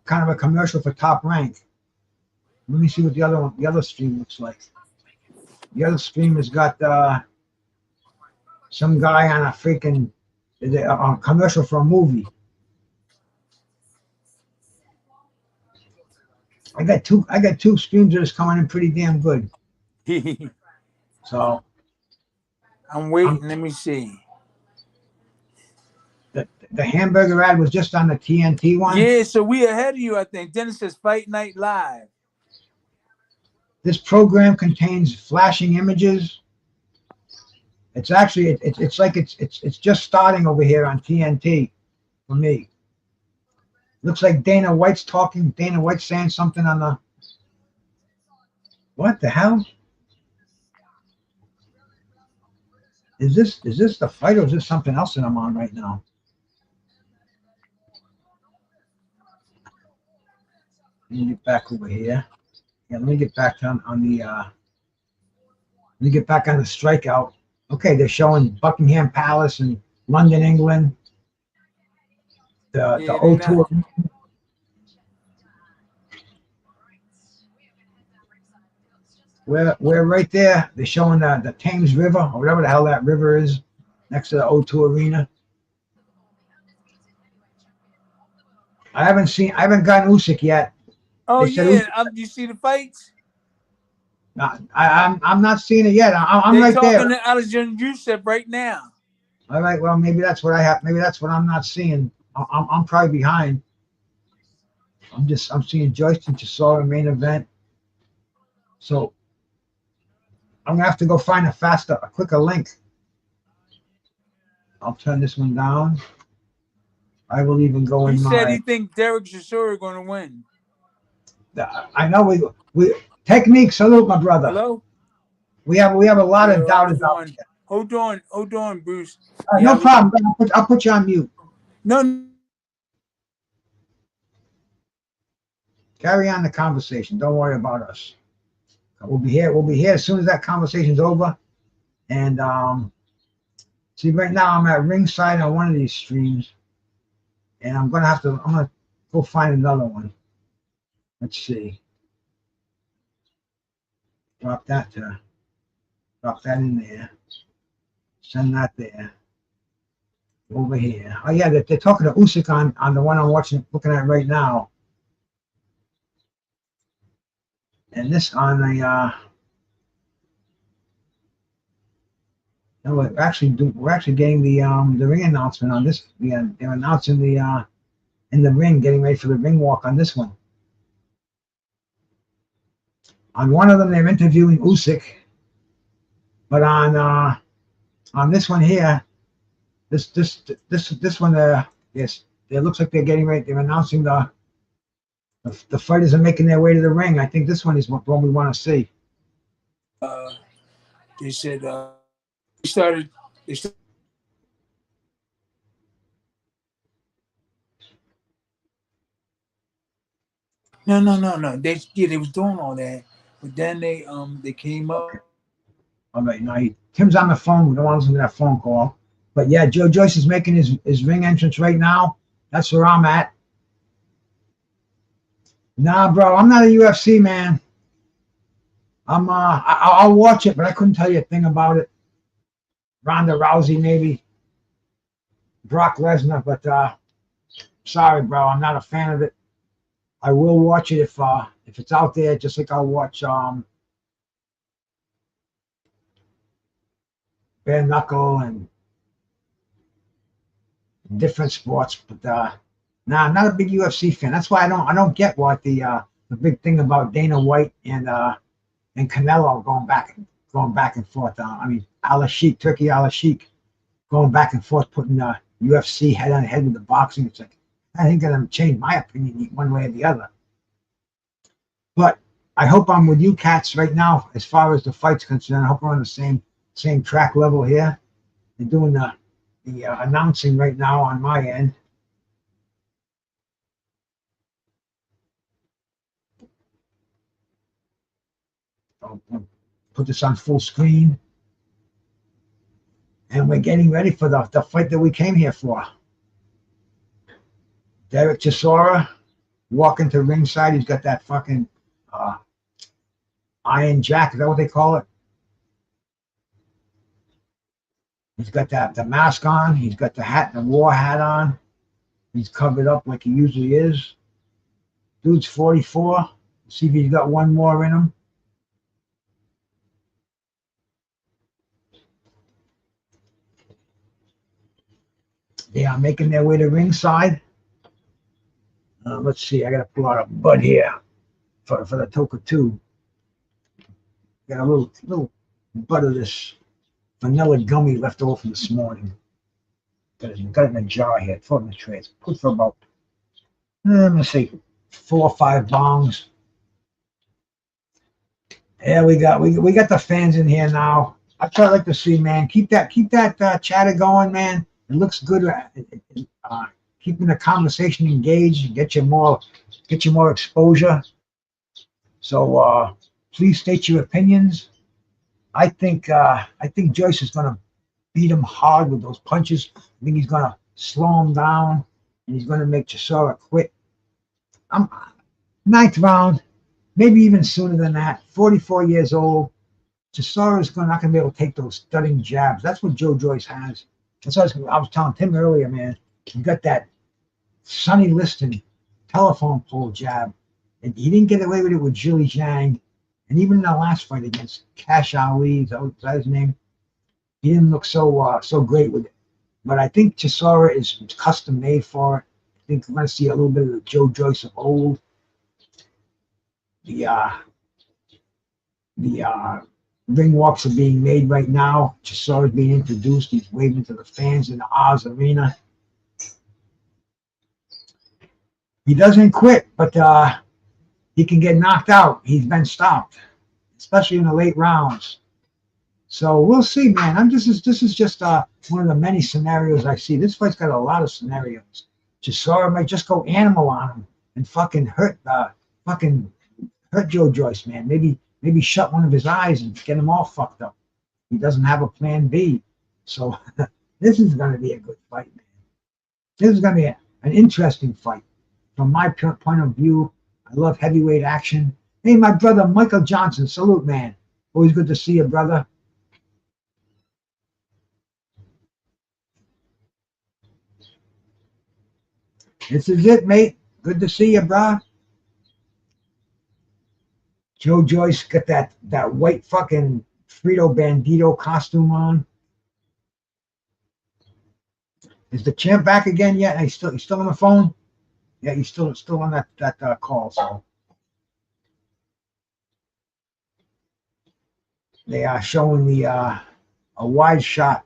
Kind of a commercial for Top Rank. Let me see what the other stream looks like. The other stream has got some guy on a commercial for a movie. I got two streams that is coming in pretty damn good. So I'm waiting. Let me see. The hamburger ad was just on the TNT one. Yeah, so we ahead of you, I think. Then it says Fight Night Live. This program contains flashing images. It's actually it's like it's just starting over here on TNT for me. Looks like Dana White's talking. Dana White's saying something on the. What the hell? Is this the fight or is this something else that I'm on right now? Let me get back over here. Yeah, let me get back on the. Let me get back on the strikeout. Okay, they're showing Buckingham Palace in London, England. The O2. We're right there. They're showing the Thames River or whatever the hell that river is next to the O2 Arena. I haven't gotten Usyk yet. Oh yeah, you see the fights? No, I'm not seeing it yet. I'm right there. They're talking to Alexander Yusuf right now. All right, well maybe that's what I have. Maybe that's what I'm not seeing. I'm probably behind. I'm seeing Joyce and Chisora main event. So I'm gonna have to go find a quicker link. I'll turn this one down. I will even go in. He said he thinks Derek Chisora going to win. I know we technique. Salute, my brother. Hello. We have a lot of doubters out there. Hold on, Bruce. No problem. I'll put you on mute. No. Carry on the conversation. Don't worry about us. We'll be here. We'll be here as soon as that conversation's over. And see, right now I'm at ringside on one of these streams, and I'm gonna go find another one. Let's see. Drop that in there. Send that there. Over here. Oh yeah, they're talking to Usyk on the one I'm looking at right now. And this on the no, we're actually getting the ring announcement on this. They're announcing the in the ring, getting ready for the ring walk on this one. On one of them, they're interviewing Usyk, but on this one here, this one, yes, it looks like they're getting ready. They're announcing the fighters are making their way to the ring. I think this one is what we want to see. They said they started. No. They was doing all that, but then they came up. Okay. All right, now Tim's on the phone. We don't want to listen to that phone call. But yeah, Joe Joyce is making his ring entrance right now. That's where I'm at. Nah, bro, I'm not a UFC man. I'll watch it, but I couldn't tell you a thing about it. Ronda Rousey, maybe. Brock Lesnar, but sorry, bro, I'm not a fan of it. I will watch it if it's out there, just like I'll watch bare knuckle and different sports, but nah, I'm not a big UFC fan. That's why I don't get what the big thing about Dana White and Canelo going back and forth. I mean, Turkey Al Sheikh going back and forth, putting the UFC head on head with the boxing. It's like, I ain't gonna change my opinion one way or the other. But I hope I'm with you cats right now as far as the fight's concerned. I hope we're on the same track level here. They're doing the announcing right now on my end. I'll put this on full screen. And we're getting ready for the fight that we came here for. Derek Chisora walking to ringside. He's got that fucking Iron Jack. Is that what they call it? He's got the mask on. He's got the hat, the war hat on. He's covered up like he usually is. Dude's 44. Let's see if he's got one more in him. They are making their way to ringside. Let's see. I gotta pull out a bud here for the Toka 2. Got a little bud of this vanilla gummy left over from this morning. Got it in a jar here. Throw it in the tray. It's good for about, let me see, 4 or 5 bongs. Yeah, we got the fans in here now. That's what I like to see, man. Keep that chatter going, man. It looks good. Keeping the conversation engaged, get you more exposure. So please state your opinions. I think Joyce is gonna beat him hard with those punches. I think he's gonna slow him down, and he's gonna make Chisora quit. I'm 9th round, maybe even sooner than that. 44 years old. Chisora's not gonna be able to take those stunning jabs. That's what Joe Joyce has. That's what I was telling Tim earlier, man. You got that Sonny Liston telephone pole jab. And he didn't get away with it with Zhilei Zhang. And even in the last fight against Kash Ali, is that his name? He didn't look so great with it. But I think Chisora is custom made for it. I think we're going to see a little bit of the Joe Joyce of old. The ring walks are being made right now. Chisora is being introduced. He's waving to the fans in the Oz Arena. He doesn't quit, but he can get knocked out. He's been stopped, especially in the late rounds. So we'll see, man. This is just one of the many scenarios I see. This fight's got a lot of scenarios. Chisora might just go animal on him and fucking hurt Joe Joyce, man. Maybe shut one of his eyes and get him all fucked up. He doesn't have a plan B. So this is going to be a good fight, man. This is going to be an interesting fight. From my point of view, I love heavyweight action. Hey, my brother, Michael Johnson, salute, man. Always good to see you, brother. This is it, mate. Good to see you, bro. Joe Joyce got that white fucking Frito Bandito costume on. Is the champ back again yet? He's still on the phone? Yeah, he's still on that call. So they are showing a wide shot,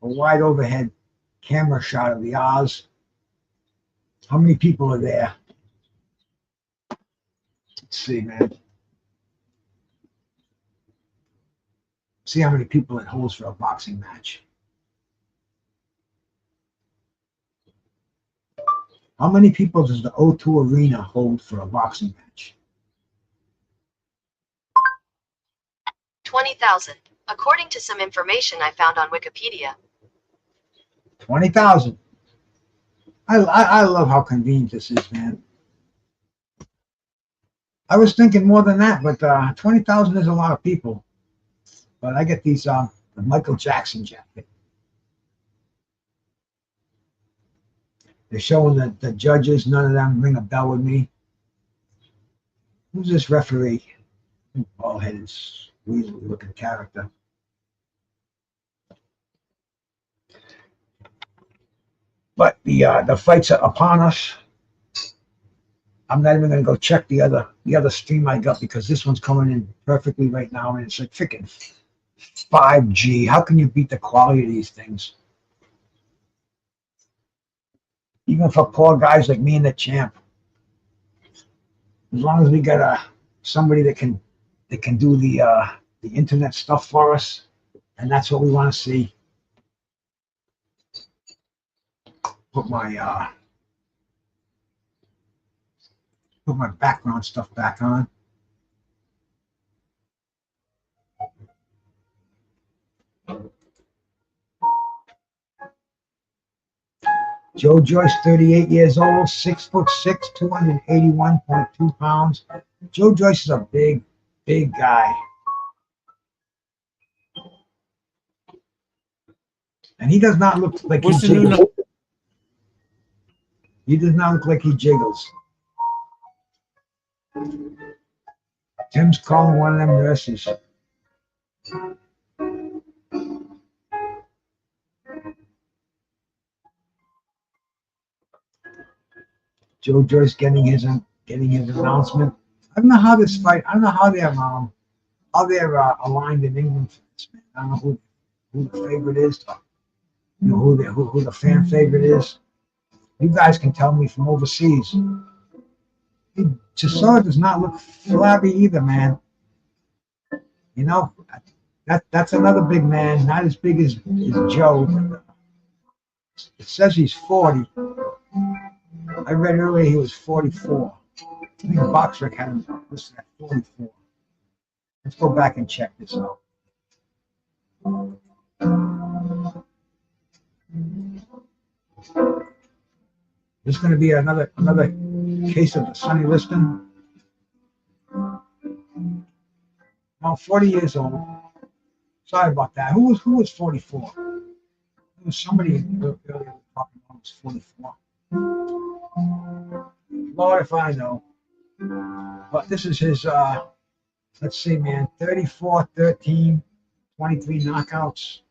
a wide overhead camera shot of the Oz. How many people are there? Let's see, man. See how many people it holds for a boxing match. How many people does the O2 Arena hold for a boxing match? 20,000, according to some information I found on Wikipedia. 20,000. I love how convenient this is, man. I was thinking more than that, but 20,000 is a lot of people. But I get these the Michael Jackson jacket. They're showing the judges. None of them ring a bell with me. Who's this referee? Bald-headed, weaselly-looking character. But the fights are upon us. I'm not even going to go check the other stream I got because this one's coming in perfectly right now, and it's like freaking 5G. How can you beat the quality of these things? Even for poor guys like me and the champ. As long as we got somebody that can do the internet stuff for us, and that's what we want to see. Put my background stuff back on. Joe Joyce, 38 years old, 6'6", 281.2 pounds. Joe Joyce is a big guy. And he does not look like he jiggles. He does not look like he jiggles. Tim's calling one of them nurses. Joe Joyce getting his announcement. I don't know how this fight. I don't know how they're aligned in England for this, man. I don't know who the favorite is. You know who the fan favorite is. You guys can tell me from overseas. Chisora does not look flabby either, man. You know, that's another big man, not as big as Joe. It says he's 40. I read earlier he was 44. I think BoxRec had him listed at 44. Let's go back and check this out. This is going to be another case of the Sonny Liston. Now 40 years old. Sorry about that. Who was 44? There was somebody earlier talking about was 44. Lord, if I know. But this is his, let's see, man, 34, 13, 23 knockouts.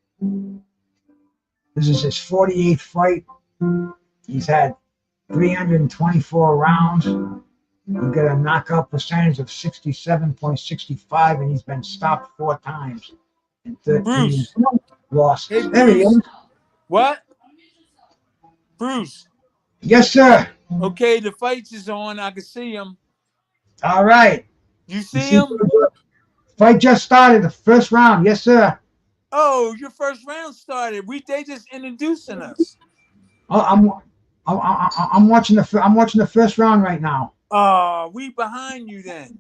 This is his 48th fight. He's had 324 rounds. He's got a knockout percentage of 67.65, and he's been stopped 4 times in 13 losses. Hey, there he is. What? Bruce. Yes, sir. Okay, the fights is on. I can see him. All right. You see him? Fight just started. The first round. Yes, sir. Oh, your first round started. They just introducing us. Oh, I'm watching the first round right now. Oh, we behind you then.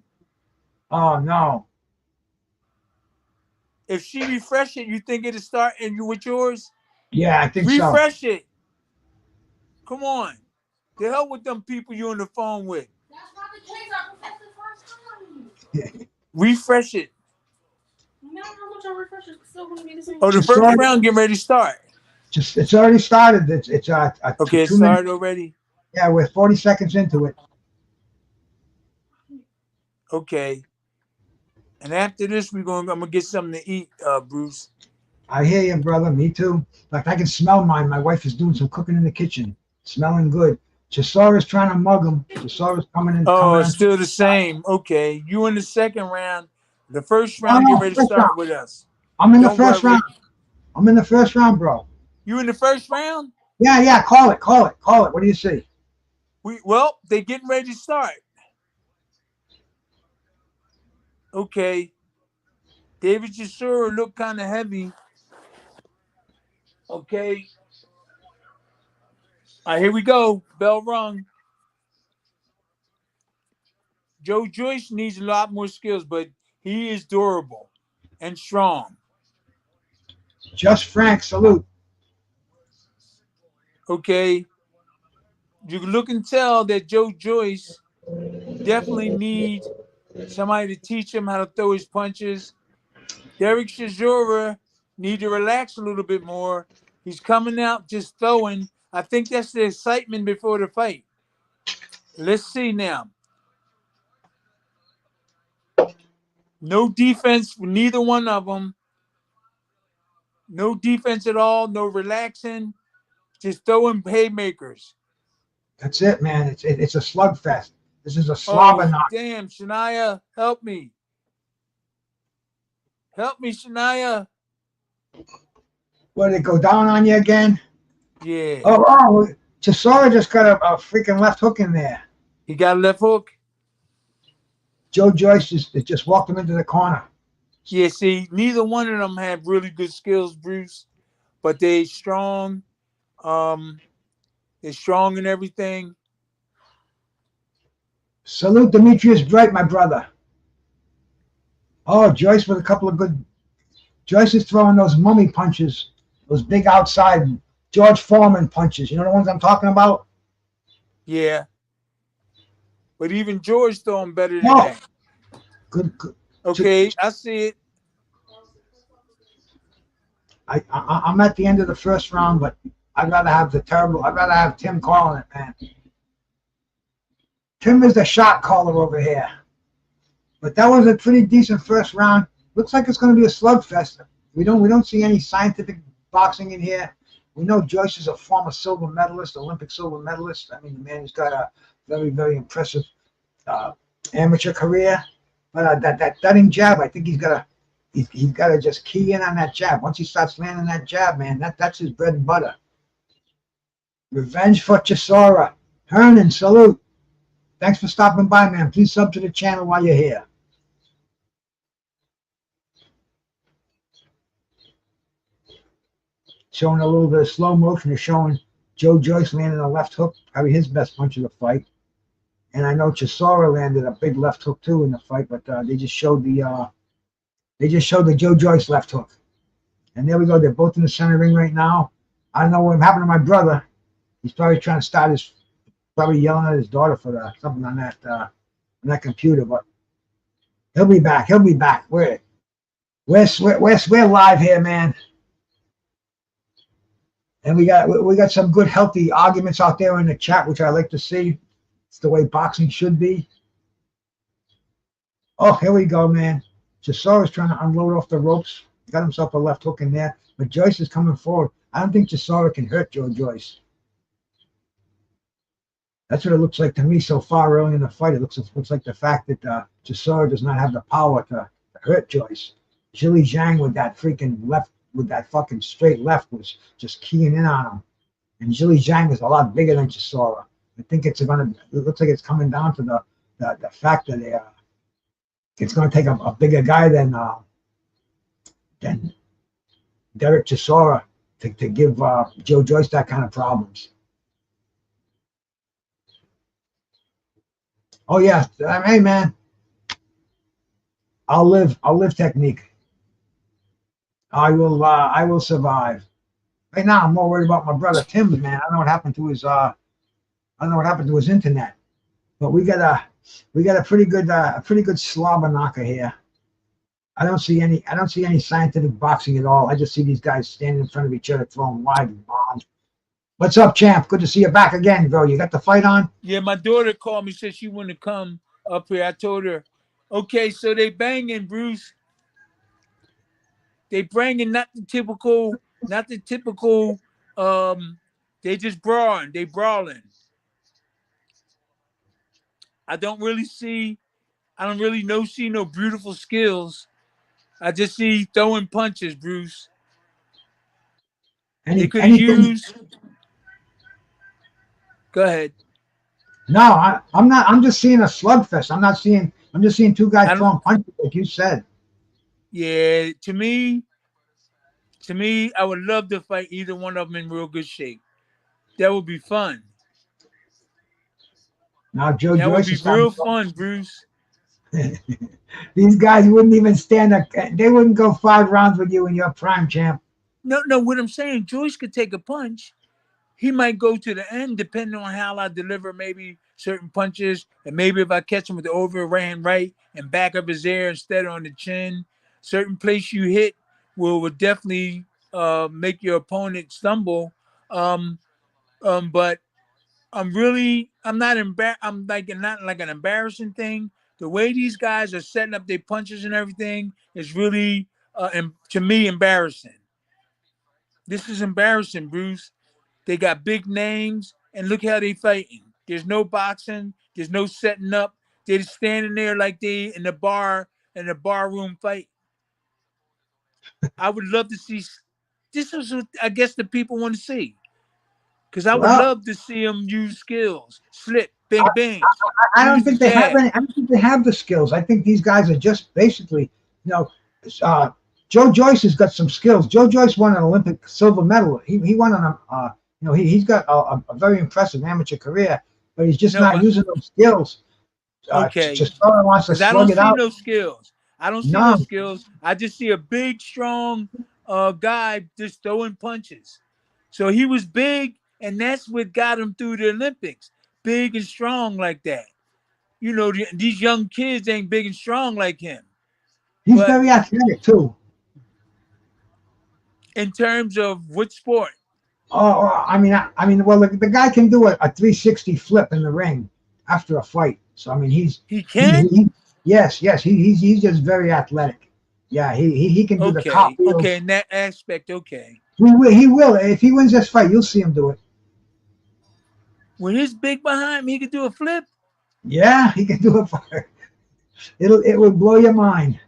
Oh no. If she refresh it, you think it'll start and you with yours? Yeah, I think so. Refresh it. Come on. The hell with them people you on the phone with. That's not the case. I refreshed the first time. Refresh it. No, how much I refresh is still going to be the same. Oh, the first round getting ready to start. It's already started. It's Okay, it 2 started minutes. already. Yeah, we're 40 seconds into it. Okay. And after this, I'm gonna get something to eat, Bruce. I hear you, brother. Me too. Like I can smell mine. My wife is doing some cooking in the kitchen, smelling good. Chisora's trying to mug him. Chisora's coming in. Oh, Coming it's in. still the same. Okay, you in the second round. The first Oh, round, no, get ready to first start round. with us. I'm in the Don't first worry. round. I'm in the first round, bro. You in the first round? Yeah. Call it. What do you see? Well, they getting ready to start. Okay. David Chisora look kind of heavy. Okay. All right, here we go. Bell rung. Joe Joyce needs a lot more skills, but he is durable and strong. Just Frank, salute. Okay. You can look and tell that Joe Joyce definitely needs somebody to teach him how to throw his punches. Derek Chisora need to relax a little bit more. He's coming out just throwing. I think that's the excitement before the fight. Let's see now. No defense for neither one of them. No defense at all. No relaxing. Just throwing haymakers. That's it, man. It's a slugfest. This is a Oh, slobber knock. damn. Shania, help me. Help me, Shania. What, did it go down on you again? Yeah. Oh, Chisora just got a freaking left hook in there. He got a left hook? Joe Joyce just walked him into the corner. Yeah, see, neither one of them have really good skills, Bruce, but they strong. They're strong in everything. Salute Demetrius Bright, my brother. Oh, Joyce with a couple of good. Joyce is throwing those mummy punches, those big outside George Foreman punches. You know the ones I'm talking about? Yeah. But even George throwing better than that. Good. Okay, I see it. I'm at the end of the first round, but I'd rather have Tim calling it, man. Tim is the shot caller over here. But that was a pretty decent first round. Looks like it's going to be a slugfest. We don't see any scientific boxing in here. We know Joyce is a former silver medalist, Olympic silver medalist. I mean, the man has got a very, very impressive amateur career. But that cutting jab, I think he's got to just key in on that jab. Once he starts landing that jab, man, that's his bread and butter. Revenge for Chisora. Hernan, salute. Thanks for stopping by, man. Please sub to the channel while you're here. Showing a little bit of slow motion is showing Joe Joyce landing a left hook, probably his best punch of the fight. And I know Chisora landed a big left hook too in the fight, but they just showed the Joe Joyce left hook. And there we go. They're both in the center ring right now. I don't know what happened to my brother. He's probably trying to start probably yelling at his daughter for something on that computer. But he'll be back. We're live here, man. And we got some good, healthy arguments out there in the chat, which I like to see. It's the way boxing should be. Oh, here we go, man. Chisora's trying to unload off the ropes. Got himself a left hook in there. But Joyce is coming forward. I don't think Chisora can hurt Joe Joyce. That's what it looks like to me so far early in the fight. It looks like the fact that Chisora does not have the power to hurt Joyce. Zhilei Zhang with that freaking left, with that fucking straight left was just keying in on him. And Zhilei Zhang is a lot bigger than Chisora. I think it looks like it's coming down to the fact that it's going to take a bigger guy than Derek Chisora to give Joe Joyce that kind of problems. Oh yeah, hey man, I'll live technique. I will survive. Right now, I'm more worried about my brother Tim, man. I don't know what happened to his internet. But we got a pretty good slobber knocker here. I don't see any scientific boxing at all. I just see these guys standing in front of each other throwing wide bombs. What's up, champ? Good to see you back again, bro. You got the fight on? Yeah, my daughter called me, said she wanted to come up here. I told her, okay, so they banging, Bruce. They bringing not the typical, they just brawling. They brawling. I don't really see no beautiful skills. I just see throwing punches, Bruce. They could have used. Go ahead. No, I'm not. I'm just seeing a slugfest. I'm just seeing two guys throwing punches, like you said. Yeah, to me, I would love to fight either one of them in real good shape. That would be fun. Now, Joe that Joyce would be real fun, Bruce. These guys wouldn't even they wouldn't go 5 rounds with you in your prime, champ. No, what I'm saying, Joyce could take a punch. He might go to the end depending on how I deliver maybe certain punches. And maybe if I catch him with the overhand right and back up his ear instead of on the chin, certain place you hit will definitely make your opponent stumble. But I'm not embarrassed. I'm not like an embarrassing thing. The way these guys are setting up their punches and everything is really, to me, embarrassing. This is embarrassing, Bruce. They got big names, and look how they fighting. There's no boxing. There's no setting up. They're just standing there like they in the bar room fight. I would love to see. This is what I guess the people want to see. Because I would love to see them use skills, slip, bang, bang. I don't think they have any. I don't think they have the skills. I think these guys are just basically, Joe Joyce has got some skills. Joe Joyce won an Olympic silver medal. He won on a, he's got a very impressive amateur career, but he's just not using those skills. Okay. Just wants to slug it out. I don't see no skills. I don't see no skills. I just see a big, strong guy just throwing punches. So he was big. And that's what got him through the Olympics, big and strong like that. These young kids ain't big and strong like him. He's very athletic too. In terms of what sport? Well, the guy can do a 360 flip in the ring after a fight. So I mean, he can. Yes, he's just very athletic. Yeah, he can do the cartwheels. Okay, in that aspect, okay. He will. If he wins this fight, you'll see him do it. When he's big behind me, he can do a flip. Yeah, he can do it. It will blow your mind.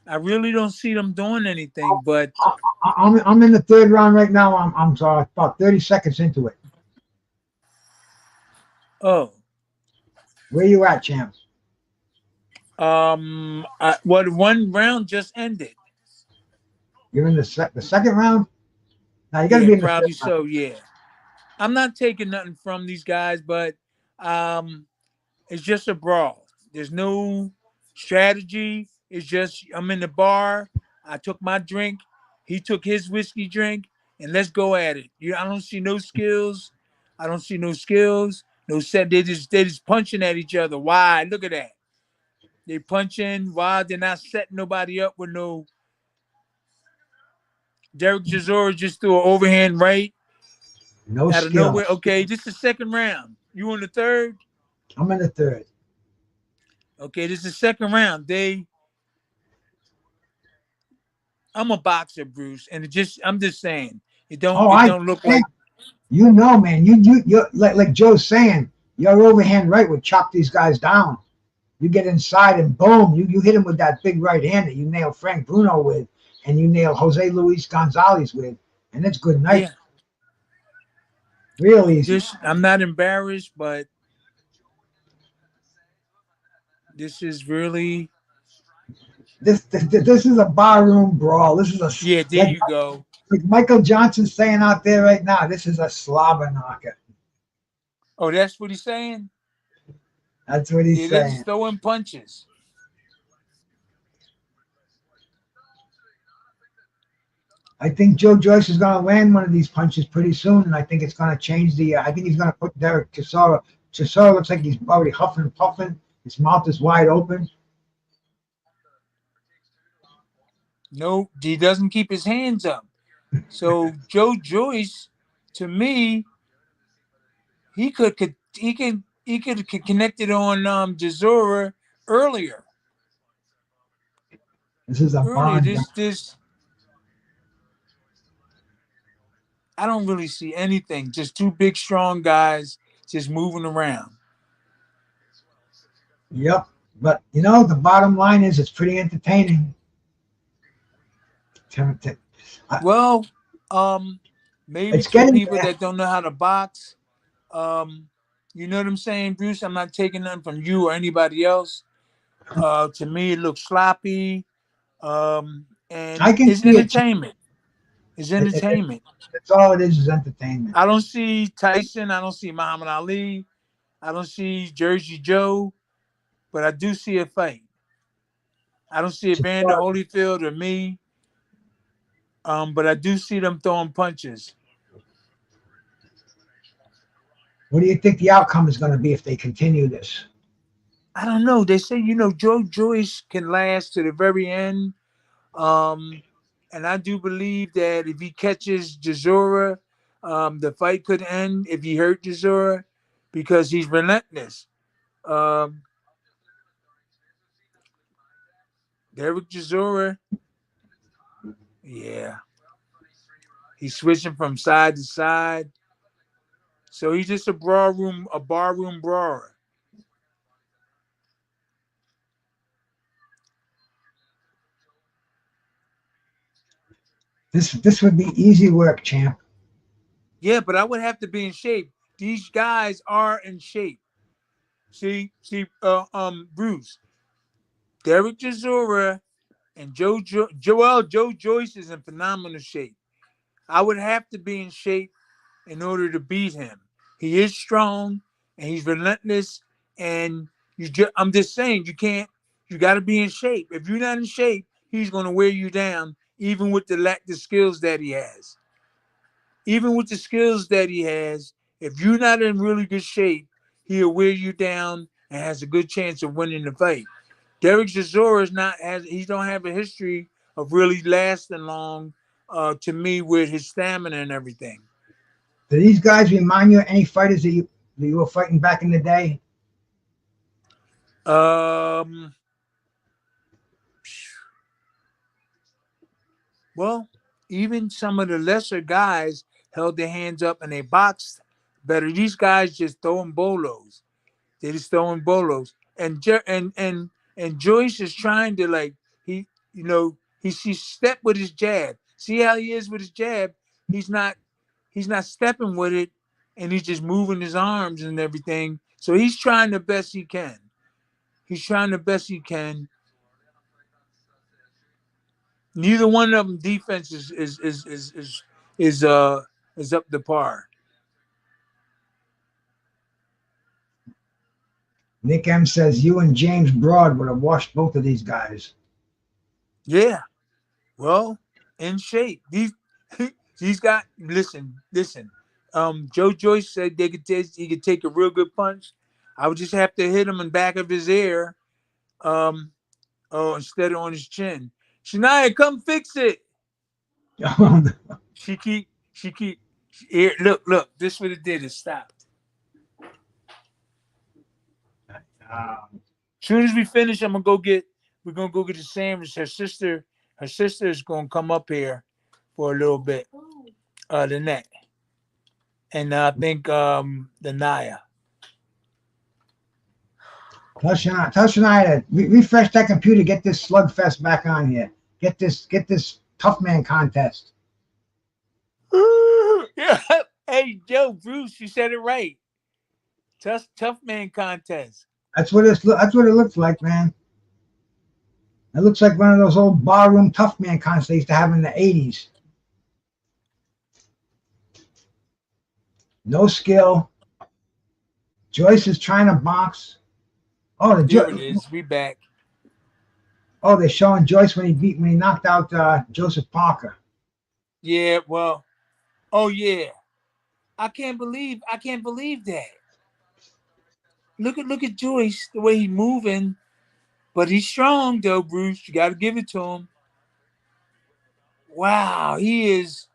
I really don't see them doing anything, but I'm in the 3rd round right now. I'm sorry, about 30 seconds into it. Oh, where you at, champ? One round just ended. You're in the second round. Now you got to be in the probably so. Round. Yeah. I'm not taking nothing from these guys, but it's just a brawl. There's no strategy. It's just I'm in the bar. I took my drink. He took his whiskey drink, and let's go at it. I don't see no skills. No set. They just punching at each other. Why? Look at that. They punching. Why? They're not setting nobody up with no. Derek Chisora just threw an overhand right. No out of skills. Nowhere. Okay, this is the 2nd round. You in the 3rd? I'm in the 3rd. Okay, this is the 2nd round. I'm a boxer, Bruce, and I'm just saying it don't look like. Man, you like Joe's saying, your overhand right would chop these guys down. You get inside and boom, you hit him with that big right hand that you nail Frank Bruno with, and you nail Jose Luis Gonzalez with, and it's good night. Yeah. Real easy. I'm not embarrassed, but this is really This is a barroom brawl. This is a Yeah, there you go. like Michael Johnson saying out there right now. This is a slobber knocker. Oh, that's what he's saying? That's what he's Yeah, they're saying. just throwing punches. I think Joe Joyce is going to land one of these punches pretty soon, and I think it's going to change the. I think he's going to put Derek Chisora. Chisora looks like he's already huffing and puffing. His mouth is wide open. No, he doesn't keep his hands up. So Joe Joyce, to me, he could connect it on Chisora earlier. This is a Earlier, bond. this I don't really see anything. Just two big, strong guys just moving around. Yep. But you know, the bottom line is it's pretty entertaining. Well, maybe It's to getting people there. that don't know how to box, you know what I'm saying, Bruce? I'm not taking nothing from you or anybody else. To me, it looks sloppy, and I can it's see it. entertainment. It's entertainment. That's all it is entertainment. I don't see Tyson. I don't see Muhammad Ali. I don't see Jersey Joe, but I do see a fight. I don't see Evander Holyfield or me, but I do see them throwing punches. What do you think the outcome is going to be if they continue this? I don't know. They say, Joe Joyce can last to the very end. And I do believe that if he catches Chisora, the fight could end if he hurt Chisora because he's relentless. Derek Chisora, yeah. He's switching from side to side. So he's just a barroom brawler. This would be easy work, champ. Yeah, but I would have to be in shape. These guys are in shape. See, Bruce, Derek Chisora and Joe Joyce is in phenomenal shape. I would have to be in shape in order to beat him. He is strong and he's relentless. And I'm just saying, you got to be in shape. If you're not in shape, he's going to wear you down, even with the skills that he has. Even with the skills that he has, if you're not in really good shape, he'll wear you down and has a good chance of winning the fight. Derek Chisora he don't have a history of really lasting long, to me, with his stamina and everything. Do these guys remind you of any fighters that you were fighting back in the day? Well, even some of the lesser guys held their hands up and they boxed better. These guys just throwing bolos. They're just throwing bolos. And Joyce is trying to he stepped with his jab. See how he is with his jab? He's not stepping with it, and he's just moving his arms and everything. So he's trying the best he can. Neither one of them defense is up to par. Nick M says you and James Broad would have washed both of these guys. Yeah. Well, in shape. He's got listen. Joe Joyce said he could take a real good punch. I would just have to hit him in the back of his ear, instead of on his chin. Shania, come fix it. She keep here. Look. This what it did. It stopped. Soon as we finish, we're gonna go get a sandwich. Her sister is gonna come up here for a little bit. The net. And I think the Naya. Tell Shania to refresh that computer. Get this slugfest back on here. Get this tough man contest. Yeah. Hey, Joe, Bruce, you said it right. Tough man contest. That's what it looks like, man. It looks like one of those old barroom tough man contests they used to have in the 80s. No skill. Joyce is trying to box. Oh, There it is. We back. Oh, they're showing Joyce when he knocked out Joseph Parker. Yeah, well, oh yeah. I can't believe that. Look at Joyce, the way he's moving. But he's strong though, Bruce. You gotta give it to him. Wow, he is,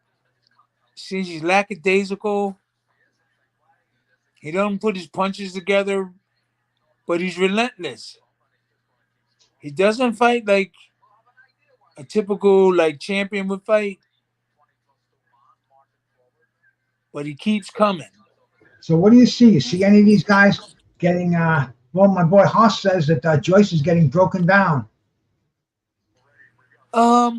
since he's lackadaisical. He doesn't put his punches together, but he's relentless. He doesn't fight like a typical like champion would fight, but he keeps coming. So what do you see? You see any of these guys getting? Well, my boy Haas says that Joyce is getting broken down. I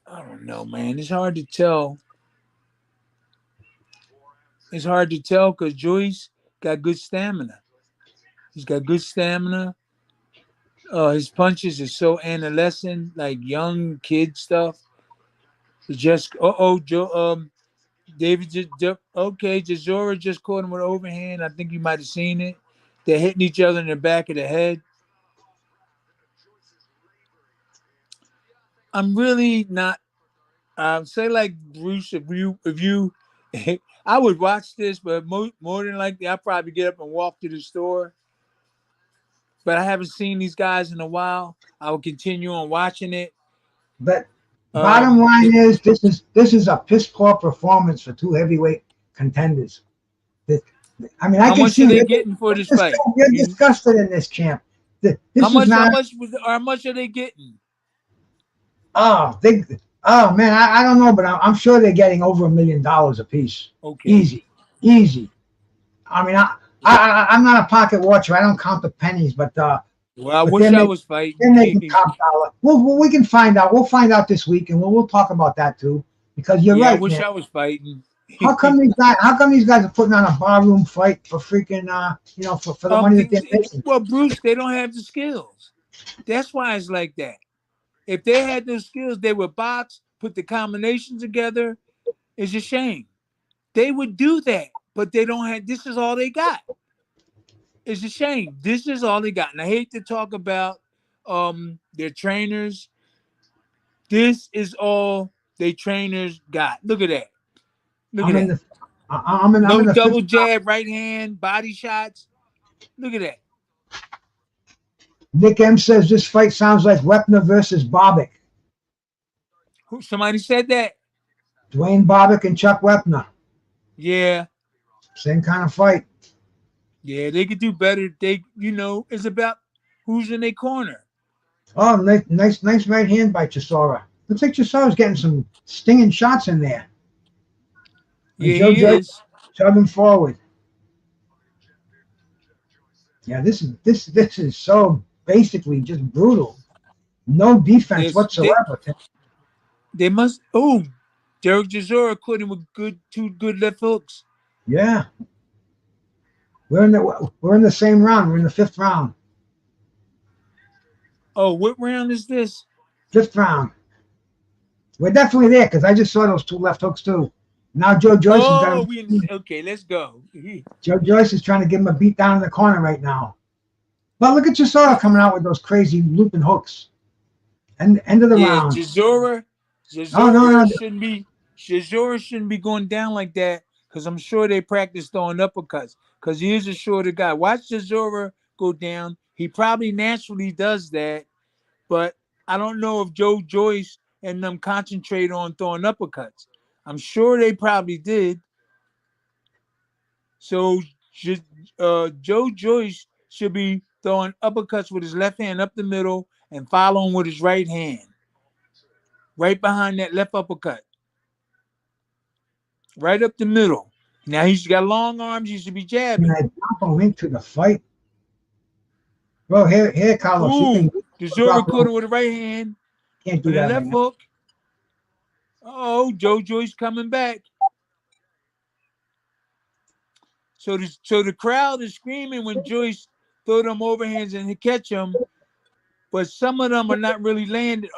don't know, man. It's hard to tell. It's hard to tell because Joyce got good stamina. He's got good stamina. His punches are so adolescent, like young kid stuff. It's just David Chisora just caught him with an overhand. I think you might have seen it. They're hitting each other in the back of the head. I'm really not. Say like Bruce, if you, I would watch this, but more than likely, I'd probably get up and walk to the store. But I haven't seen these guys in a while. I will continue on watching it. But bottom line is this is a piss poor performance for two heavyweight contenders. I mean, I can see how much are they getting for this fight? You're disgusted in this, champ. How much are they getting? Oh, man, I don't know, but I'm sure they're getting over $1 million a piece. Okay, easy. I mean, I'm not a pocket watcher. I don't count the pennies, but well, I wish I was fighting. They're making top dollar. Well, we can find out. We'll find out this week, and we'll talk about that too. Because you're right. I wish man. I was fighting. How come these guys are putting on a barroom fight for freaking for the money that they're making? Well, Bruce, they don't have the skills. That's why it's like that. If they had those skills, they would box, put the combinations together. It's a shame. They would do that, but they don't have. This is all they got. It's a shame. This is all they got. And I hate to talk about their trainers. This is all they trainers got. Look at that. Look at that. No double jab, right hand, body shots. Look at that. Nick M says this fight sounds like Wepner versus Bobick. Somebody said that? Dwayne Bobick and Chuck Wepner. Yeah. Same kind of fight. Yeah, they could do better. It's about who's in their corner. Oh, nice right hand by Chisora. Looks like Chisora's getting some stinging shots in there. And yeah, he is. Chugging forward. Yeah, this is so basically just brutal. No defense whatsoever. They must. Oh, Derek Chisora caught him with two good left hooks. Yeah. We're in the same round. We're in the 5th round. Oh, what round is this? 5th round. We're definitely there because I just saw those two left hooks too. Now Joe Joyce is got okay, let's go. Joe Joyce is trying to give him a beat down in the corner right now. But look at Chisora coming out with those crazy looping hooks. And end of the round. Chisora shouldn't be going down like that because I'm sure they practice throwing uppercuts because he is a shorter guy. Watch Chisora go down. He probably naturally does that, but I don't know if Joe Joyce and them concentrate on throwing uppercuts. I'm sure they probably did. So Joe Joyce should be throwing uppercuts with his left hand up the middle and following with his right hand. Right behind that left uppercut. Right up the middle. Now he's got long arms. He should be jabbing. Can I drop a link to the fight? Bro, here, Carlos. Ooh, Chisora caught him with the right hand. Can't do that. Left hook. Oh, Joe Joyce coming back. So the crowd is screaming when Joyce throw them overhands and he catch him. but some of them are not really landed.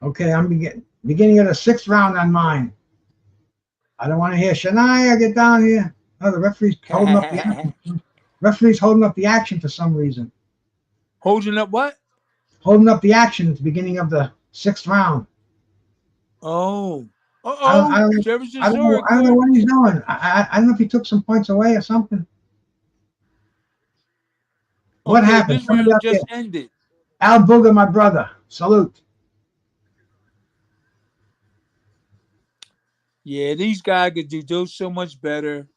Okay, I'm beginning of the 6th round on mine. I don't want to hear Shania, get down here. Oh, the referee's holding up the action. Referee's holding up the action for some reason. Holding up what? Holding up the action at the beginning of the 6th round. Oh. I don't, I, don't, I, don't know, I don't know what he's doing. I don't know if he took some points away or something. What happened? This round just ended. Al Booger, my brother. Salute. Yeah, these guys could do so much better.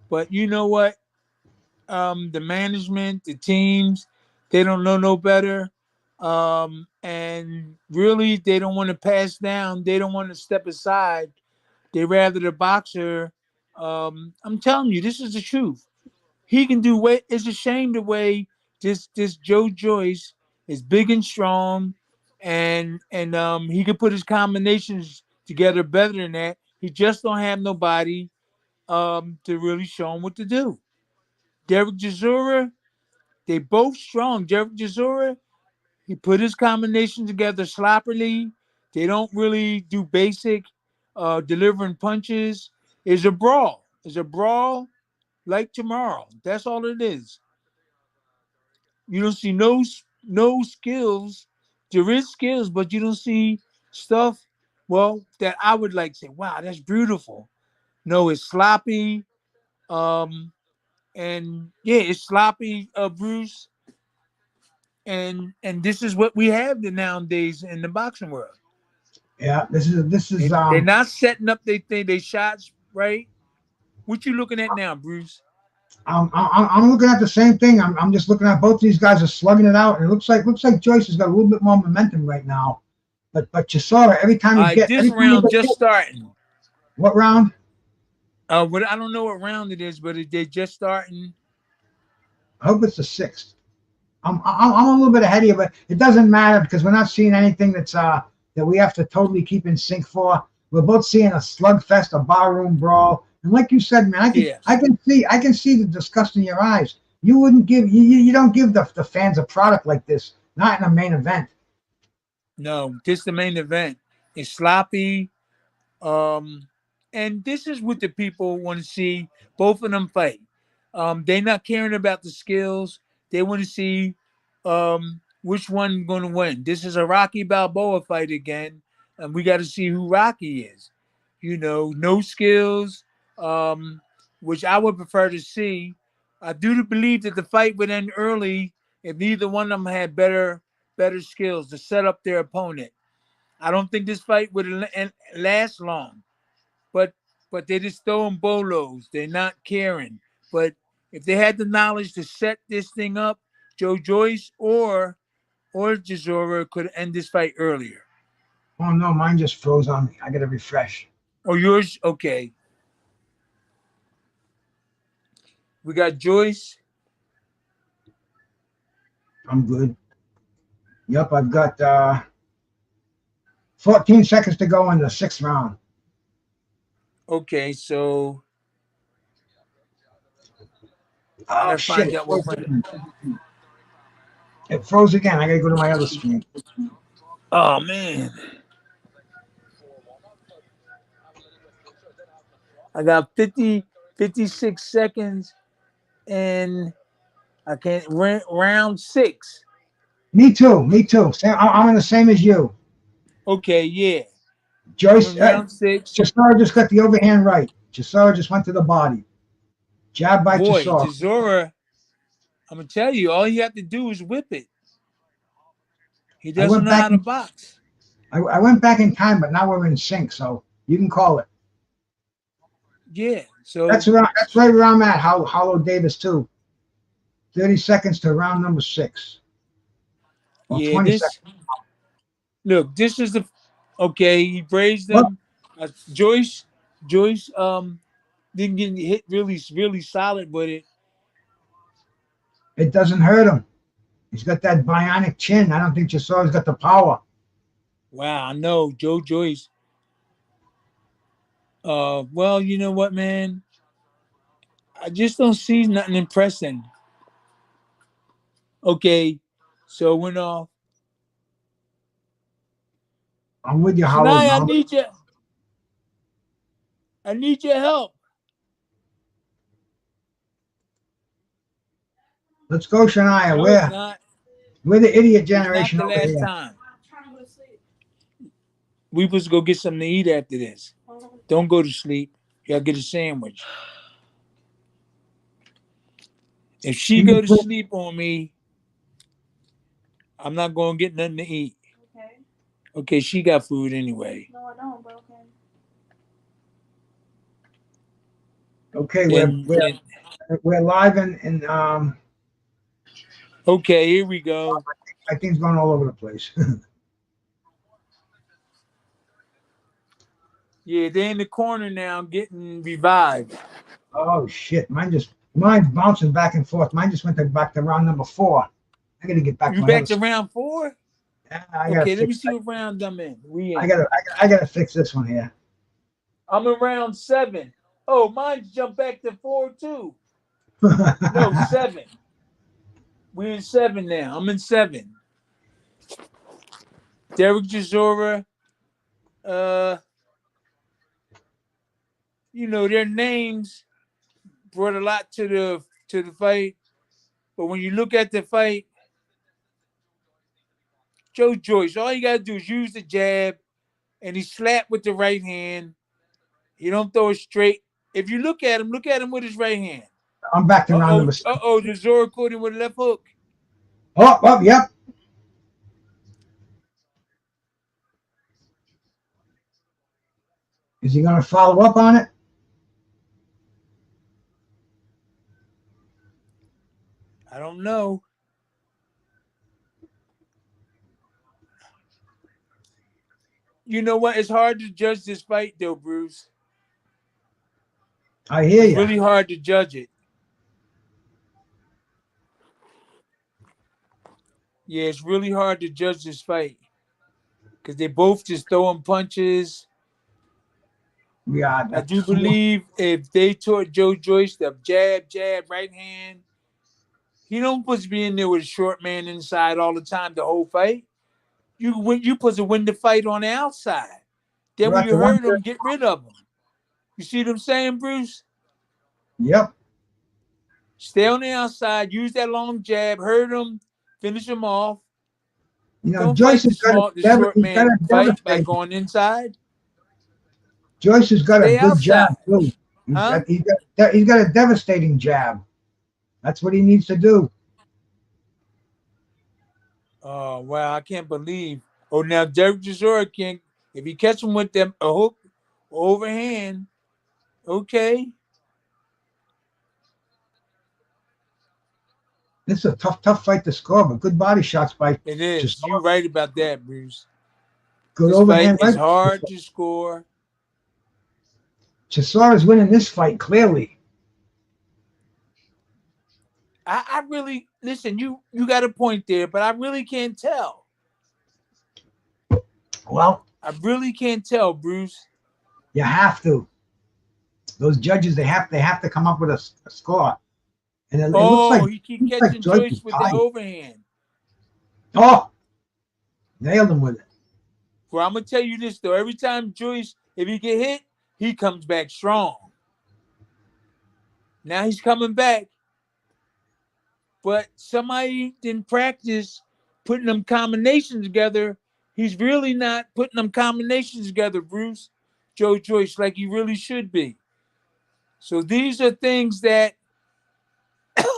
But you know what? The management, the teams, they don't know no better. And really, they don't want to pass down. They don't want to step aside. They rather the boxer. I'm telling you, this is the truth. He can do way. It's a shame the way this Joe Joyce is big and strong, and he can put his combinations together better than that. He just don't have nobody to really show him what to do. Derek Chisora, they both strong. Derek Chisora, he put his combination together sloppily. They don't really do basic delivering punches. It's a brawl. It's a brawl like tomorrow. That's all it is. You don't see no skills. There is skills, but you don't see stuff. Well, that I would like to say, wow, that's beautiful. No, it's sloppy. And yeah, it's sloppy, Bruce. And this is what we have nowadays in the boxing world. Yeah, this is. They're not setting up they shots right. What you looking at now, Bruce? I'm looking at the same thing. I'm just looking at both these guys are slugging it out, and it looks like Joyce has got a little bit more momentum right now. But Chisora, every time you get this round just starting. What round? But I don't know what round it is, but they're just starting. I hope it's the 6th. I'm a little bit ahead of you, but it doesn't matter because we're not seeing anything that's that we have to totally keep in sync for. We're both seeing a slugfest, a barroom brawl, and like you said, man, I can see the disgust in your eyes. You wouldn't give you don't give the fans a product like this, not in a main event. No, this is the main event. It's sloppy, and this is what the people want to see. Both of them fight. They're not caring about the skills. They want to see which one going to win. This is a Rocky Balboa fight again, and we got to see who Rocky is. You know, no skills, which I would prefer to see. I do believe that the fight would end early if neither one of them had better skills to set up their opponent. I don't think this fight would last long, but they're just throwing bolos. They're not caring. But if they had the knowledge to set this thing up, Joe Joyce or Chisora could end this fight earlier. Oh no, mine just froze on me. I got to refresh. Oh, yours? Okay. We got Joyce. I'm good. Yep, I've got 14 seconds to go in the 6th round. Okay, so oh shit! It froze again. I gotta go to my other screen. Oh man, I got 56 seconds, and I can't round 6. Me too. I'm in the same as you. Okay, yeah. Joyce, round 6. Chisora just got the overhand right. Chisora just went to the body. Jab by Chisora. Chisora, I'm gonna tell you, all you have to do is whip it. He doesn't know how to box. I went back in time, but now we're in sync, so you can call it. Yeah, so that's right where I'm at. Hollow Davis too. 30 seconds to round number 6. Well, yeah, 20 seconds. Look, this is the okay. He braised them. Joyce, didn't get hit really solid with it. It doesn't hurt him. He's got that bionic chin. I don't think Chisora's got the power. Wow, I know Joe Joyce. Well, you know what, man? I just don't see nothing impressing. Okay, so it went off. I'm with you, Howard. Shania, I need your help. Let's go, Shania. No, it's not. We're the idiot It's not generation the over last here. time. We supposed to go get something to eat after this. Don't go to sleep. You gotta get a sandwich. If she go to sleep on me, I'm not gonna get nothing to eat. Okay. Okay, she got food anyway. No, I don't, but Okay, And we're live in okay, here we go. I think it's going all over the place. Yeah, they're in the corner now getting revived. Oh shit! Mine's bouncing back and forth. Mine just went back to round number 4. I gotta get back. You to back to round 4? I Okay, let me see what round I'm in. I gotta fix this one here. I'm in round 7. Oh, mine jumped back to 4 too. No, 7. We're in 7 now. I'm in 7. Derek Chisora. You know, their names brought a lot to the fight. But when you look at the fight, Joyce, all you gotta do is use the jab, and he slapped with the right hand. You don't throw it straight. If you look at him with his right hand. I'm back to round number 6. Chisora caught him with a left hook. Oh, yep. Is he gonna follow up on it? I don't know. You know what? It's hard to judge this fight, though, Bruce. I hear you. It's really hard to judge it. Yeah, it's really hard to judge this fight because they both just throwing punches. Yeah, I do believe if they taught Joyce the jab, right hand, he don't supposed to be in there with a short man inside all the time the whole fight. You supposed to win the fight on the outside. Then when you hurt him, get rid of him. You see what I'm saying, Bruce? Yep. Stay on the outside, use that long jab, hurt him, finish him off. You know, don't Joyce has got the short man fight by going inside. Joyce has got Stay a good outside. jab too. He's got a devastating jab. That's what he needs to do. Oh wow, I can't believe. Oh, now Derek Chisora can, if he catch him with them a hook overhand, okay. This is a tough fight to score, but good body shots by. It is. Chisora. You're right about that, Bruce. Good this overhand fight is hard to score. Chisora's winning this fight clearly. I really listen. You got a point there, but I really can't tell. Well, I really can't tell, Bruce. You have to. Those judges, they have to come up with a score. And it looks like he keep catching Joyce with the overhand. Oh, nailed him with it. Well, I'm gonna tell you this though. Every time Joyce, if he get hit, he comes back strong. Now he's coming back. But somebody didn't practice putting them combinations together. He's really not putting them combinations together, Bruce. Joyce, like he really should be. So these are things that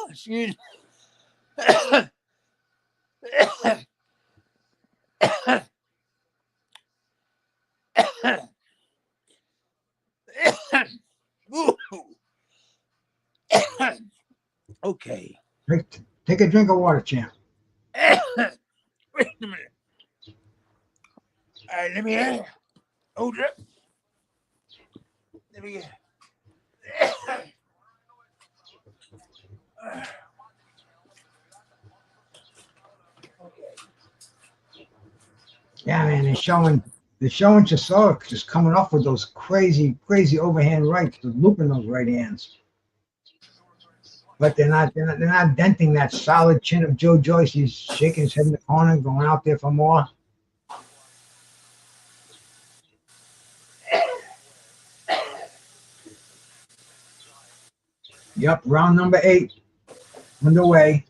excuse me. Okay. Take a drink of water, champ. Wait a minute. All right, let me hold it up. Let me get. Yeah, man, they're showing Chisora just coming off with those crazy overhand rights, looping those right hands. but they're not denting that solid chin of Joe Joyce. He's shaking his head in the corner, going out there for more. Yep, round number 8 underway.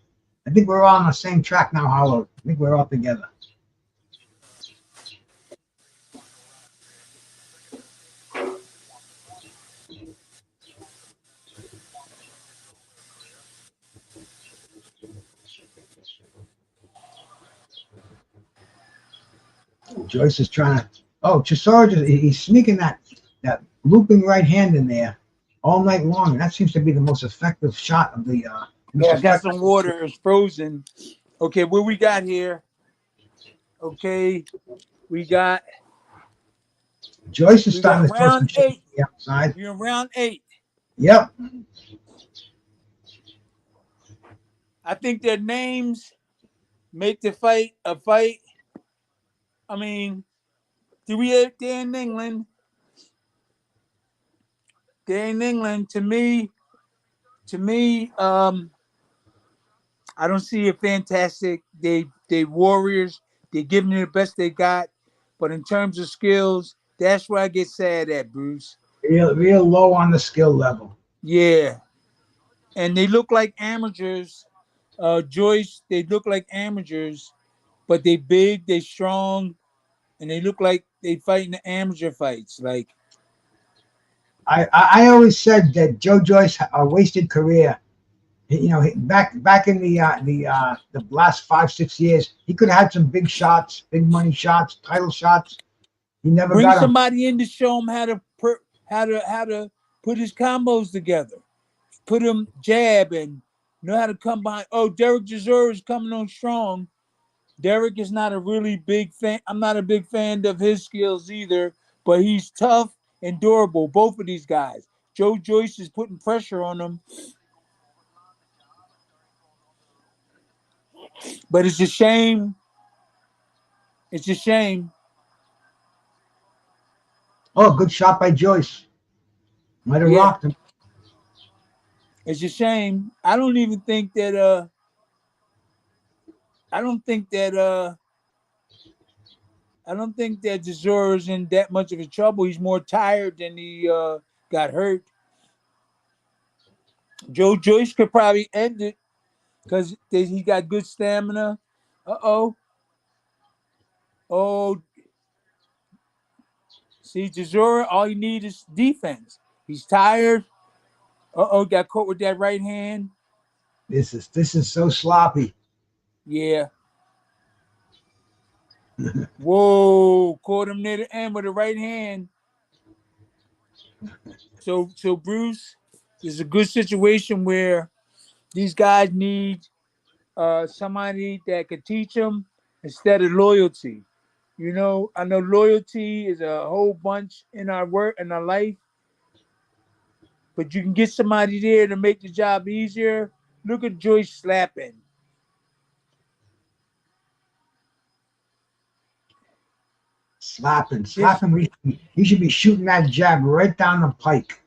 I think we're all on the same track now, Hollow. I think we're all together. Joyce is trying to. Oh, Chisora he's sneaking that looping right hand in there all night long. That seems to be the most effective shot of the. Yeah, I got some water. It's frozen. Okay, what we got here? Okay, we got Joyce is starting to throw some round shit 8. the outside. We're in round 8. Yep. I think their names make the fight a fight. I mean, they're in England. They're in England. To me, I don't see a fantastic. They warriors. They're giving it the best they got, but in terms of skills, that's where I get sad at, Bruce. Real low on the skill level. Yeah, and they look like amateurs. Joyce, they look like amateurs, but they big, they strong, and they look like they fight in the amateur fights. Like I always said that Joe Joyce a wasted career. You know, back in the last 5-6 years, he could have had some big shots, big money shots, title shots. He never bring got them. somebody in to show him how to put his combos together, put him jab and know how to come behind. Oh, Derek Chisora is coming on strong. Derek is not a really big fan. I'm not a big fan of his skills either, but he's tough and durable. Both of these guys. Joe Joyce is putting pressure on him. But it's a shame. It's a shame. Oh, good shot by Joyce. Might have rocked him. It's a shame. I don't think that Chisora is in that much of a trouble. He's more tired than he got hurt. Joe Joyce could probably end it because he got good stamina. Oh, see, Chisora, all he needs is defense. He's tired. Got caught with that right hand. This is so sloppy. Yeah. Whoa, caught him near the end with the right hand. So Bruce, this is a good situation where these guys need somebody that could teach them instead of loyalty. You know, I know loyalty is a whole bunch in our work in our life, but you can get somebody there to make the job easier. Look at Joyce slapping. Slapping. He should be shooting that jab right down the pike.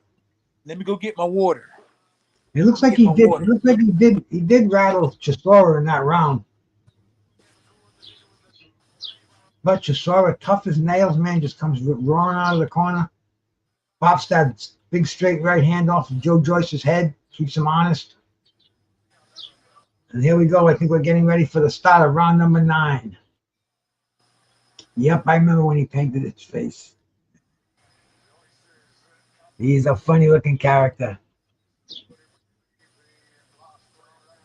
Let me go get my water. It looks like he did. It looks like he did rattle Chisora in that round. But Chisora, tough as nails, man, just comes roaring out of the corner. Pops that big straight right hand off of Joe Joyce's head. Keeps him honest. And here we go. I think we're getting ready for the start of round number 9. Yep, I remember when he painted his face. He's a funny-looking character.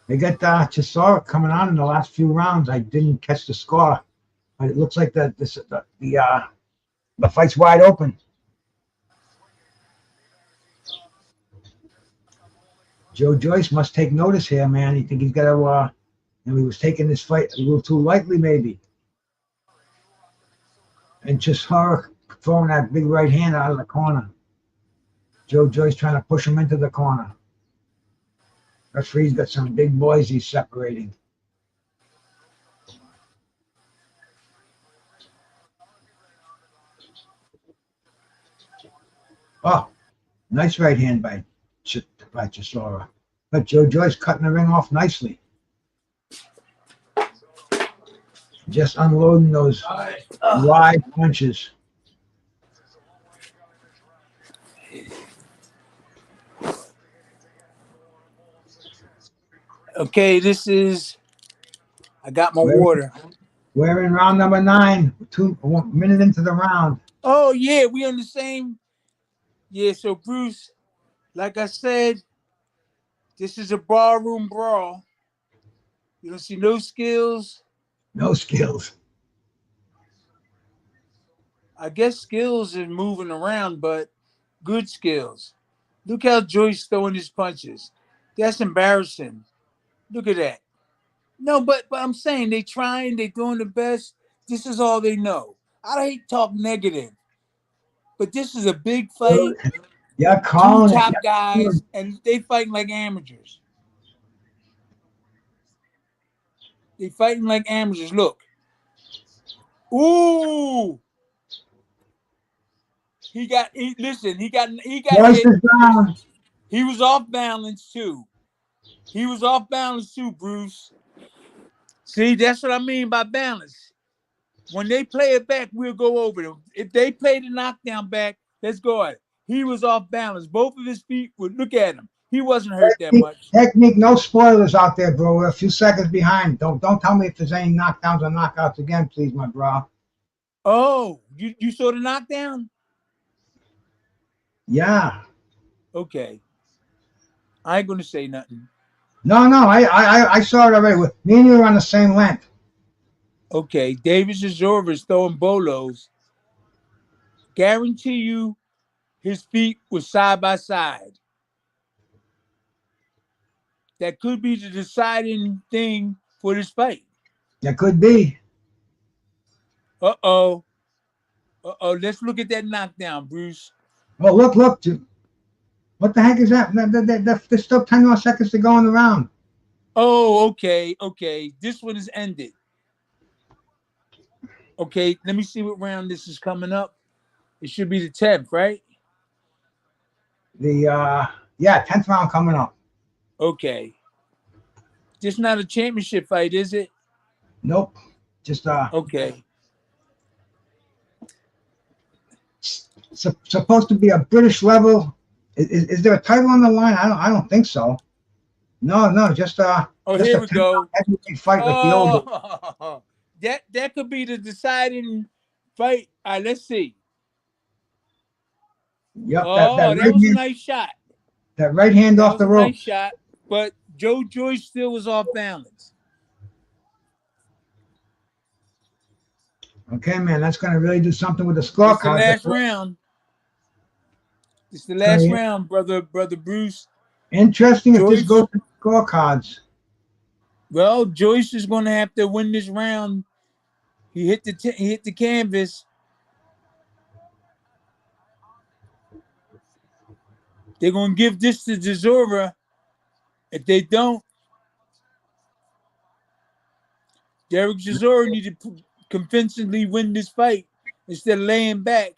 They got Chisora coming on in the last few rounds. I didn't catch the score, but it looks like the fight's wide open. Joe Joyce must take notice here, man. You think he's got to? He was taking this fight a little too lightly, maybe. And Chisora throwing that big right hand out of the corner. Joe Joyce trying to push him into the corner. Referee's got some big boys he's separating. Oh, nice right hand by Chisora. But Joyce cutting the ring off nicely. Just unloading those wide punches. Okay, I got my water. We're in round number 9, 1 minute into the round. Oh, yeah, we on the same. Yeah, so Bruce, like I said, this is a ballroom brawl. You don't see no skills. No skills. I guess skills is moving around, but good skills. Look how Joyce throwing his punches. That's embarrassing. Look at that. No, but I'm saying they trying, they doing the best. This is all they know. I hate talk negative, but this is a big fight. Yeah, Two top guys, and they fighting like amateurs. They fighting like amateurs. Look. Ooh. Listen, he got hit. He was off balance too. Bruce. See, that's what I mean by balance. When they play it back, we'll go over them. If they play the knockdown back, let's go at it. He was off balance. Both of his feet would look at him. He wasn't hurt that much. Technique, no spoilers out there, bro. We're a few seconds behind. Don't tell me if there's any knockdowns or knockouts again, please, my bro. Oh, you saw the knockdown? Yeah. Okay. I ain't gonna say nothing. No, I saw it already. Me and you are on the same length. Okay, David Chisora is throwing bolos. Guarantee you his feet were side by side. That could be the deciding thing for this fight. That could be. Uh-oh. Let's look at that knockdown, Bruce. Oh, look. What the heck is that? There's still 10 more seconds to go in the round. Oh, okay. This one is ended. Okay, let me see what round this is coming up. It should be the 10th, right? The 10th round coming up. Okay. This not a championship fight, is it? Nope. Just okay. Supposed to be a British level. Is there a title on the line? I don't think so. No, just here we go. Fight like the old. That could be the deciding fight. All right, let's see. Yep. That was a nice shot. That right hand off the rope. Nice shot, but Joyce still was off balance. Okay, man, that's going to really do something with the scorecard. It's the last round. It's the last round, brother Bruce. Interesting if this goes to scorecards. Well, Joyce is going to have to win this round. He hit the canvas. They're going to give this to Chisora. If they don't, Derek Chisora need to convincingly win this fight instead of laying back.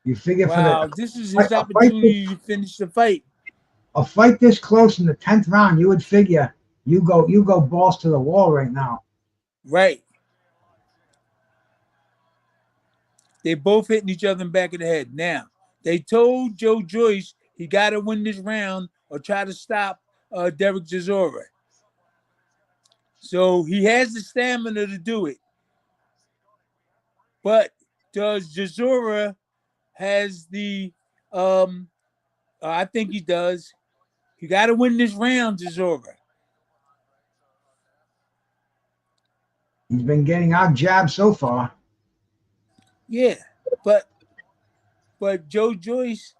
You figure this is his opportunity to finish the fight. A fight this close in the 10th round, you would figure you go balls to the wall right now. Right. They both hitting each other in the back of the head. Now, they told Joyce he got to win this round or try to stop Derek Chisora. So he has the stamina to do it. But does Chisora has the I think he does. You got to win this round, Chisora. He's been getting out jabbed so far. Yeah, but Joyce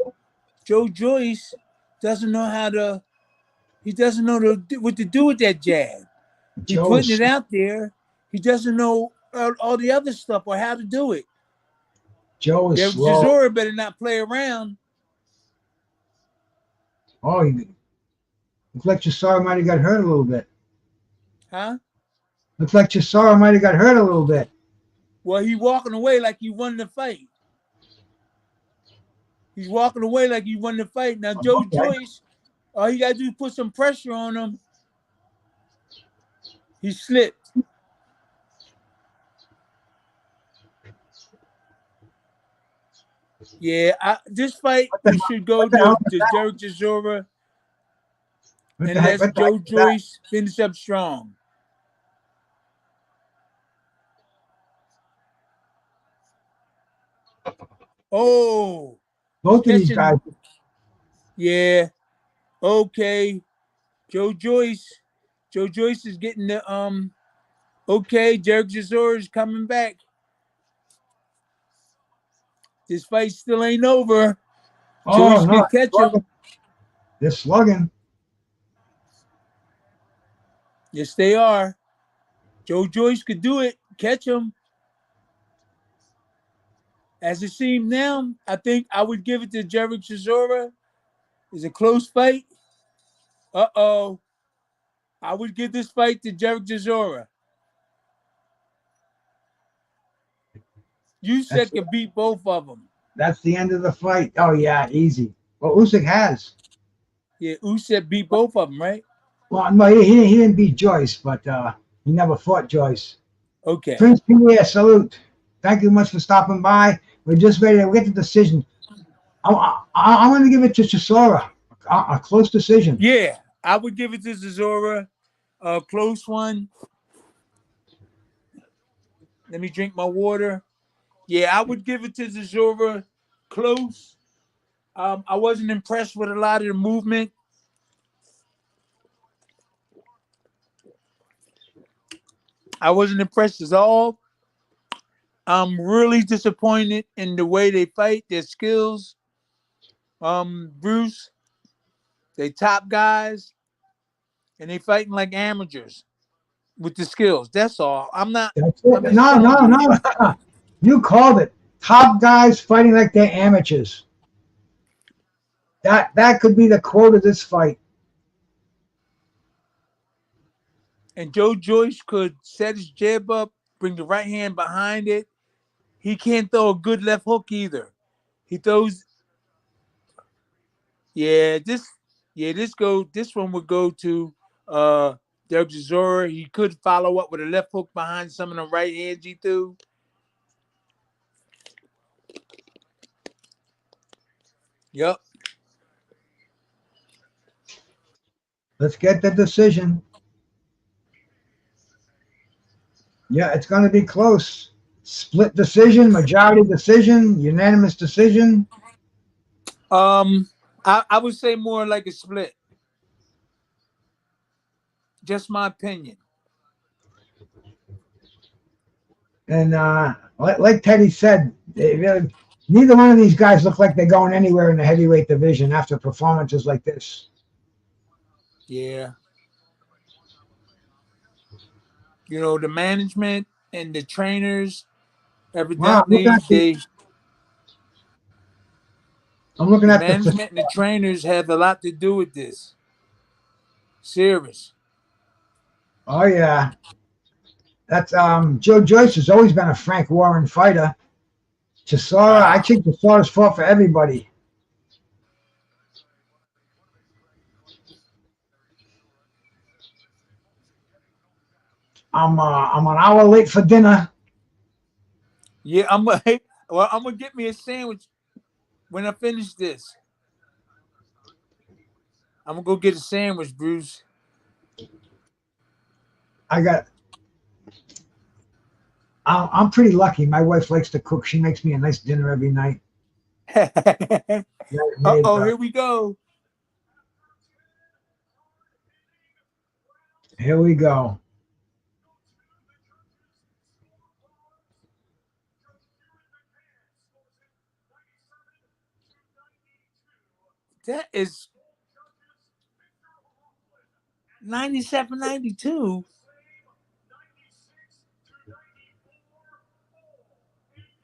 doesn't know how to. He doesn't know what to do with that jab. He's putting it out there. He doesn't know all the other stuff or how to do it. Joe is slow. Chisora better not play around. Oh, looks like Chisora might have got hurt a little bit. Huh? Looks like Chisora might have got hurt a little bit. Well, he walking away like he won the fight. He's walking away like he won the fight. Now, Joe Joyce, all he got to do is put some pressure on him. He slipped. Yeah, this fight should go to Derek Chisora and let Joe Joyce finish up strong. Oh, both of these guys. Yeah. Okay. Joe Joyce is getting the okay, Derek Chisora is coming back. This fight still ain't over. Joyce can catch him. They're slugging. Yes, they are. Joe Joyce could do it. Catch him. As it seems now, I think I would give it to Derek Chisora. It's a close fight. Uh-oh. I would give this fight to Derek Chisora. Usyk can beat both of them. That's the end of the fight. Oh, yeah, easy. Well, Usyk has. Yeah, Usyk beat both of them, right? Well, no, he didn't beat Joyce, but he never fought Joyce. Okay. Prince Pierre, salute. Thank you much for stopping by. We're just ready to get the decision. I'm going to give it to Chisora. A close decision. Yeah, I would give it to Chisora. A close one. Let me drink my water. Yeah, I would give it to Chisora. Close. I wasn't impressed with a lot of the movement. I wasn't impressed at all. I'm really disappointed in the way they fight, their skills. Bruce, they top guys, and they fighting like amateurs with the skills. That's all. I'm not. That's it. No. You called it. Top guys fighting like they're amateurs. That could be the quote of this fight. And Joe Joyce could set his jab up, bring the right hand behind it. He can't throw a good left hook either. He throws. This one would go to Derek Chisora. He could follow up with a left hook behind some of the right hands he threw. Yep. Let's get the decision. Yeah, it's going to be close. Split decision, majority decision, unanimous decision. I would say more like a split. Just my opinion. And like Teddy said, neither one of these guys look like they're going anywhere in the heavyweight division after performances like this. Yeah. You know, the management and the trainers, evidently I'm looking at the management and the trainers have a lot to do with this. Serious. Oh yeah. That's Joe Joyce has always been a Frank Warren fighter. Chisora, I think Chisora's fought for everybody. I'm an hour late for dinner. Yeah, I'm gonna get me a sandwich when I finish this. I'm gonna go get a sandwich, Bruce. I'm pretty lucky. My wife likes to cook. She makes me a nice dinner every night. Here we go. Here we go. That is 97, 92.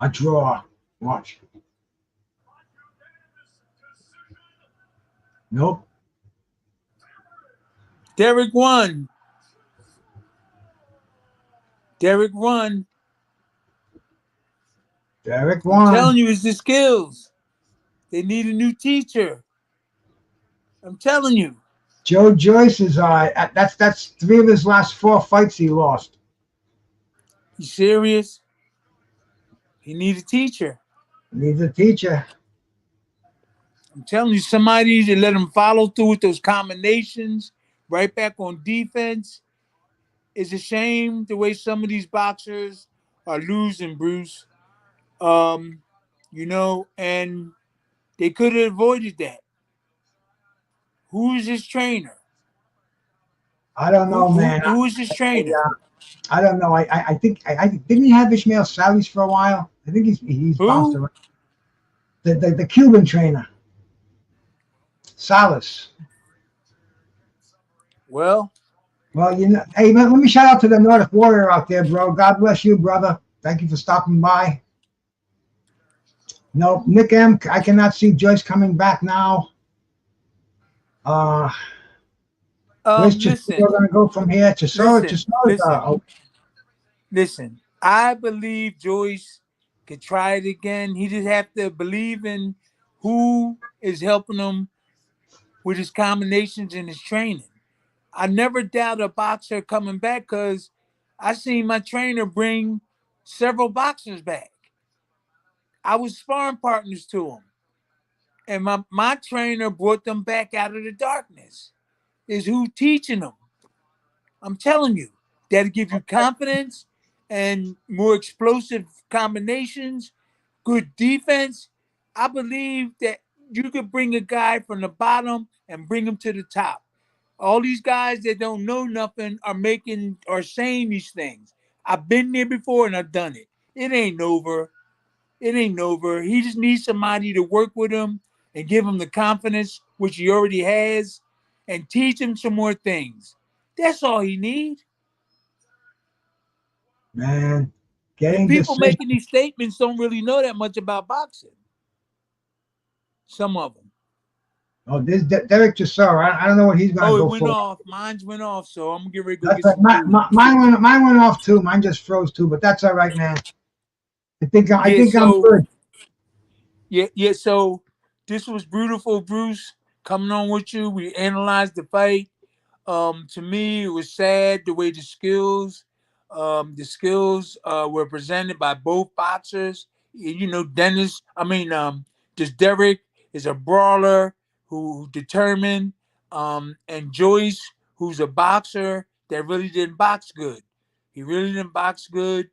A draw. Watch. Nope. Derek won. Derek won. Derek I'm won. telling you, it's the skills. They need a new teacher. I'm telling you. Joe Joyce is that's 3 of his last 4 fights he lost. You serious? He need a teacher. Needs a teacher. I'm telling you, somebody to let him follow through with those combinations, right back on defense. It's a shame the way some of these boxers are losing, Bruce. Um, and they could have avoided that. Who's his trainer? I don't know, man. Who is his trainer? I don't know. I think I didn't he have Ishmael Salis for a while? I think he's bounced Who? around. The Cuban trainer, Salas. Well, hey man, let me shout out to the Nordic Warrior out there, bro. God bless you, brother. Thank you for stopping by. No, Nick M. I cannot see Joyce coming back now. Where's listen, Chisora gonna go from here? Chisora. listen. I believe Joyce could try it again. He just have to believe in who is helping him with his combinations and his training. I never doubt a boxer coming back because I seen my trainer bring several boxers back. I was sparring partners to him. And my trainer brought them back out of the darkness. Is who teaching them. I'm telling you, that'll give you confidence and more explosive combinations, good defense. I believe that you could bring a guy from the bottom and bring him to the top. All these guys that don't know nothing are saying these things. I've been there before and I've done it. It ain't over. It ain't over. He just needs somebody to work with him and give him the confidence, which he already has, and teach him some more things. That's all he needs. Man, And getting people decision. making these statements don't really know that much about boxing. Some of them. Oh, this Derek Chisora. I don't know what he's gonna Oh, it go went for. off. Mine's went off, so I'm gonna get ready to go That's get right. some food. Mine went off too. Mine just froze too, but that's all right, man. I think Yeah, I'm good. yeah. So this was beautiful, Bruce. Coming on with you. We analyzed the fight. To me, it was sad the way the skills were presented by both boxers. Just Derek is a brawler who determined, and Joyce, who's a boxer that really didn't box good. He really didn't box good.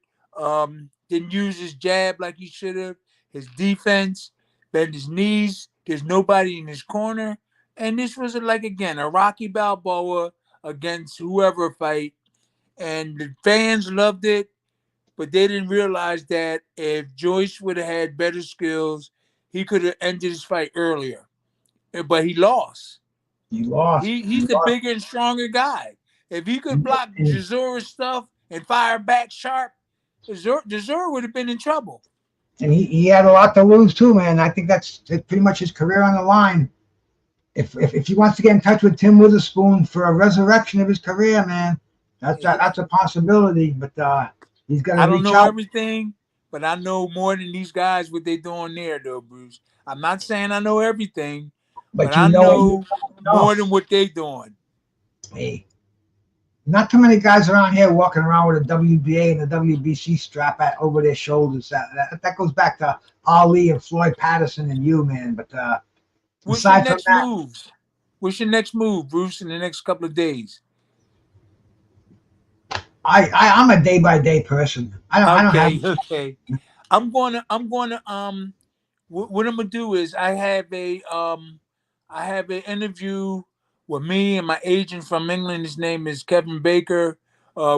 Didn't use his jab like he should have. His defense, bent his knees. There's nobody in his corner. And this was like again a Rocky Balboa against whoever fight, and the fans loved it, but they didn't realize that if Joyce would have had better skills, he could have ended his fight earlier. But he lost. He lost. He's the bigger and stronger guy. If he could block Chisora's stuff and fire back sharp, Chisora would have been in trouble. And he had a lot to lose too, man. I think that's pretty much his career on the line. If he wants to get in touch with Tim Witherspoon for a resurrection of his career, man, that's a possibility. But he's got to reach out. I don't know everything, but I know more than these guys what they doing there, though, Bruce. I'm not saying I know everything, but I know more than what they doing. Hey, not too many guys around here walking around with a WBA and a WBC strap over their shoulders. That goes back to Ali and Floyd Patterson and you, man. But what's your next move? What's your next move, Bruce, in the next couple of days? I'm a day by day person. I don't have. Okay. I'm gonna what I'm gonna do is I have an interview with me and my agent from England. His name is Kevin Baker.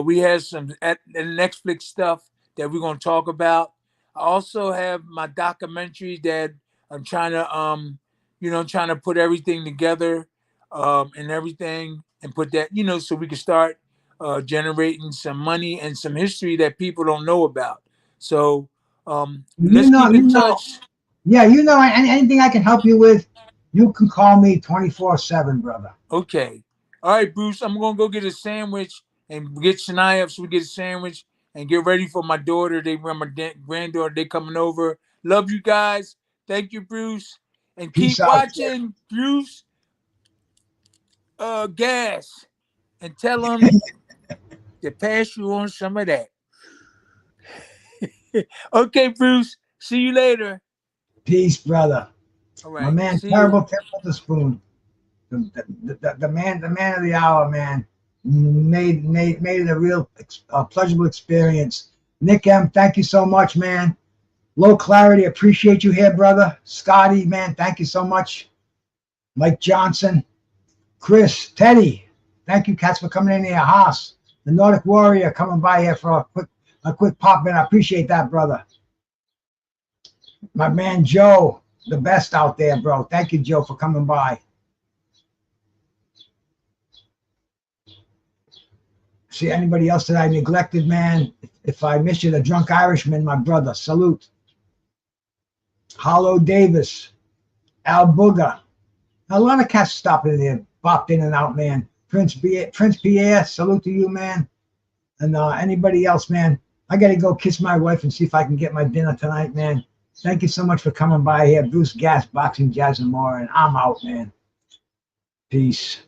We have some Netflix stuff that we're gonna talk about. I also have my documentary that I'm trying to put everything together, and everything, and put that, so we can start generating some money and some history that people don't know about. So let's keep in touch. Yeah, anything I can help you with, you can call me 24/7, brother. Okay. All right, Bruce, I'm going to go get a sandwich and get Shania up so we get a sandwich, And get ready for my daughter. My granddaughter. They coming over. Love you guys. Thank you, Bruce. And Peace keep out. watching Bruce Gas. And tell them to pass you on some of that. Okay, Bruce. See you later. Peace, brother. All My right. man, See Terrible you. Tim Witherspoon. The man of the hour, man. Made it a real pleasurable experience. Nick M, thank you so much, man. Low Clarity, appreciate you here, brother. Scotty, man, thank you so much. Mike Johnson, Chris, Teddy, thank you, cats, for coming in here. Haas, the Nordic Warrior, coming by here for a quick pop in. I appreciate that, brother. My man Joe, the best out there, bro. Thank you, Joe, for coming by. See anybody else that I neglected, man? If I miss you, the Drunk Irishman, my brother, salute. Hollow Davis, Al Booger. A lot of cats stopping in there, bopped in and out, man. Prince Pierre, salute to you, man. And anybody else, man. I got to go kiss my wife and see if I can get my dinner tonight, man. Thank you so much for coming by here. BruceGas, Boxing, Jazz, and more. And I'm out, man. Peace.